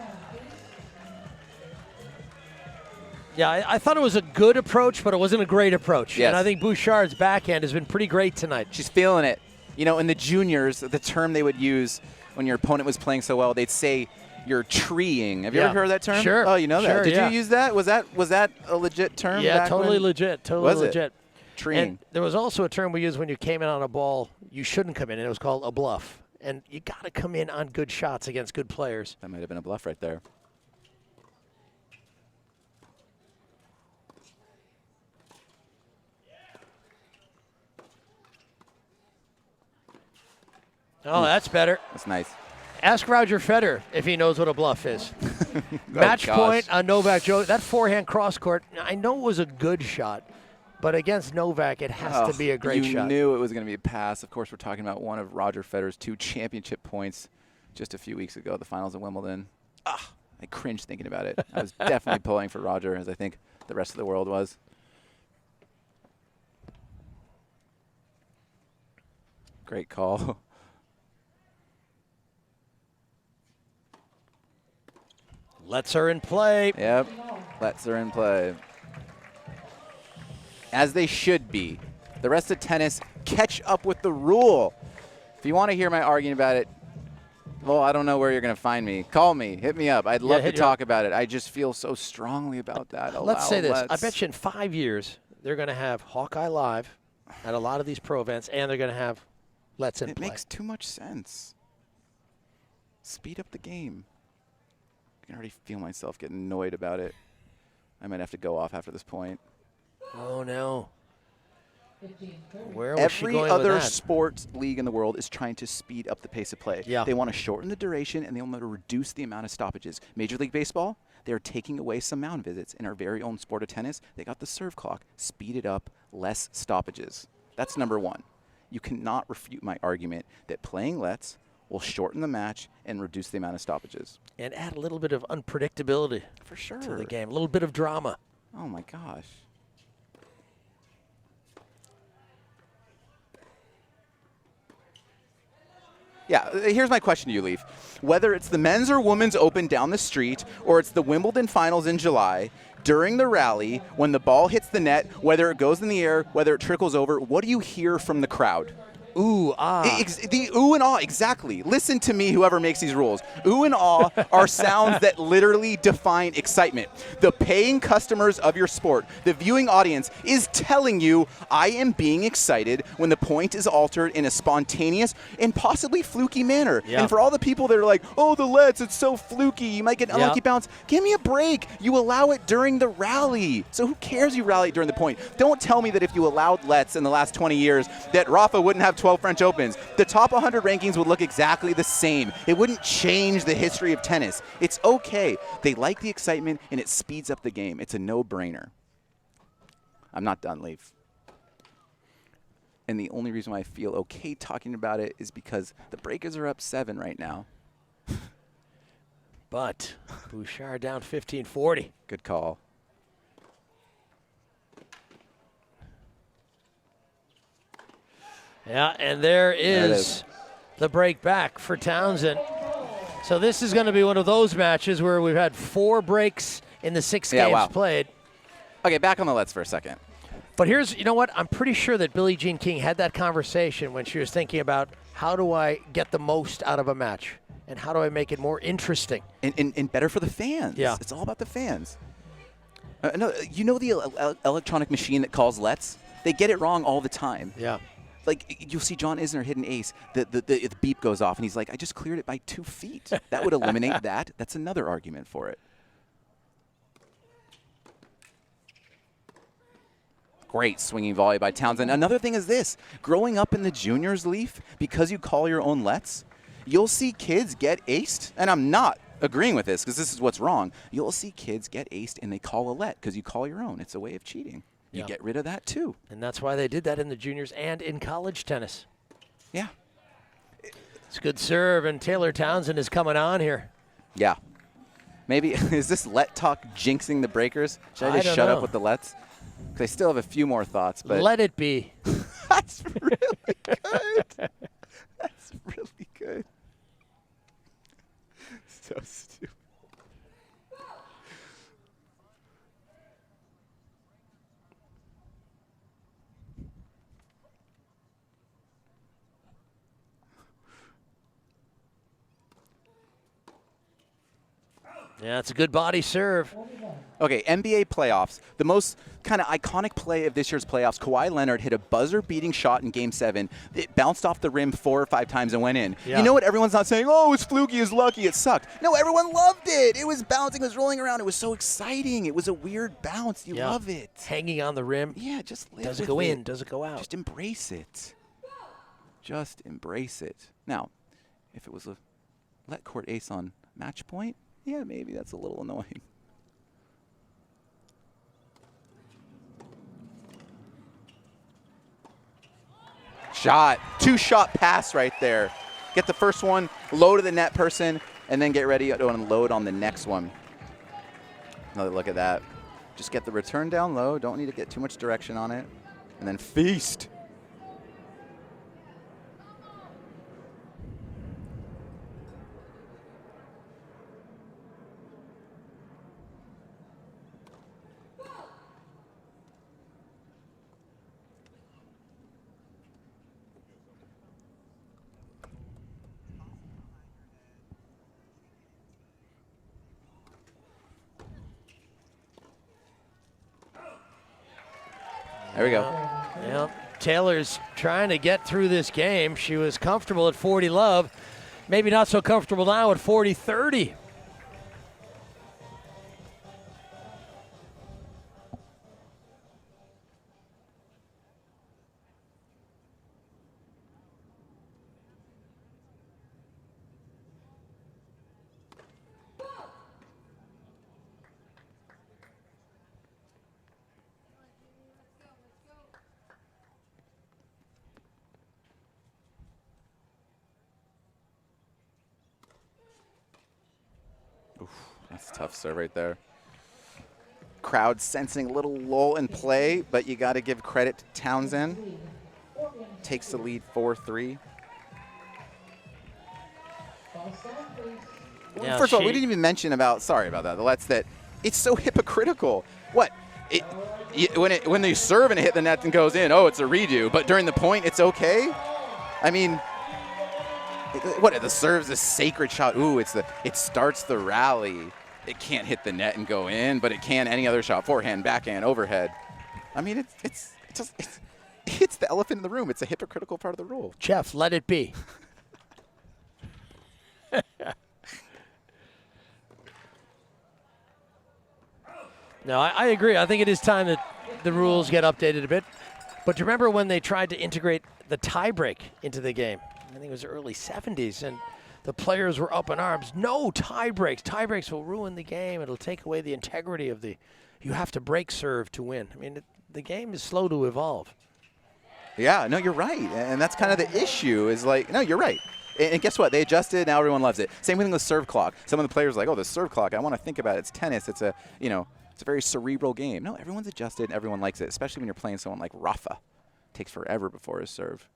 Yeah, I thought it was a good approach, but it wasn't a great approach. Yes. And I think Bouchard's backhand has been pretty great tonight. She's feeling it. You know, in the juniors, the term they would use when your opponent was playing so well, they'd say you're treeing. Have you ever heard of that term? Sure. Oh, you know that. Sure, Did you use that? Was that a legit term? Yeah, back totally when? legit. Totally Was legit. It? Treeing. And there was also a term we used when you came in on a ball you shouldn't come in, and it was called a bluff. And you got to come in on good shots against good players. That might have been a bluff right there. Oh, that's better. That's nice. Ask Roger Federer if he knows what a bluff is. Match point on Novak Djokovic. That forehand cross court, I know it was a good shot, but against Novak, it has to be a great shot. You knew it was going to be a pass. Of course, we're talking about one of Roger Federer's 2 championship points just a few weeks ago, the finals at Wimbledon. I cringed thinking about it. I was definitely pulling for Roger, as I think the rest of the world was. Great call. Lets her in play. Yep, lets her in play. As they should be. The rest of tennis, catch up with the rule. If you want to hear my argument about it, well, I don't know where you're going to find me. Call me. Hit me up. I'd love to talk about it. I just feel so strongly about that. Let's say this. I bet you in 5 years, they're going to have Hawkeye Live at a lot of these pro events, and they're going to have Let's in Play. It makes too much sense. Speed up the game. I can already feel myself getting annoyed about it. I might have to go off after this point. Oh, no. Where was she going Every other with that? sports league in the world is trying to speed up the pace of play. Yeah. They want to shorten the duration, and they want to reduce the amount of stoppages. Major League Baseball, they're taking away some mound visits. In our very own sport of tennis, they got the serve clock. Speed it up, less stoppages. That's number one. You cannot refute my argument that playing lets will shorten the match and reduce the amount of stoppages. And add a little bit of unpredictability for sure to the game, a little bit of drama. Oh, my gosh. Yeah, here's my question to you, Leaf. Whether it's the men's or women's open down the street, or it's the Wimbledon finals in July, during the rally, when the ball hits the net, whether it goes in the air, whether it trickles over, what do you hear from the crowd? Ooh, ah. The ooh and ah, exactly. Listen to me, whoever makes these rules. Ooh and ah are sounds that literally define excitement. The paying customers of your sport, the viewing audience, is telling you, I am being excited when the point is altered in a spontaneous and possibly fluky manner. Yep. And for all the people that are like, oh, the lets, it's so fluky, you might get an unlucky bounce, give me a break. You allow it during the rally. So who cares you rally during the point? Don't tell me that if you allowed lets in the last 20 years that Rafa wouldn't have 12 French Opens. The top 100 rankings would look exactly the same. It wouldn't change the history of tennis. It's okay. They like the excitement, and it speeds up the game. It's a no-brainer. I'm not done, Leaf. And the only reason why I feel okay talking about it is because the Breakers are up 7 right now. But Bouchard down 15-40. Good call. Yeah, and there is the break back for Townsend. So this is going to be one of those matches where we've had 4 breaks in the 6 games played. Okay, back on the lets for a second. But here's, you know what? I'm pretty sure that Billie Jean King had that conversation when she was thinking about how do I get the most out of a match? And how do I make it more interesting? And better for the fans. Yeah. It's all about the fans. No, you know the electronic machine that calls lets? They get it wrong all the time. Yeah. Like, you'll see John Isner hit an ace. The beep goes off, and he's like, I just cleared it by 2 feet. That would eliminate that. That's another argument for it. Great swinging volley by Townsend. Another thing is this. Growing up in the juniors, Leaf, because you call your own lets, you'll see kids get aced, and I'm not agreeing with this because this is what's wrong. You'll see kids get aced, and they call a let because you call your own. It's a way of cheating. You get rid of that, too. And that's why they did that in the juniors and in college tennis. Yeah. It's a good serve, and Taylor Townsend is coming on here. Yeah. Maybe, is this let talk jinxing the breakers? Should I just shut up with the lets? Because I still have a few more thoughts. But let it be. That's really good. That's really good. So stupid. Yeah, it's a good body serve. Okay, NBA playoffs. The most kind of iconic play of this year's playoffs, Kawhi Leonard hit a buzzer-beating shot in Game 7. It bounced off the rim 4 or 5 times and went in. Yeah. You know what? Everyone's not saying, oh, it's fluky, it's lucky, it sucked. No, everyone loved it. It was bouncing, it was rolling around. It was so exciting. It was a weird bounce. You love it. Hanging on the rim. Yeah, just live Does it with go in? Does it go out? Just embrace it. Just embrace it. Now, if it was a let court ace on match point, yeah, maybe that's a little annoying. Shot. 2-shot pass right there. Get the first one, low to the net person, and then get ready to unload on the next one. Another look at that. Just get the return down low. Don't need to get too much direction on it. And then feast. There we go. Yep. Taylor's trying to get through this game. She was comfortable at 40 love. Maybe not so comfortable now at 40-30. That's a tough serve right there. Crowd sensing a little lull in play, but you got to give credit to Townsend. Takes the lead 4-3. Yeah, First of all, we didn't even mention about, sorry about that, the lets that it's so hypocritical. What? When they serve and hit the net and goes in, oh, it's a redo. But during the point, it's okay? I mean, what, the serve's a sacred shot. Ooh, it starts the rally. It can't hit the net and go in, but it can any other shot. Forehand, backhand, overhead. I mean, it's the elephant in the room. It's a hypocritical part of the rule. Jeff, let it be. No, I agree. I think it is time that the rules get updated a bit. But do you remember when they tried to integrate the tiebreak into the game? I think it was the early 70s, and the players were up in arms. No tie breaks. Tie breaks will ruin the game. It'll take away the integrity of the. You have to break serve to win. I mean, the game is slow to evolve. Yeah, no, you're right. And that's kind of the issue is like, no, you're right. And guess what? They adjusted. Now everyone loves it. Same thing with the serve clock. Some of the players are like, oh, the serve clock, I want to think about it. It's tennis. It's a, it's a very cerebral game. No, everyone's adjusted and everyone likes it, especially when you're playing someone like Rafa. It takes forever before his serve.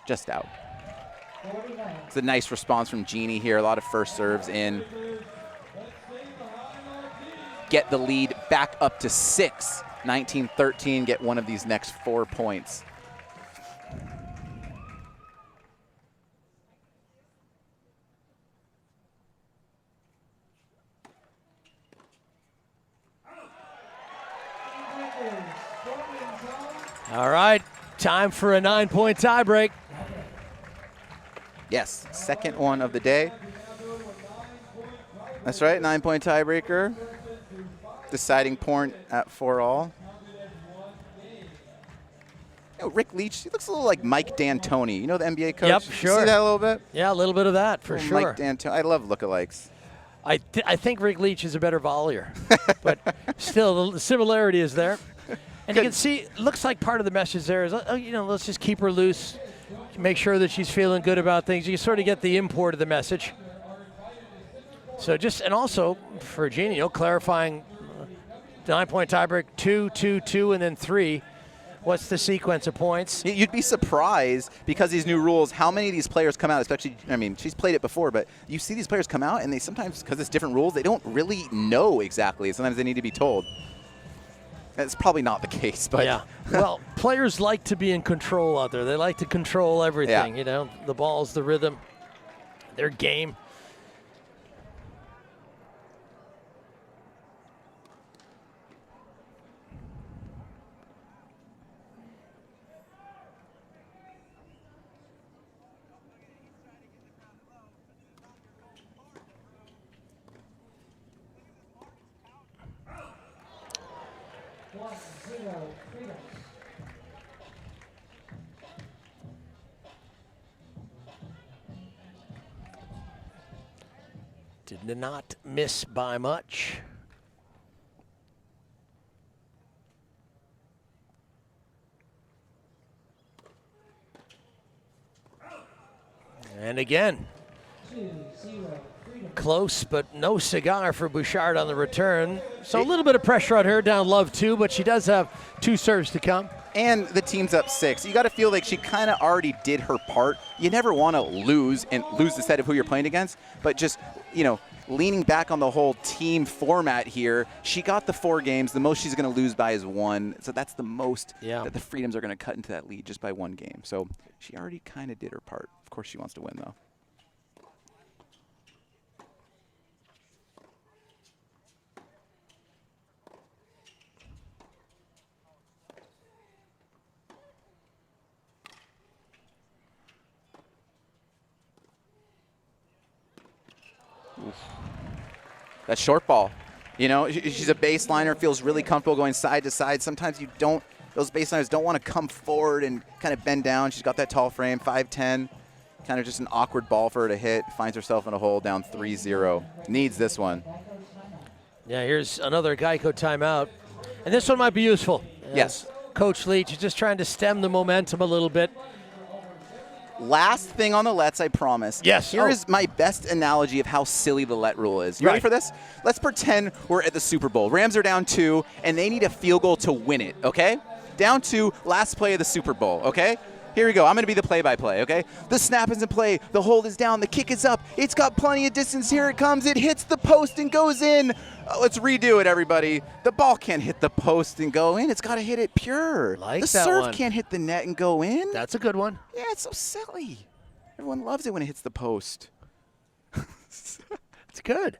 Just out. It's a nice response from Genie here. A lot of first serves in. Get the lead back up to 6 19-13, get one of these next 4 points. All right, time for a 9-point tiebreak. Yes, second one of the day. That's right, 9-point tiebreaker. Deciding point at 4-all. You know, Rick Leach, he looks a little like Mike D'Antoni. You know the NBA coach? Yep, sure. You see that a little bit? Yeah, a little bit of that, for sure. Mike D'Antoni. I love lookalikes. I think Rick Leach is a better volleyer, but still the similarity is there. And you can see, looks like part of the message there is, let's just keep her loose, make sure that she's feeling good about things. You sort of get the import of the message. So and also for Genie, clarifying 9-point tiebreak, 2, 2, 2, and then 3. What's the sequence of points? You'd be surprised because these new rules, how many of these players come out, especially, she's played it before, but you see these players come out and they sometimes, because it's different rules, they don't really know exactly. Sometimes they need to be told. That's probably not the case, but yeah. Well, players like to be in control out there. They like to control everything, the balls, the rhythm, their game. Did not miss by much. And again, close, but no cigar for Bouchard on the return. So a little bit of pressure on her, down love 2, but she does have 2 serves to come. And the team's up 6. You got to feel like she kind of already did her part. You never want to lose the set of who you're playing against, but just, leaning back on the whole team format here, she got the 4 games. The most she's going to lose by is 1. So that's the most that the Freedoms are going to cut into that lead just by 1 game. So she already kind of did her part. Of course she wants to win, though. That short ball, she's a baseliner, feels really comfortable going side to side. Sometimes those baseliners don't want to come forward and kind of bend down. She's got that tall frame, 5'10", kind of just an awkward ball for her to hit. Finds herself in a hole down 3-0. Needs this one. Yeah, here's another Geico timeout. And this one might be useful. Yes. Coach Leach is just trying to stem the momentum a little bit. Last thing on the lets, I promise. Yes. Here is my best analogy of how silly the let rule is. You ready for this? Let's pretend we're at the Super Bowl. Rams are down 2, and they need a field goal to win it, okay? Down 2, last play of the Super Bowl, okay? Here we go. I'm going to be the play-by-play, okay? The snap is in play. The hold is down. The kick is up. It's got plenty of distance. Here it comes. It hits the post and goes in. Let's redo it, everybody. The ball can't hit the post and go in. It's got to hit it pure. The serve can't hit the net and go in. That's a good one. Yeah, it's so silly. Everyone loves it when it hits the post. It's good.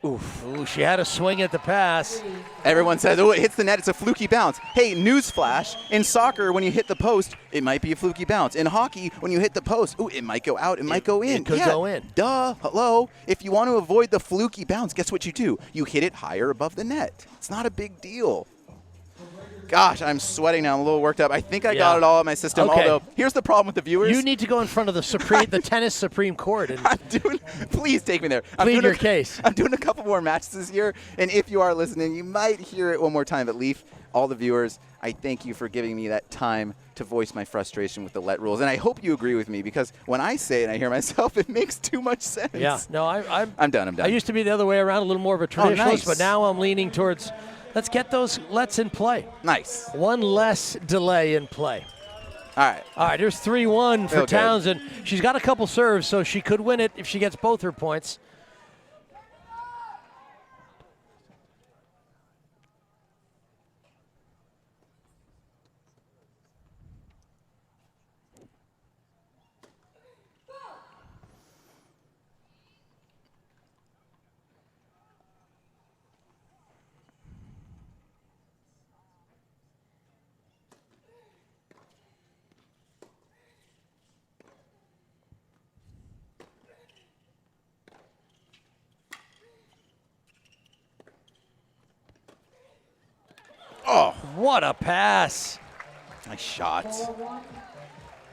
Ooh, she had a swing at the pass. Everyone says, it hits the net, it's a fluky bounce. Hey, newsflash, in soccer, when you hit the post, it might be a fluky bounce. In hockey, when you hit the post, it might go out, it might go in. It could go in. Duh, hello. If you want to avoid the fluky bounce, guess what you do? You hit it higher above the net. It's not a big deal. Gosh, I'm sweating now. I'm a little worked up. I think I got it all in my system. Okay. Although, here's the problem with the viewers. You need to go in front of the tennis Supreme Court. And please take me there. Plead your case. I'm doing a couple more matches this year, and if you are listening, you might hear it one more time. But Leaf, all the viewers, I thank you for giving me that time to voice my frustration with the let rules. And I hope you agree with me, because when I say it and I hear myself, it makes too much sense. Yeah, no, I'm done. I used to be the other way around, a little more of a traditionalist, but now I'm leaning towards let's get those lets in play. Nice. One less delay in play. right. All right, there's 3-1 for Okay. Townsend. She's got a couple serves, so she could win it if she gets both her points. Oh, what a pass. Nice shot.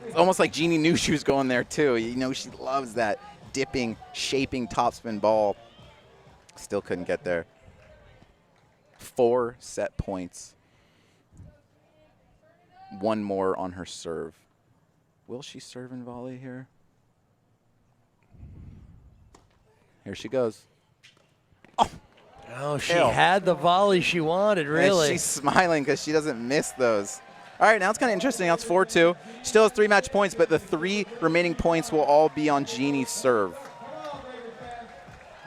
It's almost like Jeanne knew she was going there, too. You know, she loves that dipping, shaping topspin ball. Still couldn't get there. 4 set points. 1 more on her serve. Will she serve and volley here? Here she goes. Oh, she had the volley she wanted, really. And she's smiling because she doesn't miss those. All right, now it's kind of interesting. Now it's 4-2. Still has 3 match points, but the 3 remaining points will all be on Jeanne's serve.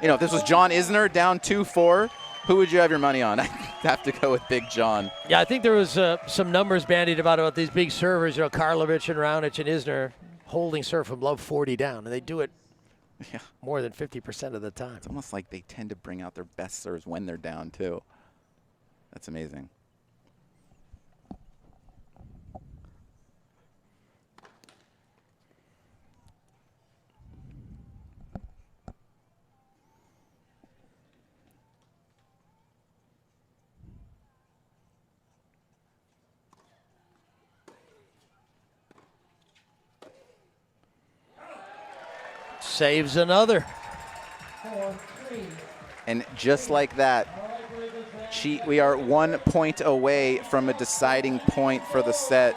You know, if this was John Isner down 2-4, who would you have your money on? I have to go with Big John. Yeah, I think there was some numbers bandied about these big servers, Karlovic and Raonic and Isner holding serve from low 40 down, and they do it more than 50% of the time. It's almost like they tend to bring out their best serves when they're down, too. That's amazing. Saves another. And just like that, we are 1 point away from a deciding point for the set.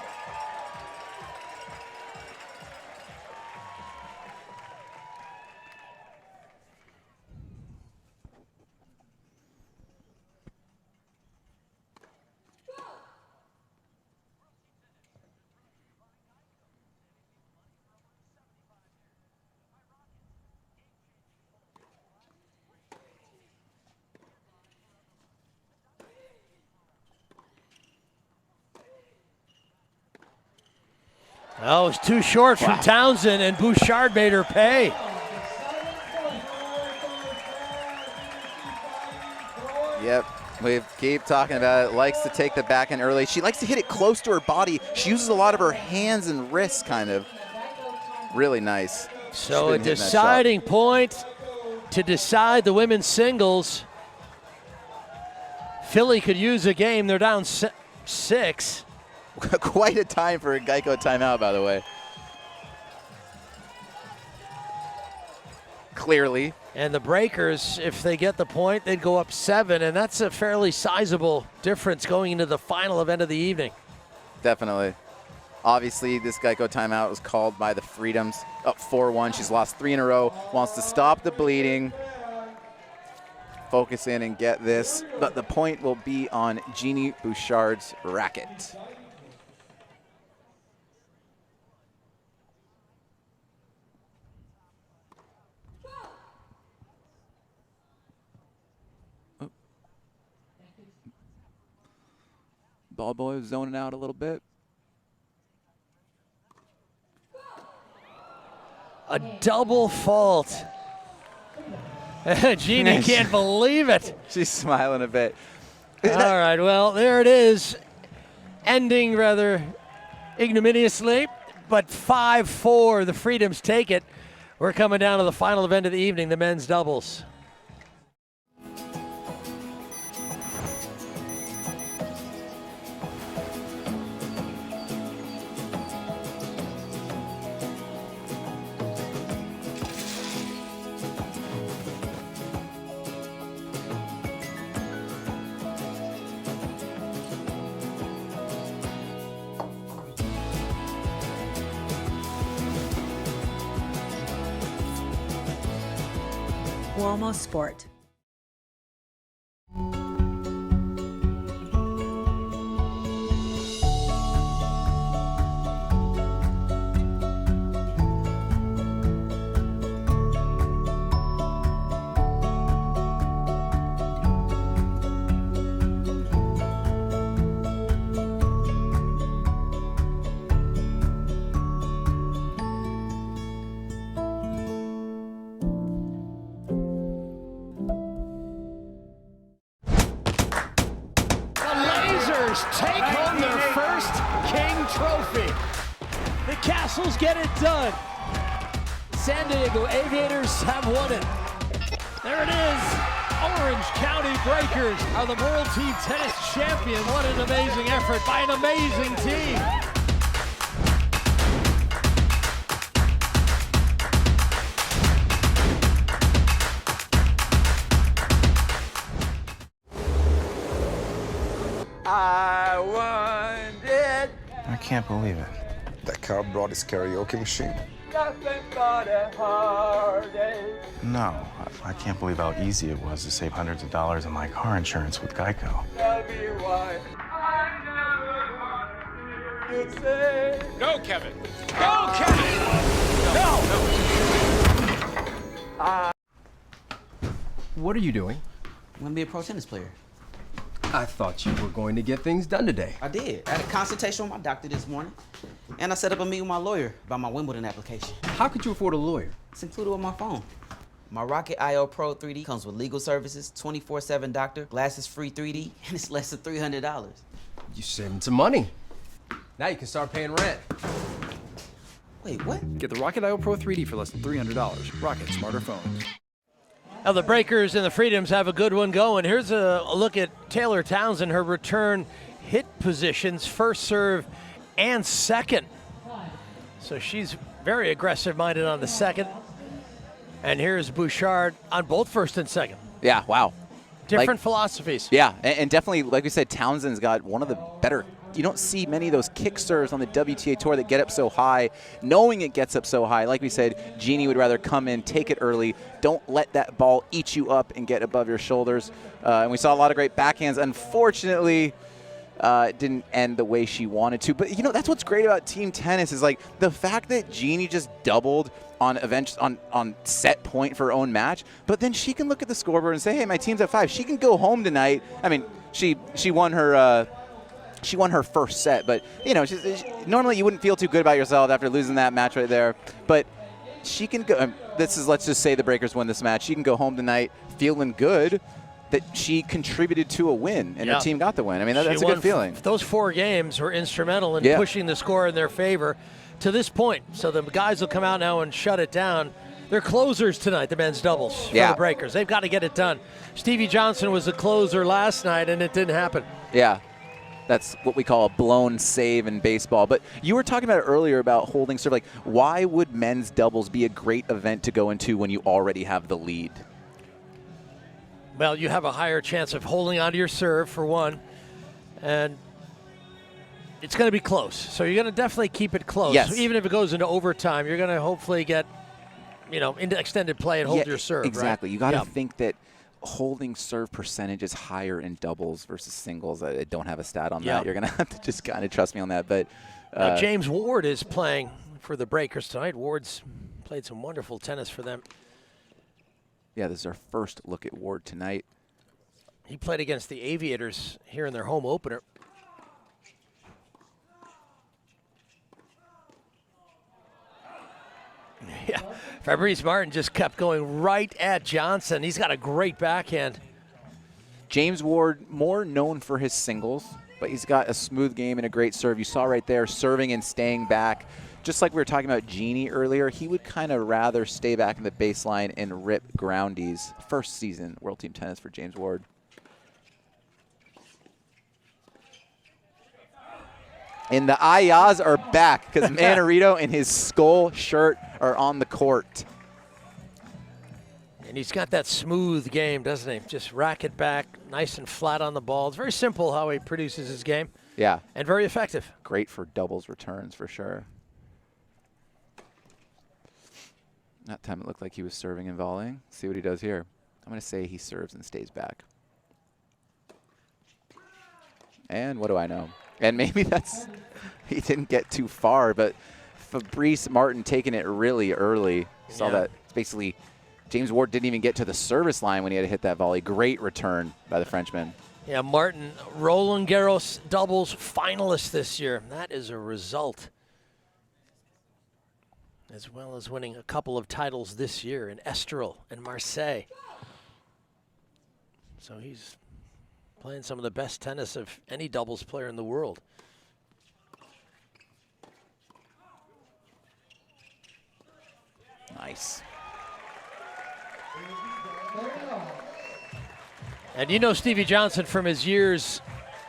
Oh, it was too short from Townsend, and Bouchard made her pay. Yep, we keep talking about it. Likes to take the backhand early. She likes to hit it close to her body. She uses a lot of her hands and wrists, kind of. Really nice. So a deciding point to decide the women's singles. Philly could use a game. They're down 6. Quite a time for a Geico timeout, by the way. Clearly. And the Breakers, if they get the point, they'd go up 7, and that's a fairly sizable difference going into the final event of the evening. Definitely. Obviously, this Geico timeout was called by the Freedoms. Up 4-1. She's lost 3 in a row. Wants to stop the bleeding. Focus in and get this. But the point will be on Jeanne Bouchard's racket. Ball boy was zoning out a little bit. A double fault. Jeanne can't believe it. She's smiling a bit. All right, well, there it is. Ending rather ignominiously, but 5-4, the Freedoms take it. We're coming down to the final event of the evening, the men's doubles. Uomo Sport. Breakers take home their first King Trophy. The Castles get it done. San Diego Aviators have won it. There it is. Orange County Breakers are the World Team Tennis champion. What an amazing effort by an amazing team. I won it. I can't believe it. That cop brought his karaoke machine. Nothing but a heartache. No, I can't believe how easy it was to save hundreds of dollars on my car insurance with Geico. Tell me why I never wanted to say. No, Kevin. No, Kevin. No. What are you doing? I'm gonna be a pro tennis player. I thought you were going to get things done today. I did. I had a consultation with my doctor this morning, and I set up a meeting with my lawyer about my Wimbledon application. How could you afford a lawyer? It's included on my phone. My Rocket IO Pro 3D comes with legal services, 24/7 doctor, glasses-free 3D, and it's less than $300. You saving some money. Now you can start paying rent. Wait, what? Get the Rocket IO Pro 3D for less than $300. Rocket Smarter Phones. Now the Breakers and the Freedoms have a good one going. Here's a look at Taylor Townsend, her return hit positions, first serve and second. So she's very aggressive-minded on the second. And here's Bouchard on both first and second. Yeah, wow. Different philosophies. Yeah, and definitely, like we said, Townsend's got one of the better. You don't see many of those kick serves on the WTA Tour that get up so high. Knowing it gets up so high, like we said, Genie would rather come in, take it early. Don't let that ball eat you up and get above your shoulders. And we saw a lot of great backhands. Unfortunately, it didn't end the way she wanted to. But, you know, that's what's great about team tennis is, like, the fact that Genie just doubled on set point for her own match, but then she can look at the scoreboard and say, hey, my team's at 5. She can go home tonight. I mean, she won her first set, but, you know, normally you wouldn't feel too good about yourself after losing that match right there. But she can go. Let's just say the Breakers win this match. She can go home tonight feeling good that she contributed to a win and her team got the win. I mean, that's a good feeling. Those 4 games were instrumental in pushing the score in their favor to this point. So the guys will come out now and shut it down. They're closers tonight, the men's doubles for the Breakers. They've got to get it done. Stevie Johnson was the closer last night, and it didn't happen. Yeah. That's what we call a blown save in baseball. But you were talking about it earlier about holding serve. Like, why would men's doubles be a great event to go into when you already have the lead? Well, you have a higher chance of holding onto your serve, for one, and it's going to be close. So you're going to definitely keep it close. Yes. Even if it goes into overtime, you're going to hopefully get, into extended play and hold your serve. Exactly. Right? You got to think that holding serve percentage is higher in doubles versus singles. I don't have a stat on that. You're going to have to just kind of trust me on that. But James Ward is playing for the Breakers tonight. Ward's played some wonderful tennis for them. Yeah, this is our first look at Ward tonight. He played against the Aviators here in their home opener. Yeah, Fabrice Martin just kept going right at Johnson. He's got a great backhand. James Ward, more known for his singles, but he's got a smooth game and a great serve. You saw right there, serving and staying back. Just like we were talking about Genie earlier, he would kind of rather stay back in the baseline and rip groundies. First season World Team Tennis for James Ward. And the Ayahs are back because Mannarino and his skull shirt are on the court. And he's got that smooth game, doesn't he? Just racket back, nice and flat on the ball. It's very simple how he produces his game. Yeah. And very effective. Great for doubles returns for sure. That time it looked like he was serving and volleying. See what he does here. I'm going to say he serves and stays back. And what do I know? And maybe that's, he didn't get too far, but Fabrice Martin taking it really early. Saw that basically James Ward didn't even get to the service line when he had to hit that volley. Great return by the Frenchman. Yeah, Martin, Roland Garros doubles finalist this year. That is a result. As well as winning a couple of titles this year in Estoril and Marseille. So he's Playing some of the best tennis of any doubles player in the world. Nice. And you know Stevie Johnson from his years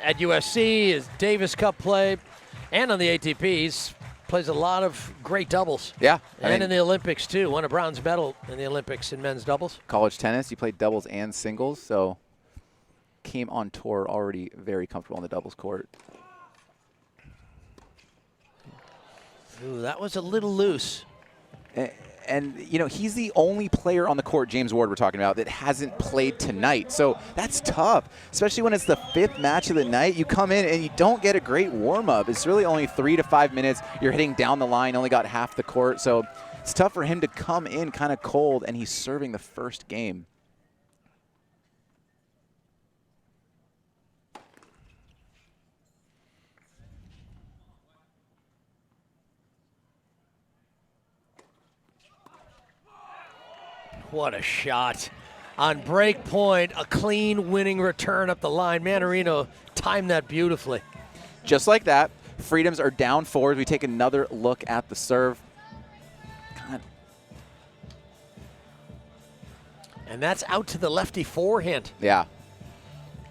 at USC, his Davis Cup play, and on the ATP. He's plays a lot of great doubles. Yeah. And in the Olympics, too. Won a bronze medal in the Olympics in men's doubles. College tennis, he played doubles and singles, so came on tour already very comfortable on the doubles court. Ooh, that was a little loose. And, you know, he's the only player on the court, James Ward we're talking about, that hasn't played tonight. So that's tough, especially when it's the 5th match of the night. You come in and you don't get a great warm-up. It's really only 3 to 5 minutes. You're hitting down the line, only got half the court. So it's tough for him to come in kind of cold, and he's serving the first game. What a shot. On break point, a clean winning return up the line. Mannarino timed that beautifully. Just like that, Freedoms are down 4 as we take another look at the serve. God. And that's out to the lefty forehand. Yeah.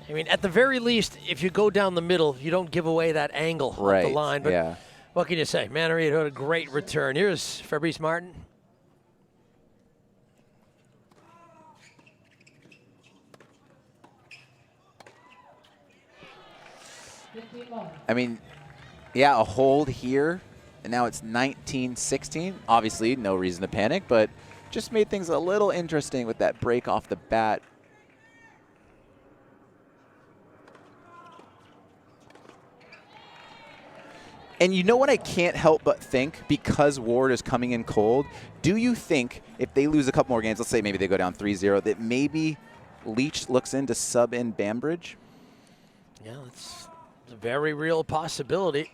I mean, at the very least, if you go down the middle, you don't give away that angle Right. up the line. But yeah. what can you say? Mannarino had a great return. Here's Fabrice Martin. I mean, yeah, a hold here, and now it's 19-16. Obviously, no reason to panic, but just made things a little interesting with that break off the bat. And you know what I can't help but think, because Ward is coming in cold, do you think if they lose a couple more games, let's say maybe they go down 3-0, that maybe Leach looks in to sub in Bambridge? Yeah, that's a very real possibility.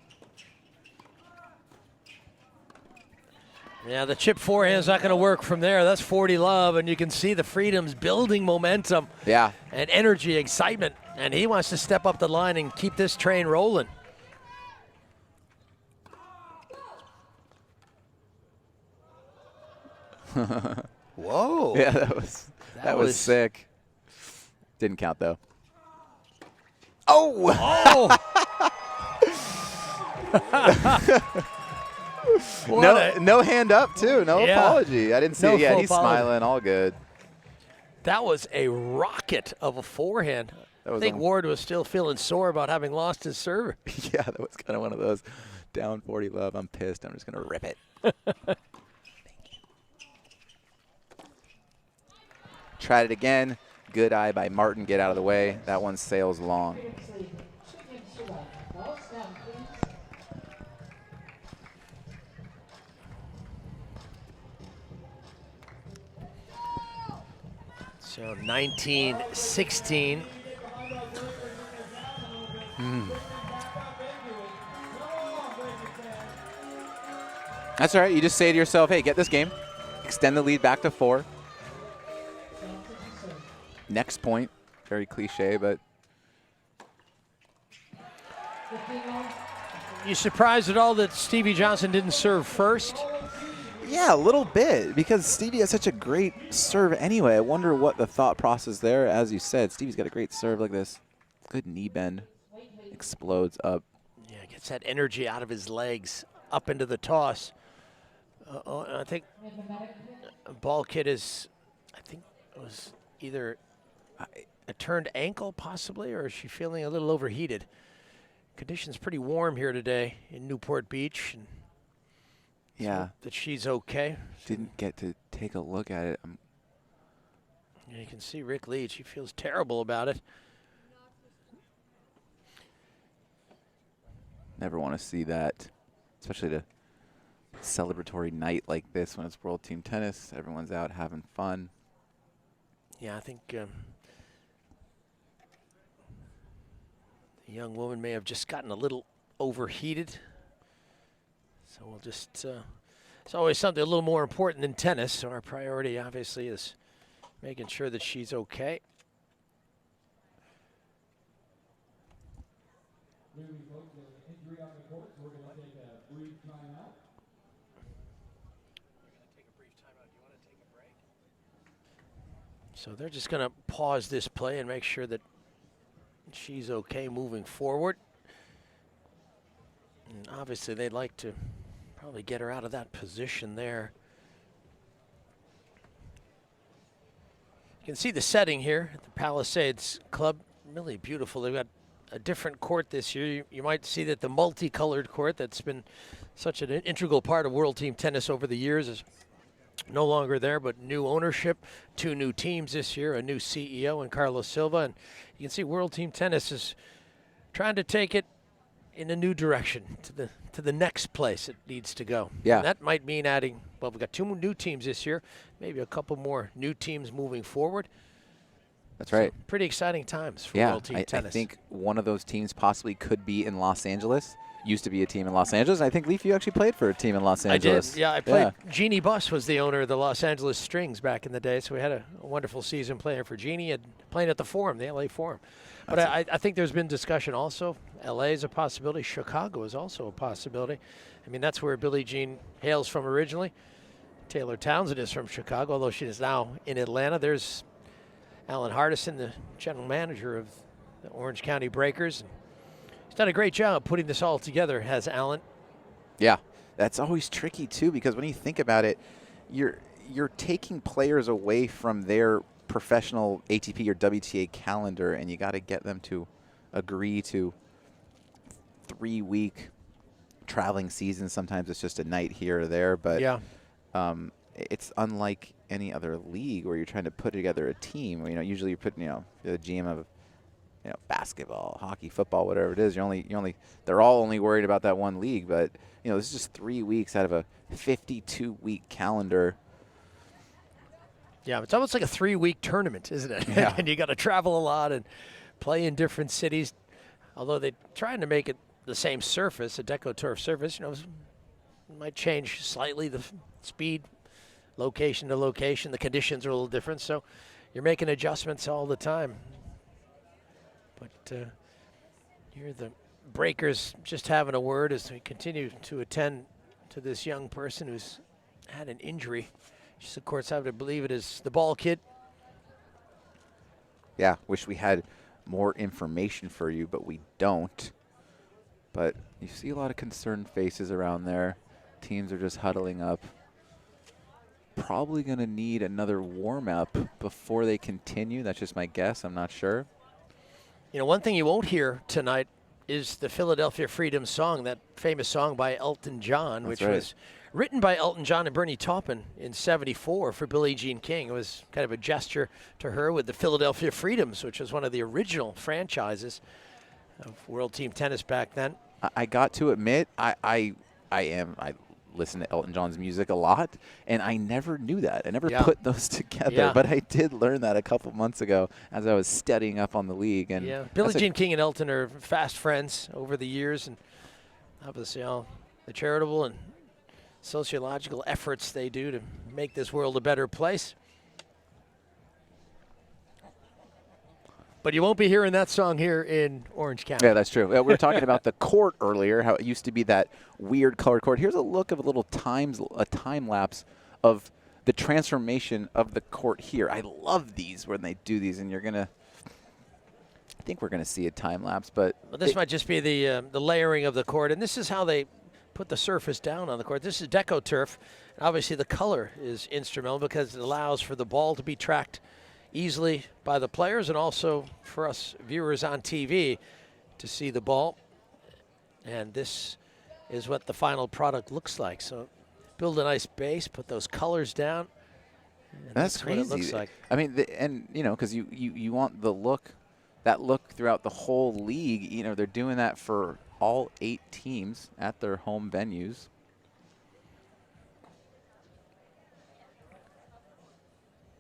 Yeah, the chip forehand's not going to work from there. That's 40 love, and you can see the Freedoms building momentum. Yeah. And energy, excitement, and he wants to step up the line and keep this train rolling. Whoa. Yeah, that was sick. Didn't count though. Oh! No hand up too. No apology. I didn't see it yet. He's smiling. All good. That was a rocket of a forehand. I think Ward was still feeling sore about having lost his serve. Yeah, that was kind of one of those down 40 love. I'm pissed. I'm just going to rip it. Tried it again. Good eye by Martin. Get out of the way. That one sails long. So 19-16. That's all right. You just say to yourself, hey, get this game. Extend the lead back to 4. Next point. Very cliche, but. You surprised at all that Stevie Johnson didn't serve first? Yeah, a little bit, because Stevie has such a great serve anyway. I wonder what the thought process there. As you said, Stevie's got a great serve like this. Good knee bend. Explodes up. Yeah, gets that energy out of his legs, up into the toss. I think ball kid is, I think it was either a turned ankle possibly, or is she feeling a little overheated? Conditions pretty warm here today in Newport Beach. And yeah. That she's okay. Didn't get to take a look at it. Yeah, you can see Rick Leach. He feels terrible about it. Never want to see that, especially the celebratory night like this when it's World Team Tennis. Everyone's out having fun. Yeah, I think the young woman may have just gotten a little overheated. So we'll just, it's always something a little more important than tennis. So our priority obviously is making sure that she's okay. So they're just going to pause this play and make sure that she's okay moving forward. And obviously, they'd like to probably get her out of that position there. You can see the setting here at the Palisades Club. Really beautiful. They've got a different court this year. You might see that the multicolored court that's been such an integral part of World Team Tennis over the years is no longer there, but new ownership, 2 new teams this year, a new CEO in Carlos Silva. And you can see World Team Tennis is trying to take it in a new direction to the next place it needs to go. Yeah. And that might mean adding, well, we've got 2 new teams this year, maybe a couple more new teams moving forward. That's right. So pretty exciting times for Yeah, World Team Tennis. I think one of those teams possibly could be in Los Angeles. Used to be a team in Los Angeles. I think, Leaf, you actually played for a team in Los Angeles. I did. Yeah, I played. Yeah. Jeanne Bouchard was the owner of the Los Angeles Strings back in the day, so we had a wonderful season playing for Genie and playing at the Forum, the LA Forum. But I think there's been discussion also. LA is a possibility. Chicago is also a possibility. I mean, that's where Billie Jean hails from originally. Taylor Townsend is from Chicago, although she is now in Atlanta. There's Alan Hardison, the general manager of the Orange County Breakers. He's done a great job putting this all together, has Alan. Yeah, that's always tricky too, because when you think about it, you're taking players away from their professional ATP or WTA calendar, and you got to get them to agree to 3-week traveling seasons. Sometimes it's just a night here or there, but yeah. It's unlike any other league where you're trying to put together a team. Usually you're putting, the GM of, basketball, hockey, football, whatever it is. They're all only worried about that one league. But this is just 3 weeks out of a 52-week calendar. Yeah, it's almost like a 3-week tournament, isn't it? Yeah. And you got to travel a lot and play in different cities. Although they're trying to make it the same surface, a Deco Turf surface, might change slightly the speed, location to location. The conditions are a little different, so you're making adjustments all the time. But here the Breakers just having a word as we continue to attend to this young person who's had an injury. Just, of course, have to believe it is the ball kid. Yeah, wish we had more information for you, but we don't. But you see a lot of concerned faces around there. Teams are just huddling up. Probably going to need another warm-up before they continue. That's just my guess. I'm not sure. One thing you won't hear tonight is the Philadelphia Freedom song, that famous song by Elton John, which was written by Elton John and Bernie Taupin in '74 for Billie Jean King. It was kind of a gesture to her with the Philadelphia Freedoms, which was one of the original franchises of World Team Tennis back then. I got to admit, I listen to Elton John's music a lot, and I never knew that. I never put those together, but I did learn that a couple months ago as I was studying up on the league. And Billie Jean King and Elton are fast friends over the years, and obviously all the charitable and sociological efforts they do to make this world a better place. But you won't be hearing that song here in Orange County. Yeah, that's true. We were talking about the court earlier, how it used to be that weird colored court. Here's a look of a time lapse of the transformation of the court here. I love these when they do these, and I think we're gonna see a time lapse, but this might just be the layering of the court, and this is how they put the surface down on the court. This is Deco Turf. Obviously, the color is instrumental because it allows for the ball to be tracked easily by the players and also for us viewers on TV to see the ball. And this is what the final product looks like. So build a nice base, put those colors down. And that's crazy. What it looks like. I mean, because you want that look throughout the whole league. They're doing that for all 8 teams at their home venues.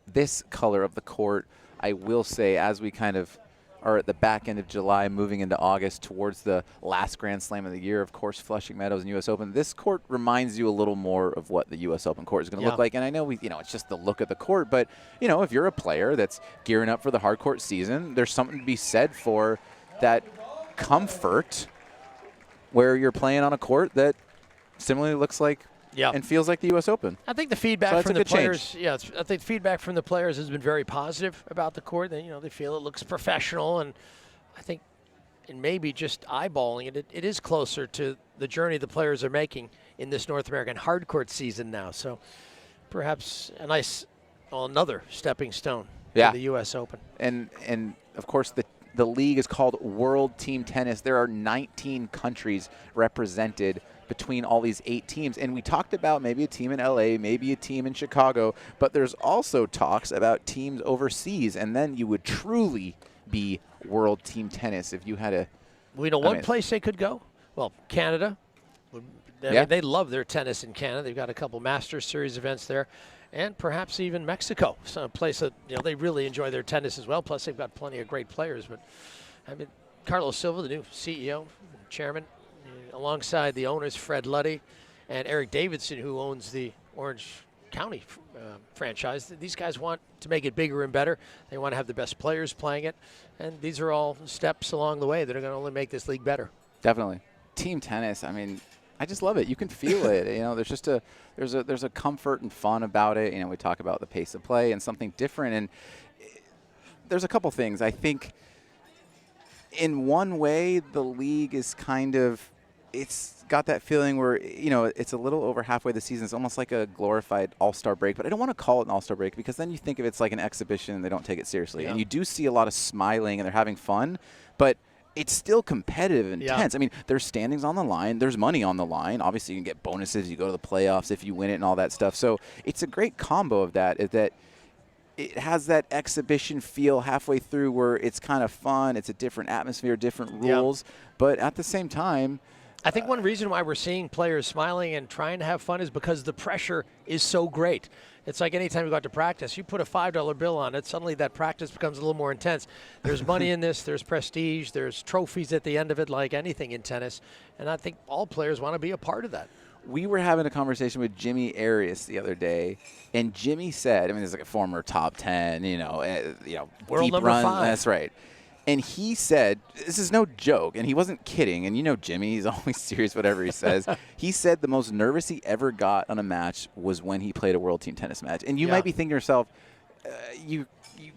This color of the court, I will say, as we kind of are at the back end of July, moving into August towards the last Grand Slam of the year, of course, Flushing Meadows and U.S. Open, this court reminds you a little more of what the U.S. Open court is going to look like. And I know it's just the look of the court, but if you're a player that's gearing up for the hard court season, there's something to be said for that comfort where you're playing on a court that similarly looks like and feels like the U.S. Open. I think the feedback from the players, I think feedback from the players has been very positive about the court. They, they feel it looks professional, and I think, and maybe just eyeballing it, it is closer to the journey the players are making in this North American hard court season now. So perhaps a nice, another stepping stone to the U.S. Open. And of course the league is called World Team Tennis. There are 19 countries represented between all these 8 teams. And we talked about maybe a team in LA, maybe a team in Chicago, but there's also talks about teams overseas. And then you would truly be World Team Tennis if you had a... We know one place they could go? Well, Canada. I mean, they love their tennis in Canada. They've got a couple Masters Series events there. And perhaps even Mexico, so a place that they really enjoy their tennis as well. Plus, they've got plenty of great players. But I mean, Carlos Silva, the new CEO, chairman, alongside the owners Fred Luddy and Eric Davidson, who owns the Orange County franchise. These guys want to make it bigger and better. They want to have the best players playing it, and these are all steps along the way that are going to only make this league better. Definitely, team tennis. I mean, I just love it. You can feel it. There's just there's a comfort and fun about it. We talk about the pace of play and something different. And there's a couple things. I think in one way, the league is kind of, it's got that feeling where, it's a little over halfway the season. It's almost like a glorified all-star break. But I don't want to call it an all-star break because then you think of it's like an exhibition and they don't take it seriously. Yeah. And you do see a lot of smiling and they're having fun. But it's still competitive and intense. I mean, there's standings on the line. There's money on the line. Obviously, you can get bonuses. You go to the playoffs if you win it and all that stuff. So it's a great combo of that, is that it has that exhibition feel halfway through where it's kind of fun. It's a different atmosphere, different rules. But at the same time, I think one reason why we're seeing players smiling and trying to have fun is because the pressure is so great. It's like anytime you go out to practice, you put a $5 bill on it, suddenly that practice becomes a little more intense. There's money in this, there's prestige, there's trophies at the end of it, like anything in tennis, and I think all players want to be a part of that. We were having a conversation with Jimmy Arias the other day, and Jimmy said, he's like a former top 10, world deep number run. 5. That's right. And he said, this is no joke, and he wasn't kidding, and Jimmy, he's always serious whatever he says. He said the most nervous he ever got on a match was when he played a World Team Tennis match. And you might be thinking to yourself, you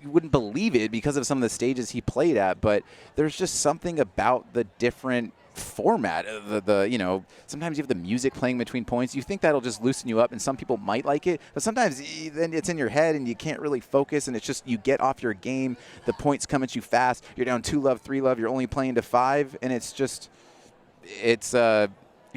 wouldn't believe it because of some of the stages he played at, but there's just something about the different format. Sometimes you have the music playing between points. You think that'll just loosen you up, and some people might like it, but sometimes then it's in your head and you can't really focus, and it's just you get off your game. The points come at you fast. You're down 2-love, 3-love. You're only playing to 5, and it's just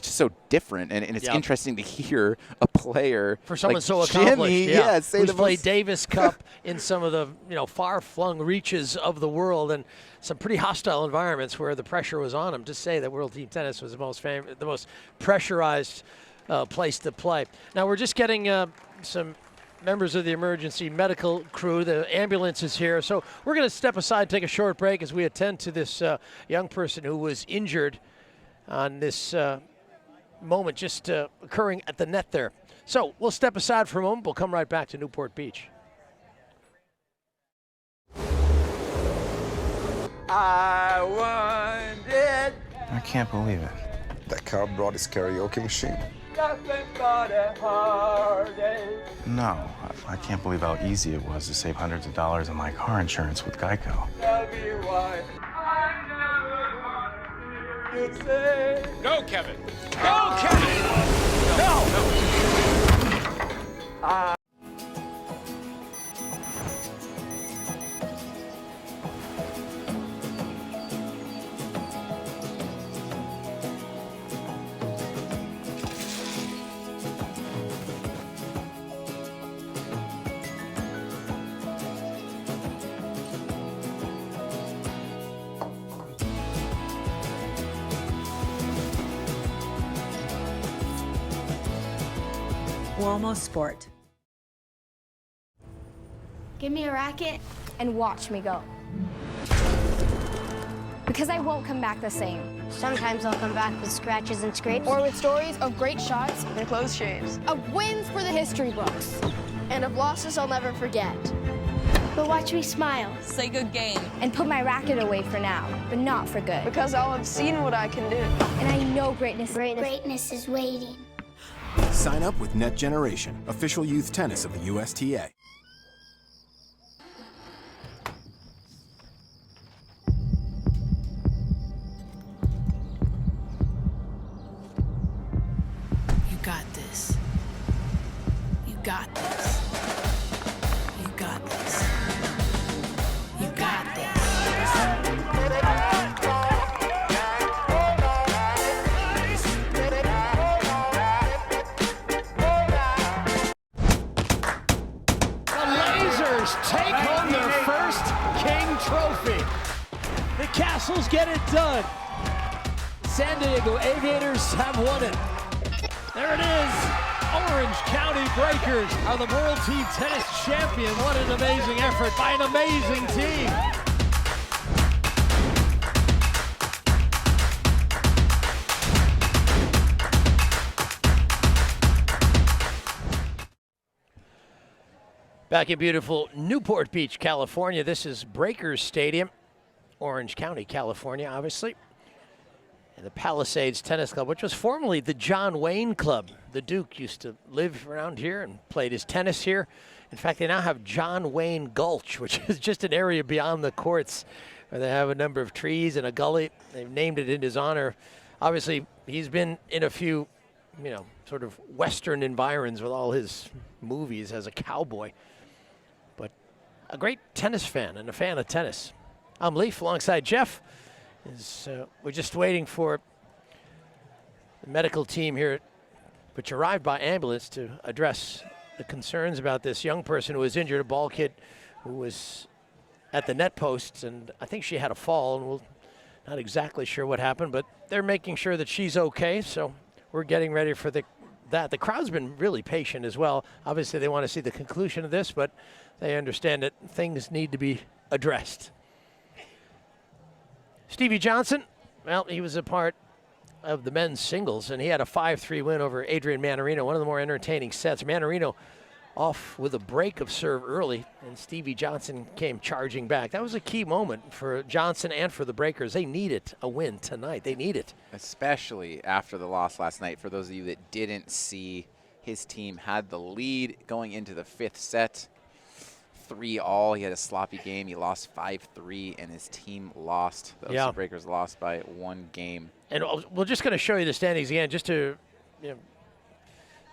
so different, and it's interesting to hear a player for someone like so accomplished, Jimmy, say who's played Davis Cup in some of the far-flung reaches of the world and some pretty hostile environments where the pressure was on him. To say that World Team Tennis was the most pressurized place to play. Now we're just getting some members of the emergency medical crew. The ambulance is here, so we're going to step aside, take a short break as we attend to this young person who was injured on this moment just occurring at the net there. So we'll step aside for a moment. We'll come right back to Newport Beach. I want it. I can't believe it. That car brought his karaoke machine. Nothing but a heartache. No, I can't believe how easy it was to save hundreds of dollars on my car insurance with Geico. Tell me why I never wanted you say. No, Kevin. No, Kevin. No. Uomo Sport. Give me a racket and watch me go. Because I won't come back the same. Sometimes I'll come back with scratches and scrapes. Or with stories of great shots and close shaves. Of wins for the history books. And of losses I'll never forget. But watch me smile. Say good game. And put my racket away for now, but not for good. Because I'll have seen what I can do. And I know greatness Greatness is waiting. Sign up with Net Generation, official youth tennis of the USTA. You got this. You got this. You got this. You got this. Take home their first King Trophy. The Castles get it done. San Diego Aviators have won it. There it is. Orange County Breakers are the World Team Tennis Champion. What an amazing effort by an amazing team. Back in beautiful Newport Beach, California. This is Breakers Stadium, Orange County, California, obviously. And the Palisades Tennis Club, which was formerly the John Wayne Club. The Duke used to live around here and played his tennis here. In fact, they now have John Wayne Gulch, which is just an area beyond the courts where they have a number of trees and a gully. They've named it in his honor. Obviously, he's been in a few, sort of Western environs with all his movies as a cowboy. A great tennis fan and a fan of tennis. I'm Leaf alongside Jeff. We're just waiting for the medical team here, which arrived by ambulance to address the concerns about this young person who was injured, a ball kid who was at the net posts, and I think she had a fall, and we're not exactly sure what happened, but they're making sure that she's okay, so we're getting ready for that. The crowd's been really patient as well. Obviously, they want to see the conclusion of this, but they understand that things need to be addressed. Stevie Johnson, well, he was a part of the men's singles, and he had a 5-3 win over Adrian Mannarino, one of the more entertaining sets. Mannarino off with a break of serve early, and Stevie Johnson came charging back. That was a key moment for Johnson and for the Breakers. They needed a win tonight. They need it. Especially after the loss last night. For those of you that didn't see, his team had the lead going into the fifth set. 3-all. He had a sloppy game. He lost 5-3, and his team lost. The Breakers lost by 1 game. And we're just going to show you the standings again, just to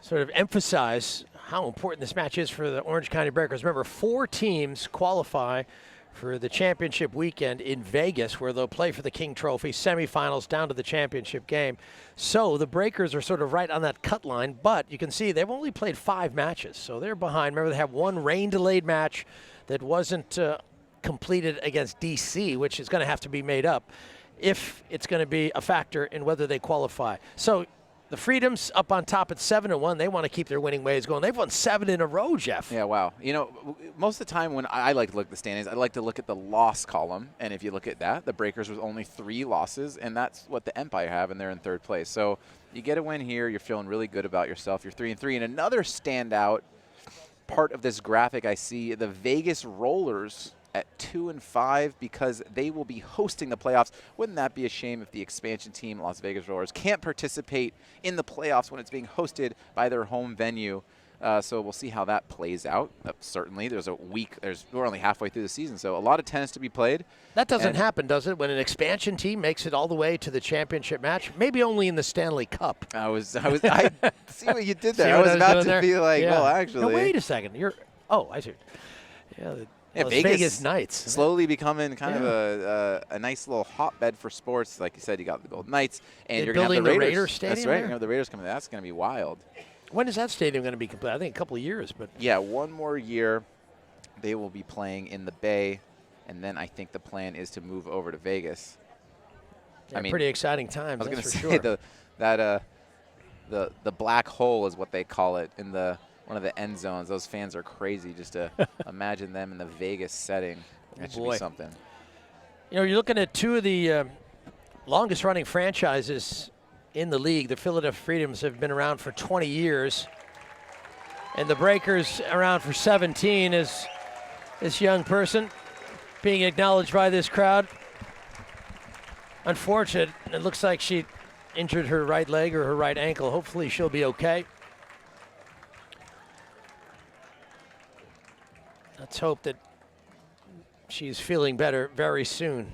sort of emphasize how important this match is for the Orange County Breakers. Remember, 4 teams qualify for the championship weekend in Vegas, where they'll play for the King Trophy, semifinals down to the championship game. So the Breakers are sort of right on that cut line, but you can see they've only played 5 matches, so they're behind. Remember, they have 1 rain-delayed match that wasn't completed against DC, which is going to have to be made up if it's going to be a factor in whether they qualify. So the Freedoms up on top at 7-1. They want to keep their winning ways going. They've won 7 in a row, Jeff. Yeah, wow. Most of the time when I like to look at the standings, I like to look at the loss column. And if you look at that, the Breakers was only 3 losses, and that's what the Empire have, and they're in 3rd place. So you get a win here. You're feeling really good about yourself. You're 3-3. And another standout part of this graphic I see, the Vegas Rollers at 2-5 because they will be hosting the playoffs. Wouldn't that be a shame if the expansion team, Las Vegas Rollers, can't participate in the playoffs when it's being hosted by their home venue? So we'll see how that plays out. Certainly, there's a week. We're only halfway through the season, so a lot of tennis to be played. That doesn't happen, does it? When an expansion team makes it all the way to the championship match, maybe only in the Stanley Cup. I see what you did there. I was about to be like, well, actually. No, wait a second. I see. Yeah, Vegas Knights slowly becoming kind of a nice little hotbed for sports. Like you said, you got the Golden Knights, and you're going to have the Raiders. Stadium. That's right. You know, the Raiders coming. That's going to be wild. When is that stadium going to be complete? I think a couple of years. But yeah, 1 more year. They will be playing in the Bay, and then I think the plan is to move over to Vegas. Yeah, I mean, pretty exciting times. I was going to say the black hole is what they call it in one of the end zones. Those fans are crazy. Just to imagine them in the Vegas setting. That should be something. You're looking at 2 of the longest-running franchises in the league. The Philadelphia Freedoms have been around for 20 years, and the Breakers around for 17. As This young person being acknowledged by this crowd. Unfortunate. It looks like she injured her right leg or her right ankle. Hopefully she'll be okay. Let's hope that she's feeling better very soon.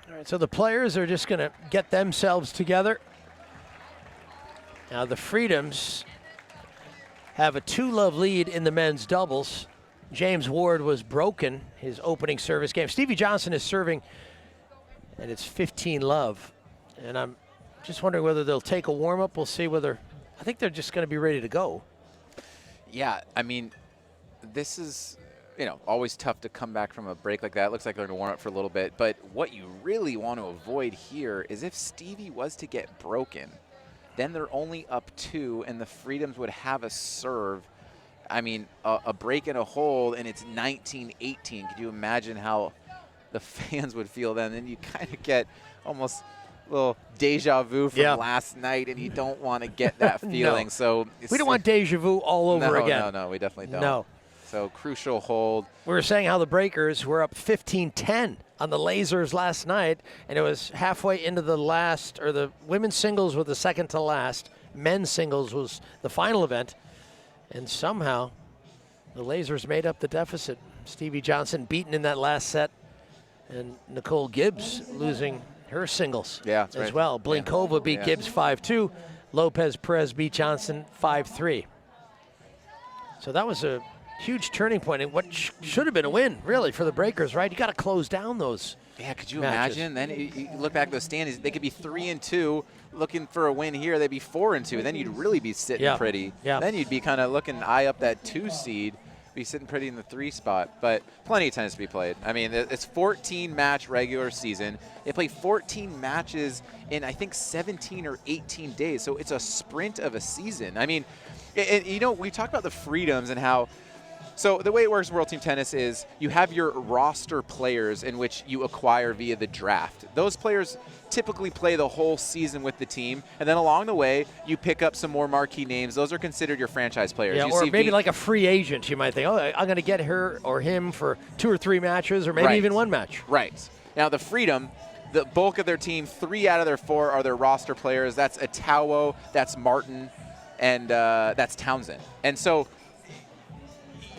All right, so the players are just going to get themselves together. Now the Freedoms have a 2-love lead in the men's doubles. James Ward was broken his opening service game. Stevie Johnson is serving, and it's 15-love. And I'm just wondering whether they'll take a warm-up. We'll see whether, I think they're just going to be ready to go. Yeah, I mean, this is, always tough to come back from a break like that. It looks like they're going to warm up for a little bit. But what you really want to avoid here is if Stevie was to get broken, then they're only up 2, and the Freedoms would have a serve. I mean, a break and a hold, and it's 19-18. Could you imagine how the fans would feel then? And you kind of get almost a little deja vu from last night, and you don't want to get that feeling. No. So we don't want deja vu all over again. No, we definitely don't. No. So crucial hold. We were saying how the Breakers were up 15-10 on the Lasers last night, and it was halfway into the last, or the women's singles were the second to last. Men's singles was the final event, and somehow the Lasers made up the deficit. Stevie Johnson beaten in that last set, and Nicole Gibbs losing her singles as well. Blinkova beat Gibbs 5-2. Lopez Perez beat Johnson 5-3. So that was a huge turning point in what should have been a win, really, for the Breakers, right? You got to close down those. Yeah, could you matches. imagine? Then you look back at those standings, they could be 3-2, looking for a win here. They'd be 4-2, and then you'd really be sitting pretty. Yeah. Then you'd be kind of looking to eye up that 2 seed, be sitting pretty in the 3 spot. But plenty of tennis to be played. I mean, it's 14-match regular season. They play 14 matches in, I think, 17 or 18 days. So it's a sprint of a season. I mean, we talked about the Freedoms and how. So the way it works in World Team Tennis is you have your roster players in which you acquire via the draft. Those players typically play the whole season with the team, and then along the way, you pick up some more marquee names. Those are considered your franchise players. Yeah, or maybe like a free agent, you might think, oh, I'm going to get her or him for 2 or 3 matches, or maybe even 1 match. Right. Now, the Freedom, the bulk of their team, 3 out of their 4 are their roster players. That's Atawo, that's Martin, and that's Townsend. And so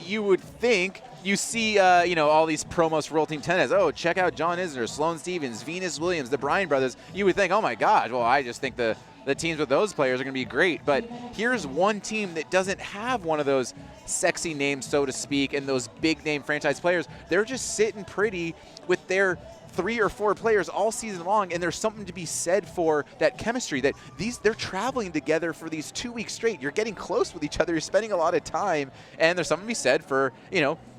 you would think you see, all these promos for World Team Tennis. Oh, check out John Isner, Sloane Stevens, Venus Williams, the Bryan brothers. You would think, oh my gosh, well, I just think the teams with those players are going to be great. But here's one team that doesn't have one of those sexy names, so to speak, and those big name franchise players. They're just sitting pretty with their 3 or 4 players all season long, and there's something to be said for that chemistry, that they're traveling together for these 2 weeks straight. You're getting close with each other. You're spending a lot of time, and there's something to be said for,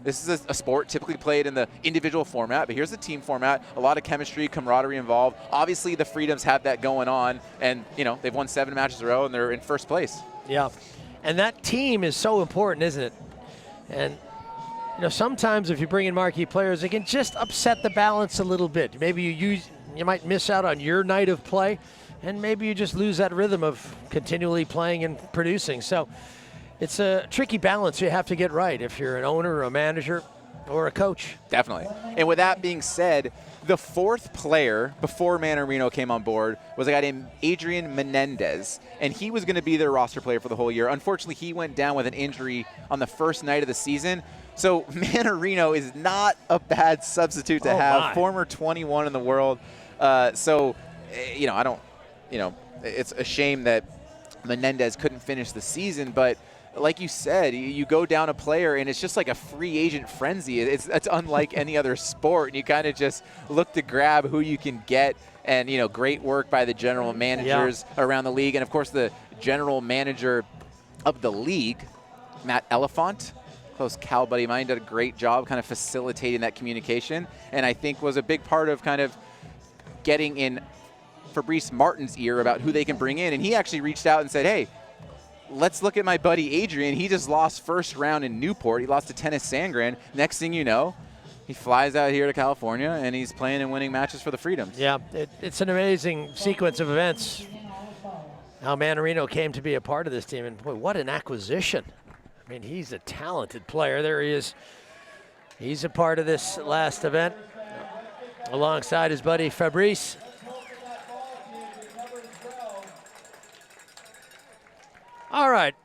this is a sport typically played in the individual format, but here's the team format. A lot of chemistry, camaraderie involved. Obviously, the Freedoms have that going on, and, they've won 7 matches in a row, and they're in first place. Yeah, and that team is so important, isn't it? And sometimes if you bring in marquee players, it can just upset the balance a little bit. Maybe you might miss out on your night of play, and maybe you just lose that rhythm of continually playing and producing. So it's a tricky balance you have to get right if you're an owner or a manager or a coach. Definitely. And with that being said, the 4th player before Mannarino came on board was a guy named Adrian Menendez, and he was going to be their roster player for the whole year. Unfortunately, he went down with an injury on the first night of the season. So Mannarino is not a bad substitute to have. Former 21 in the world. It's a shame that Menendez couldn't finish the season, but like you said, you go down a player and it's just like a free agent frenzy. It's unlike any other sport, and you kind of just look to grab who you can get. And, great work by the general managers around the league. And, of course, the general manager of the league, Matt Elephant, close Cal buddy of mine, did a great job kind of facilitating that communication, and I think was a big part of kind of getting in Fabrice Martin's ear about who they can bring in. And he actually reached out and said, hey, let's look at my buddy Adrian. He just lost first round in Newport. He lost to Tennis Sandgren. Next thing you know, he flies out here to California, and he's playing and winning matches for the Freedoms. Yeah, it's an amazing sequence of events. How Mannarino came to be a part of this team, and boy, what an acquisition. I mean, he's a talented player. There he is. He's a part of this last event alongside his buddy Fabrice. All right.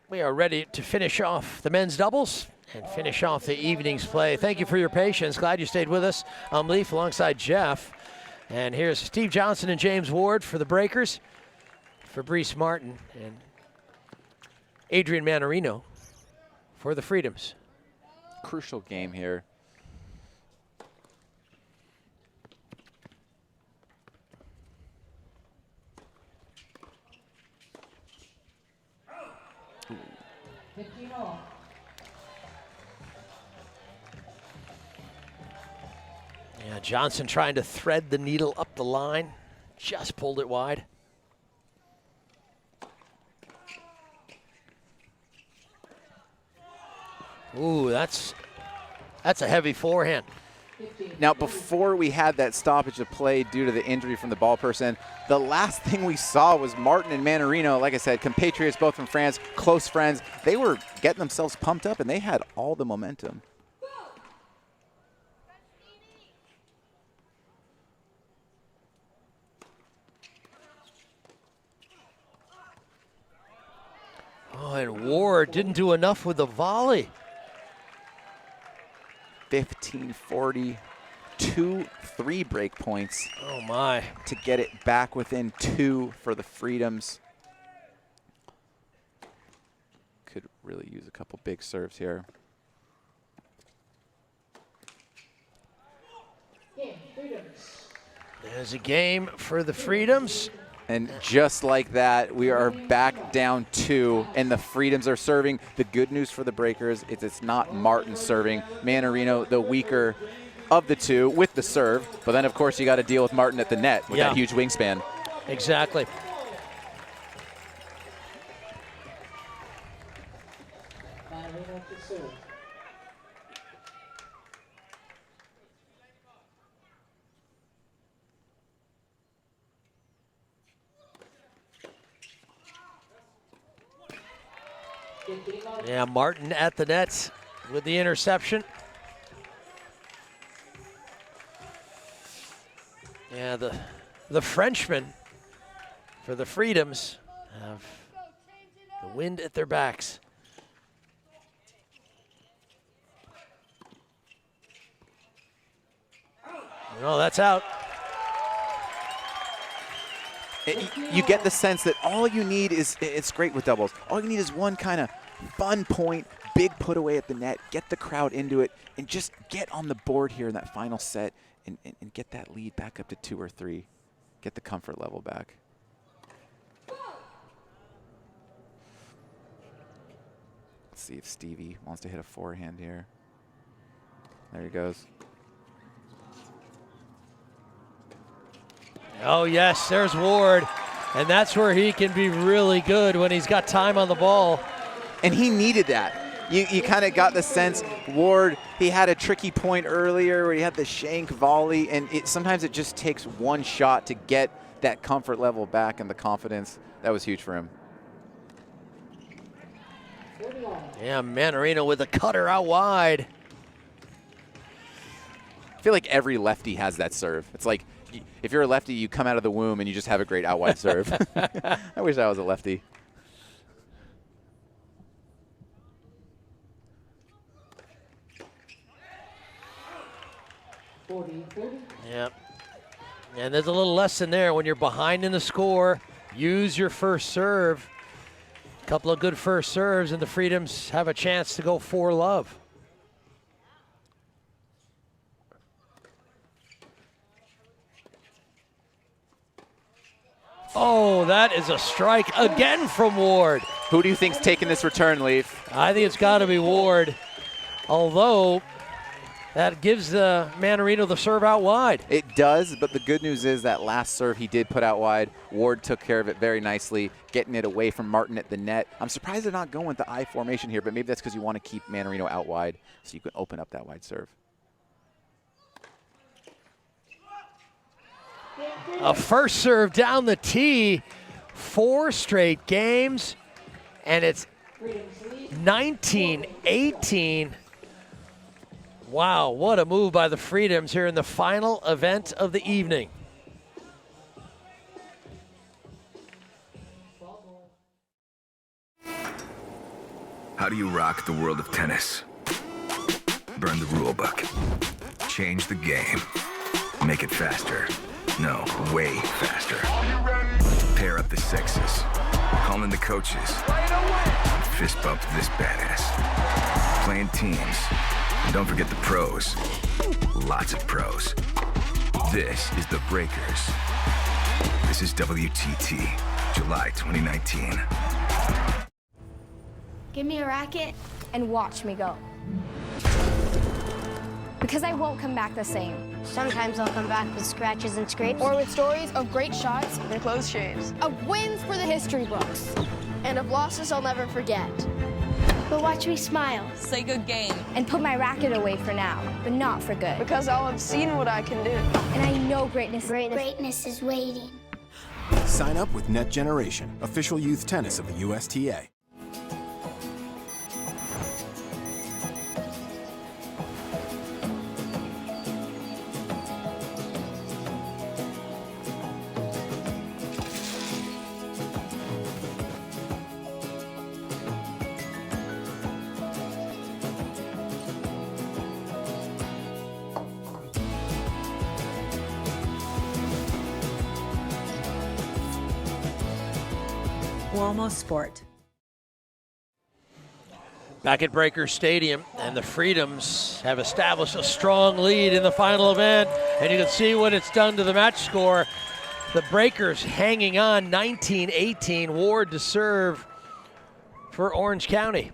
We are ready to finish off the men's doubles and finish off the evening's play. Thank you for your patience. Glad you stayed with us. I'm Leaf alongside Jeff. And here's Steve Johnson and James Ward for the Breakers, Fabrice Martin and Adrian Mannarino for the Freedoms. Crucial game here. Yeah, Johnson trying to thread the needle up the line. Just pulled it wide. Ooh, that's a heavy forehand. Now, before we had that stoppage of play due to the injury from the ball person, the last thing we saw was Martin and Mannarino, like I said, compatriots, both from France, close friends. They were getting themselves pumped up, and they had all the momentum. Oh, and Ward didn't do enough with the volley. 15-40, 2 3-break points. Oh, my. To get it back within 2 for the Freedoms. Could really use a couple big serves here. There's a game for the Freedoms. And just like that, we are back down 2, and the Freedoms are serving. The good news for the Breakers is it's not Martin serving. Mannarino, the weaker of the two, with the serve. But then, of course, you got to deal with Martin at the net with that huge wingspan. Exactly. Yeah, Martin at the nets with the interception. Yeah, the Frenchmen for the Freedoms have the wind at their backs. No, that's out. You get the sense that all you need is, it's great with doubles, all you need is one kind of fun point, big put away at the net, get the crowd into it, and just get on the board here in that final set and get that lead back up to 2 or 3. Get the comfort level back. Let's see if Stevie wants to hit a forehand here. There he goes. Oh, yes, there's Ward. And that's where he can be really good, when he's got time on the ball. And he needed that. You kind of got the sense, Ward, he had a tricky point earlier where he had the shank volley, and sometimes it just takes one shot to get that comfort level back and the confidence. That was huge for him. Yeah, Mannarino with a cutter out wide. I feel like every lefty has that serve. It's like, if you're a lefty, you come out of the womb and you just have a great out wide serve. I wish I was a lefty. Yep. And there's a little lesson there. When you're behind in the score, use your first serve. A couple of good first serves, and the Freedoms have a chance to go 4-love. Oh, that is a strike again from Ward. Who do you think's taking this return, Leaf? I think it's got to be Ward. Although, that gives Mannarino the serve out wide. It does, but the good news is that last serve he did put out wide. Ward took care of it very nicely, getting it away from Martin at the net. I'm surprised they're not going with the I formation here, but maybe that's because you want to keep Mannarino out wide so you can open up that wide serve. A first serve down the tee, 4 straight games, and it's 19-18. Wow, what a move by the Freedoms here in the final event of the evening. How do you rock the world of tennis? Burn the rule book. Change the game. Make it faster. No, way faster. Pair up the sexes. Call in the coaches. Fist bump this badass. Playing teams. And don't forget the pros. Lots of pros. This is the Breakers. This is WTT, July 2019. Give me a racket and watch me go. Because I won't come back the same. Sometimes I'll come back with scratches and scrapes. Or with stories of great shots and close shaves. Of wins for the history books. And of losses I'll never forget. But watch me smile. Say good game. And put my racket away for now, but not for good. Because I'll have seen what I can do. And I know greatness is waiting. Sign up with Net Generation, official youth tennis of the USTA. Almost Sport. Back at Breakers Stadium, and the Freedoms have established a strong lead in the final event, and you can see what it's done to the match score. The Breakers hanging on 19-18. Ward to serve for Orange County.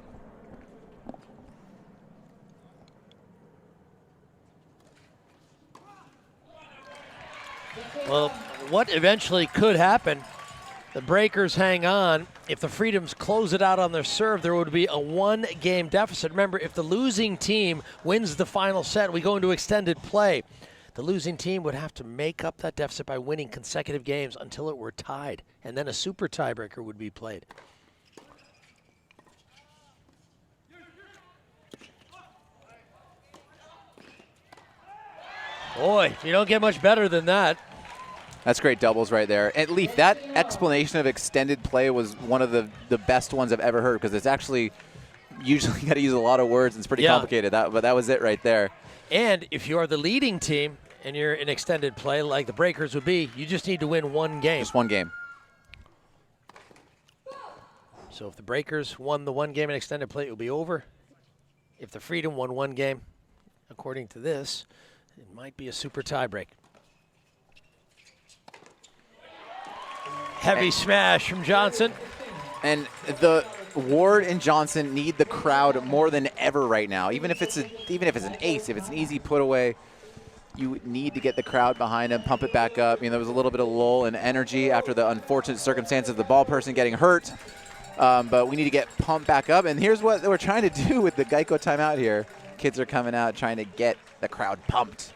Well, what eventually could happen, the Breakers hang on. If the Freedoms close it out on their serve, there would be a 1-game deficit. Remember, if the losing team wins the final set, we go into extended play. The losing team would have to make up that deficit by winning consecutive games until it were tied, and then a super tiebreaker would be played. Boy, you don't get much better than that. That's great doubles right there. And Leaf, that explanation of extended play was one of the best ones I've ever heard, because it's actually usually got to use a lot of words and it's pretty complicated. But that was it right there. And if you are the leading team and you're in extended play like the Breakers would be, you just need to win 1 game. Just 1 game. So if the Breakers won the 1 game in extended play, it will be over. If the Freedom won 1 game, according to this, it might be a super tiebreak. Heavy smash from Johnson. And the Ward and Johnson need the crowd more than ever right now. Even if it's an ace, if it's an easy put away, you need to get the crowd behind him, pump it back up. There was a little bit of lull in energy after the unfortunate circumstance of the ball person getting hurt. But we need to get pumped back up. And here's what we're trying to do with the Geico timeout here. Kids are coming out trying to get the crowd pumped.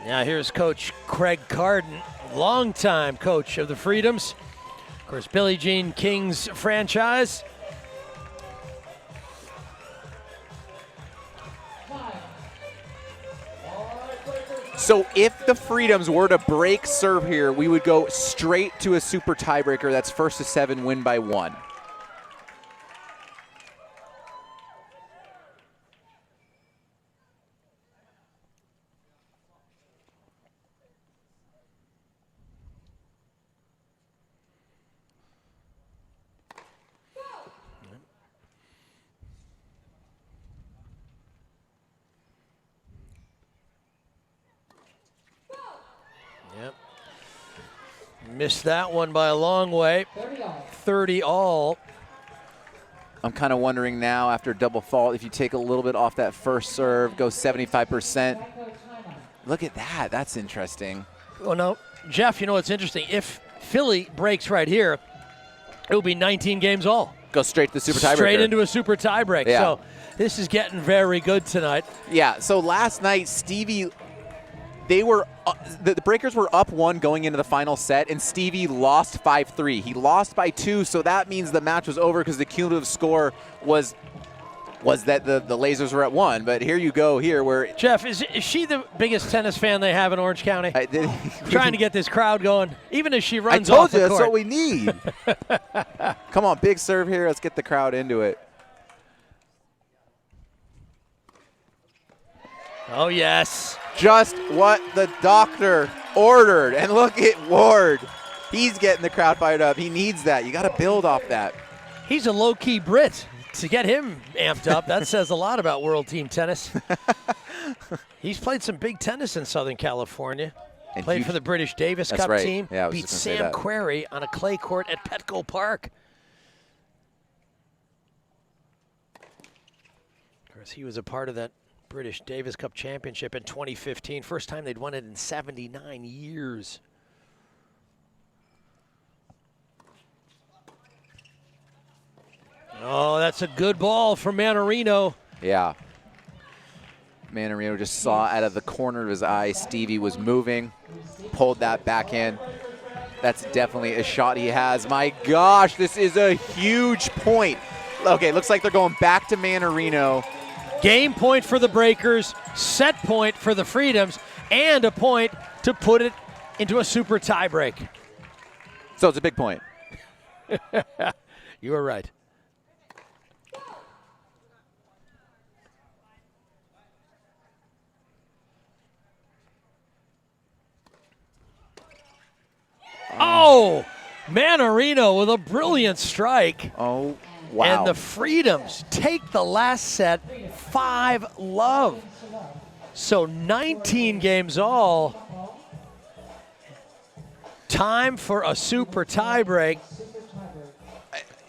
Now here's Coach Craig Carden, longtime coach of the Freedoms. Of course, Billie Jean King's franchise. So if the Freedoms were to break serve here, we would go straight to a super tiebreaker. That's 1st to 7, win by 1. Missed that one by a long way. 30 all. I'm kind of wondering now, after double fault, if you take a little bit off that first serve, go 75%. Look at that. That's interesting. Well, no, Jeff, you know what's interesting? If Philly breaks right here, it will be 19 games all. Go straight to the super tiebreaker. Straight into a super tiebreak. Yeah. So this is getting very good tonight. Yeah, so last night, Stevie They were the Breakers were up 1 going into the final set, and Stevie lost 5-3. He lost by 2, so that means the match was over because the cumulative score was that the lasers were at 1. But here you go here where Jeff, is she the biggest tennis fan they have in Orange County? Trying to get this crowd going, even as she runs off the court. I told you that's what we need. Come on, big serve here. Let's get the crowd into it. Oh yes. Just what the doctor ordered. And look at Ward. He's getting the crowd fired up. He needs that. You got to build off that. He's a low-key Brit. To get him amped up, that says a lot about World Team Tennis. He's played some big tennis in Southern California. And played for the British Davis Cup team. Yeah, beat Sam Querrey on a clay court at Petco Park. Of course, he was a part of that British Davis Cup championship in 2015. First time they'd won it in 79 years. Oh, that's a good ball from Mannarino. Yeah. Mannarino just saw out of the corner of his eye Stevie was moving, pulled that backhand. That's definitely a shot he has. My gosh, this is a huge point. Okay, looks like they're going back to Mannarino. Game point for the Breakers, set point for the Freedoms, and a point to put it into a super tiebreak. So it's a big point. You were right. Oh, Mannarino with a brilliant strike. Oh, wow. And the Freedoms take the last set 5-love. So 19 games all. Time for a super tiebreak.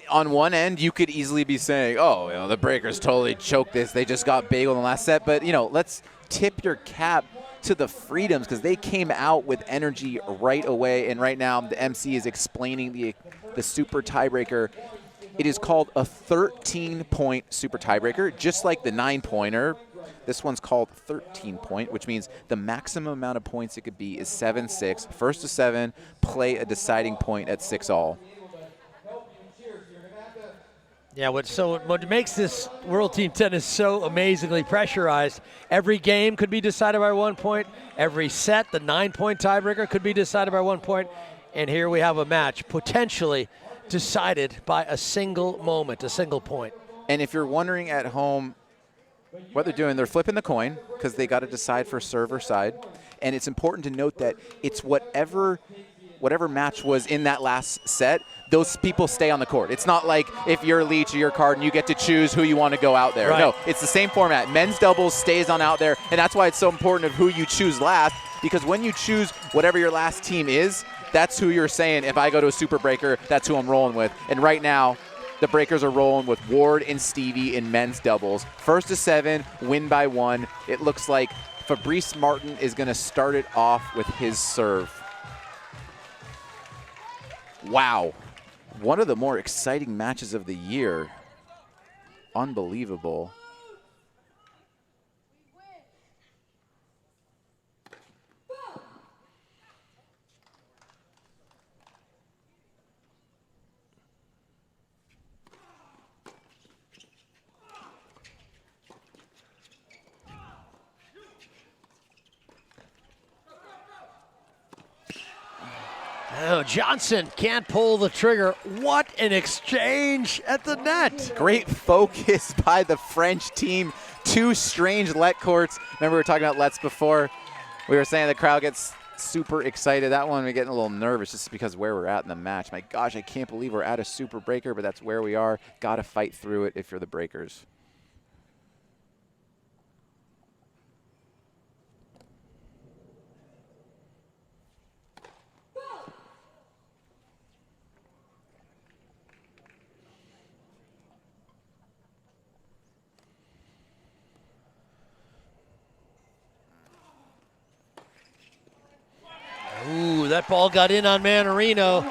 On one end, you could easily be saying, oh, you know, the Breakers totally choked this. They just got bagel in the last set. But, you know, let's tip your cap to the Freedoms because they came out with energy right away. And right now, the MC is explaining the super tiebreaker. It is called a 13-point super tiebreaker, just like the 9-pointer. This one's called 13-point, which means the maximum amount of points it could be is 7-6. First to 7, play a deciding point at 6-all. Yeah, what makes this World Team Tennis so amazingly pressurized, every game could be decided by 1 point. Every set, the 9-point tiebreaker, could be decided by 1 point. And here we have a match potentially decided by a single moment, a single point. And if you're wondering at home what they're doing, they're flipping the coin because they got to decide for serve or side. And it's important to note that it's whatever match was in that last set, those people stay on the court. It's not like if you're Leach or your card and you get to choose who you want to go out there. Right. No, it's the same format. Men's doubles stays on out there, and that's why it's so important of who you choose last, because when you choose whatever your last team is, that's who you're saying, if I go to a super breaker, that's who I'm rolling with. And right now, the Breakers are rolling with Ward and Stevie in men's doubles. First to 7, win by 1. It looks like Fabrice Martin is going to start it off with his serve. Wow. One of the more exciting matches of the year. Unbelievable. Oh, Johnson can't pull the trigger. What an exchange at the net. Great focus by the French team. 2 strange let courts. Remember we were talking about lets before? We were saying the crowd gets super excited. That one we're getting a little nervous just because where we're at in the match. My gosh, I can't believe we're at a super breaker, but that's where we are. Got to fight through it if you're the Breakers. Ooh, that ball got in on Mannarino.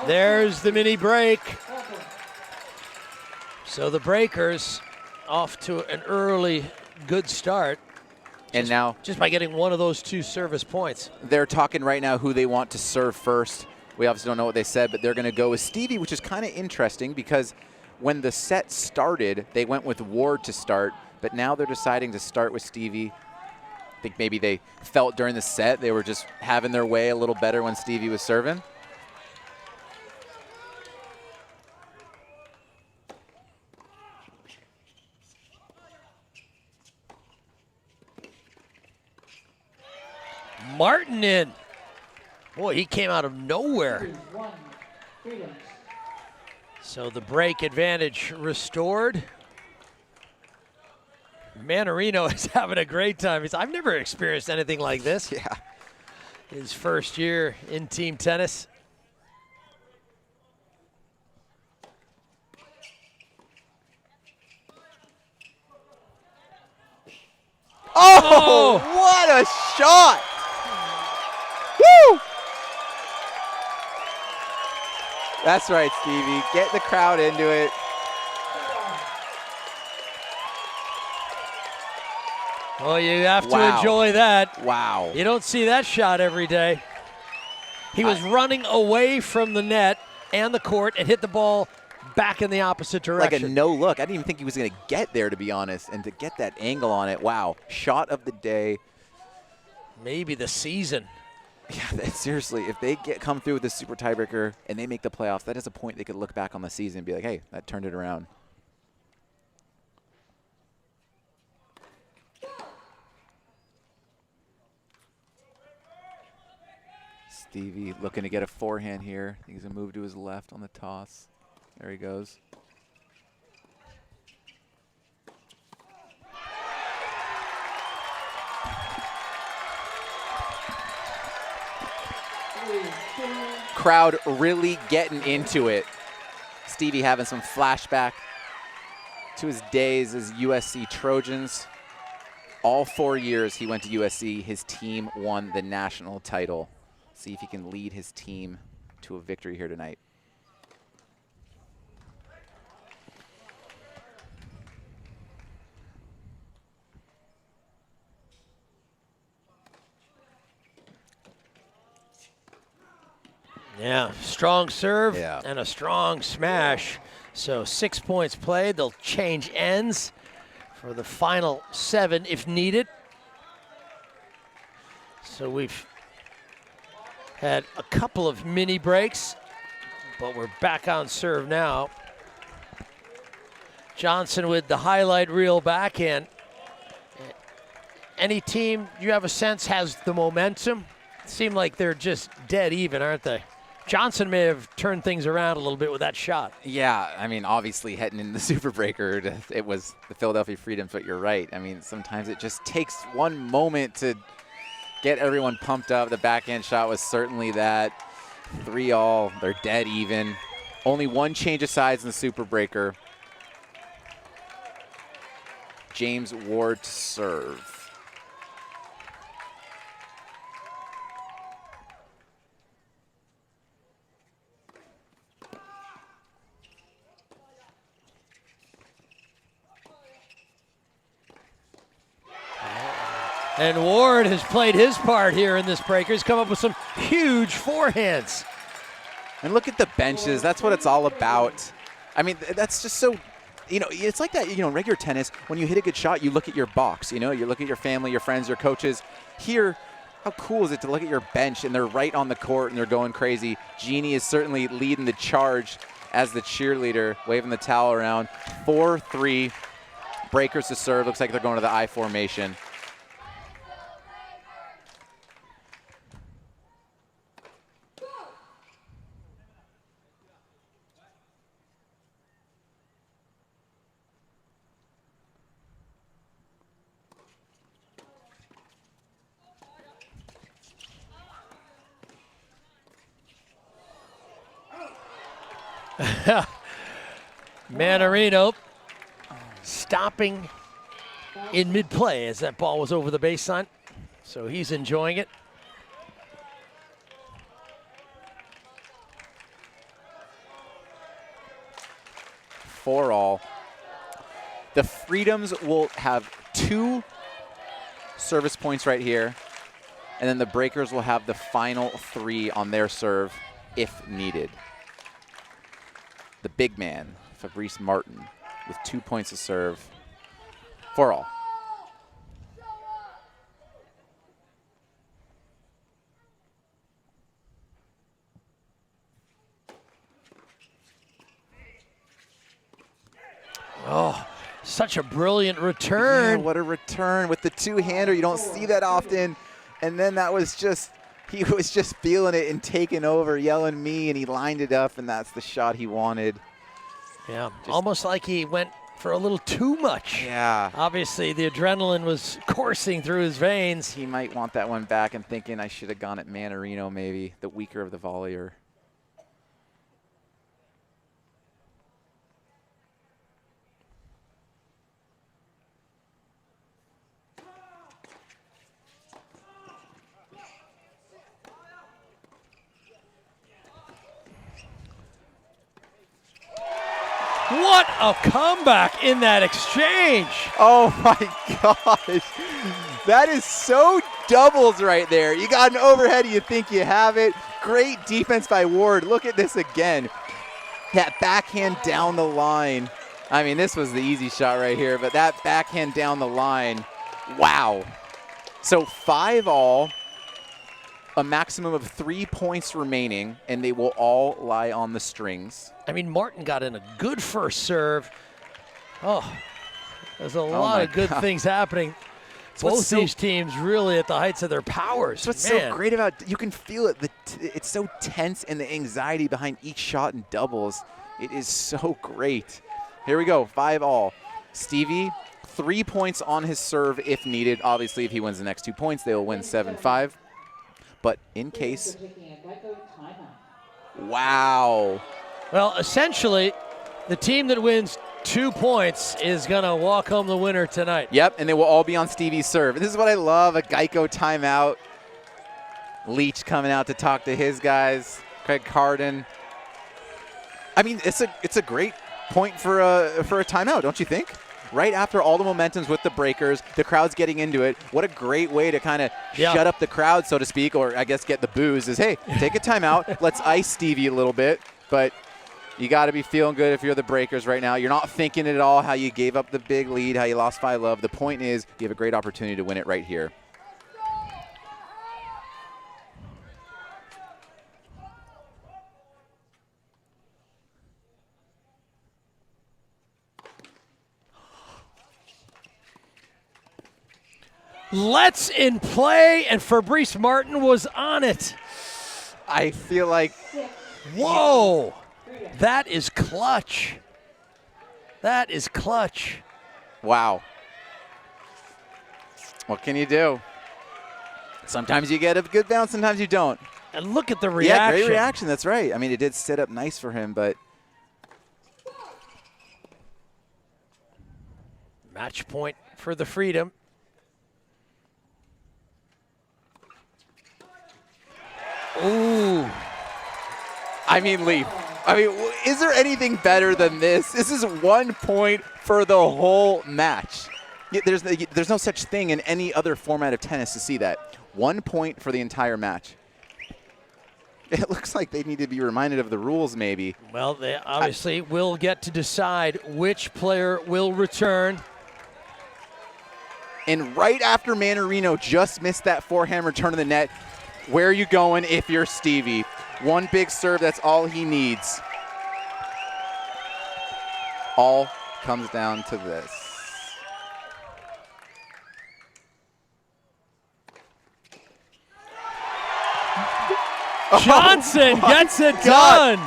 There's the mini break. So the Breakers off to an early good start. And now, just by getting one of those 2 service points. They're talking right now who they want to serve first. We obviously don't know what they said, but they're going to go with Stevie, which is kind of interesting because when the set started, they went with Ward to start, but now they're deciding to start with Stevie. I think maybe they felt during the set they were just having their way a little better when Stevie was serving. Martin in. Boy, he came out of nowhere. So the break advantage restored. Mannarino is having a great time. I've never experienced anything like this. Yeah. His first year in team tennis. Oh, what a shot! Woo! That's right, Stevie. Get the crowd into it. Oh, you have to enjoy that. Wow. You don't see that shot every day. He was running away from the net and the court and hit the ball back in the opposite direction. Like a no look. I didn't even think he was going to get there, to be honest. And to get that angle on it, wow. Shot of the day. Maybe the season. Yeah, seriously, if they come through with this super tiebreaker and they make the playoffs, that is a point they could look back on the season and be like, hey, that turned it around. Stevie looking to get a forehand here. I think he's going to move to his left on the toss. There he goes. Crowd really getting into it. Stevie having some flashback to his days as USC Trojans. All 4 years he went to USC, his team won the national title. See if he can lead his team to a victory here tonight. Yeah, strong serve and a strong smash. So 6 points played. They'll change ends for the final 7 if needed. So we've had a couple of mini breaks, but we're back on serve now. Johnson with the highlight reel backhand. Any team you have a sense has the momentum? Seem like they're just dead even, aren't they? Johnson may have turned things around a little bit with that shot. Yeah, I mean, obviously heading into the Super Breaker, it was the Philadelphia Freedoms, but you're right. I mean, sometimes it just takes one moment to get everyone pumped up. The backhand shot was certainly that. 3-all, they're dead even. Only one change of sides in the Super Breaker. James Ward to serve. And Ward has played his part here in this breaker. He's come up with some huge forehands. And look at the benches. That's what it's all about. I mean, that's just so, you know, it's like that, you know, in regular tennis, when you hit a good shot, you look at your box, you know, you look at your family, your friends, your coaches. Here, how cool is it to look at your bench and they're right on the court and they're going crazy. Jeannie is certainly leading the charge as the cheerleader, waving the towel around. 4-3, breakers to serve. Looks like they're going to the I formation. Mannarino stopping in mid-play as that ball was over the baseline. So he's enjoying it. For all. The Freedoms will have 2 service points right here. And then the breakers will have the final 3 on their serve if needed. The big man, Fabrice Martin, with 2 points to serve for all. Oh, such a brilliant return. Yeah, what a return with the two-hander. You don't see that often. And then that was just, he was just feeling it and taking over, yelling me, and he lined it up, and that's the shot he wanted. Yeah, almost like he went for a little too much. Yeah. Obviously, the adrenaline was coursing through his veins. He might want that one back and thinking I should have gone at Mannarino maybe, the weaker of the volleyer. What a comeback in that exchange. Oh my gosh. That is so doubles right there. You got an overhead, you think you have it. Great defense by Ward. Look at this again. That backhand down the line. I mean, this was the easy shot right here, but that backhand down the line, wow. So 5-all, a maximum of 3 points remaining, and they will all lie on the strings. I mean, Martin got in a good first serve. Oh, there's a lot of good things happening. Both these teams really at the heights of their powers. That's what's so great about it. You can feel it. It's so tense, and the anxiety behind each shot in doubles. It is so great. Here we go, 5-all. Stevie, 3 points on his serve if needed. Obviously, if he wins the next 2 points, they will win 7-5. But in case, wow. Well, essentially, the team that wins 2 points is going to walk home the winner tonight. Yep, and they will all be on Stevie's serve. This is what I love, a Geico timeout. Leach coming out to talk to his guys, Craig Carden. I mean, it's a great point for a timeout, don't you think? Right after all the momentum's with the breakers, the crowd's getting into it. What a great way to kind of shut up the crowd, so to speak, or I guess get the boos is, hey, take a timeout. Let's ice Stevie a little bit. But you got to be feeling good if you're the breakers right now. You're not thinking at all how you gave up the big lead, how you lost 5-love. The point is you have a great opportunity to win it right here. Let's in play, and Fabrice Martin was on it. I feel like, whoa, that is clutch. That is clutch. Wow. What can you do? Sometimes you get a good bounce, sometimes you don't. And look at the reaction. Yeah, great reaction, that's right. I mean, it did set up nice for him, but. Match point for the Freedom. Ooh. I mean, Leaf. I mean, is there anything better than this? This is 1 point for the whole match. There's no such thing in any other format of tennis to see that. 1 point for the entire match. It looks like they need to be reminded of the rules, maybe. Well, they obviously will get to decide which player will return. And right after Mannarino just missed that forehand return to the net, where are you going if you're Stevie? One big serve, that's all he needs. All comes down to this. Johnson gets it done.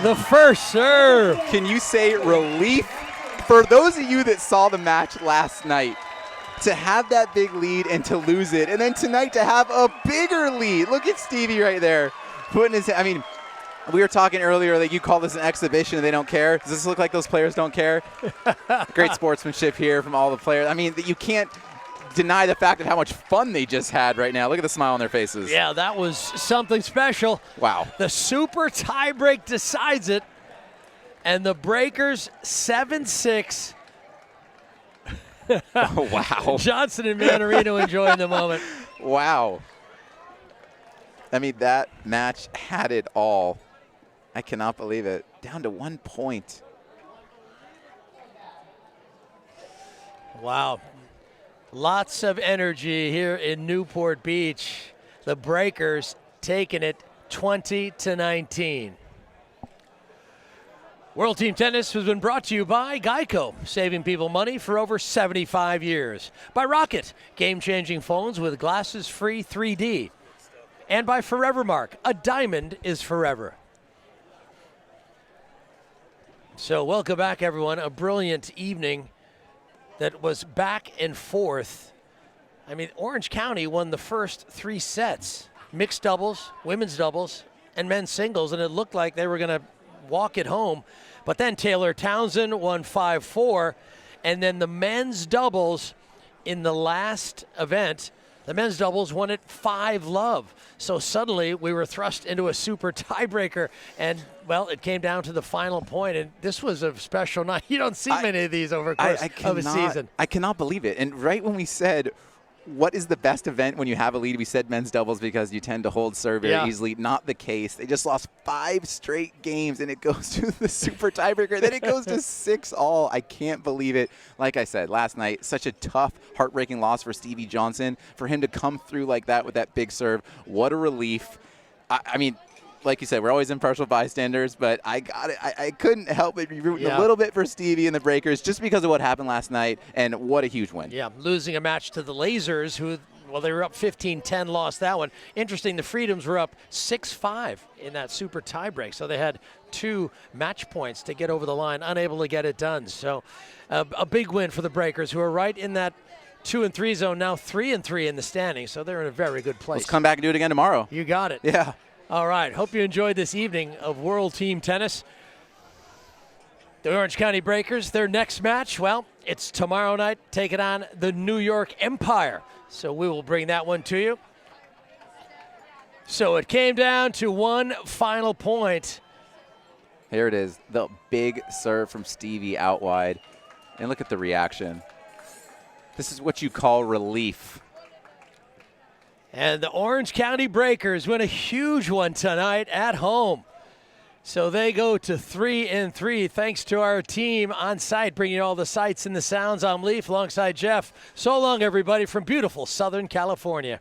The first serve. Can you say relief? For those of you that saw the match last night, to have that big lead and to lose it, and then tonight to have a bigger lead. Look at Stevie right there, putting his, I mean, we were talking earlier, like you call this an exhibition and they don't care. Does this look like those players don't care? Great sportsmanship here from all the players. I mean, you can't deny the fact of how much fun they just had right now. Look at the smile on their faces. Yeah, that was something special. Wow. The super tiebreak decides it, and the breakers 7-6. Oh, wow. Johnson and Mannarino enjoying the moment. Wow. I mean, that match had it all. I cannot believe it. Down to 1 point. Wow. Lots of energy here in Newport Beach. The Breakers taking it 20-19. World Team Tennis has been brought to you by Geico, saving people money for over 75 years. By Rocket, game-changing phones with glasses-free 3D. And by Forevermark, a diamond is forever. So welcome back, everyone. A brilliant evening that was back and forth. I mean, Orange County won the first 3 sets. Mixed doubles, women's doubles, and men's singles, and it looked like they were going to walk it home. But then Taylor Townsend won 5-4, and then the men's doubles in the last event, the men's doubles won it 5-love. So suddenly we were thrust into a super tiebreaker, and, well, it came down to the final point, and this was a special night. You don't see many of these over the course of a season. I cannot believe it. And right when we said, what is the best event when you have a lead? We said men's doubles because you tend to hold serve very easily. Not the case. They just lost 5 straight games, and it goes to the super tiebreaker. Then it goes to 6-all. I can't believe it. Like I said, last night, such a tough, heartbreaking loss for Stevie Johnson. For him to come through like that with that big serve, what a relief. I mean, like you said, we're always impartial bystanders, but I got it. I couldn't help but be rooting a little bit for Stevie and the Breakers just because of what happened last night, and what a huge win. Yeah, losing a match to the Lasers, who, well, they were up 15-10, lost that one. Interesting, the Freedoms were up 6-5 in that super tiebreak, so they had 2 match points to get over the line, unable to get it done. So a big win for the Breakers, who are right in that 2-3 zone, now 3-3 in the standings, so they're in a very good place. Let's come back and do it again tomorrow. You got it. Yeah. All right, hope you enjoyed this evening of World Team Tennis. The Orange County Breakers, their next match, well, it's tomorrow night, taking on the New York Empire. So we will bring that one to you. So it came down to one final point. Here it is, the big serve from Stevie out wide. And look at the reaction. This is what you call relief. And the Orange County Breakers win a huge one tonight at home. So they go to 3-3 thanks to our team on site, bringing you all the sights and the sounds. I'm Leaf alongside Jeff. So long, everybody, from beautiful Southern California.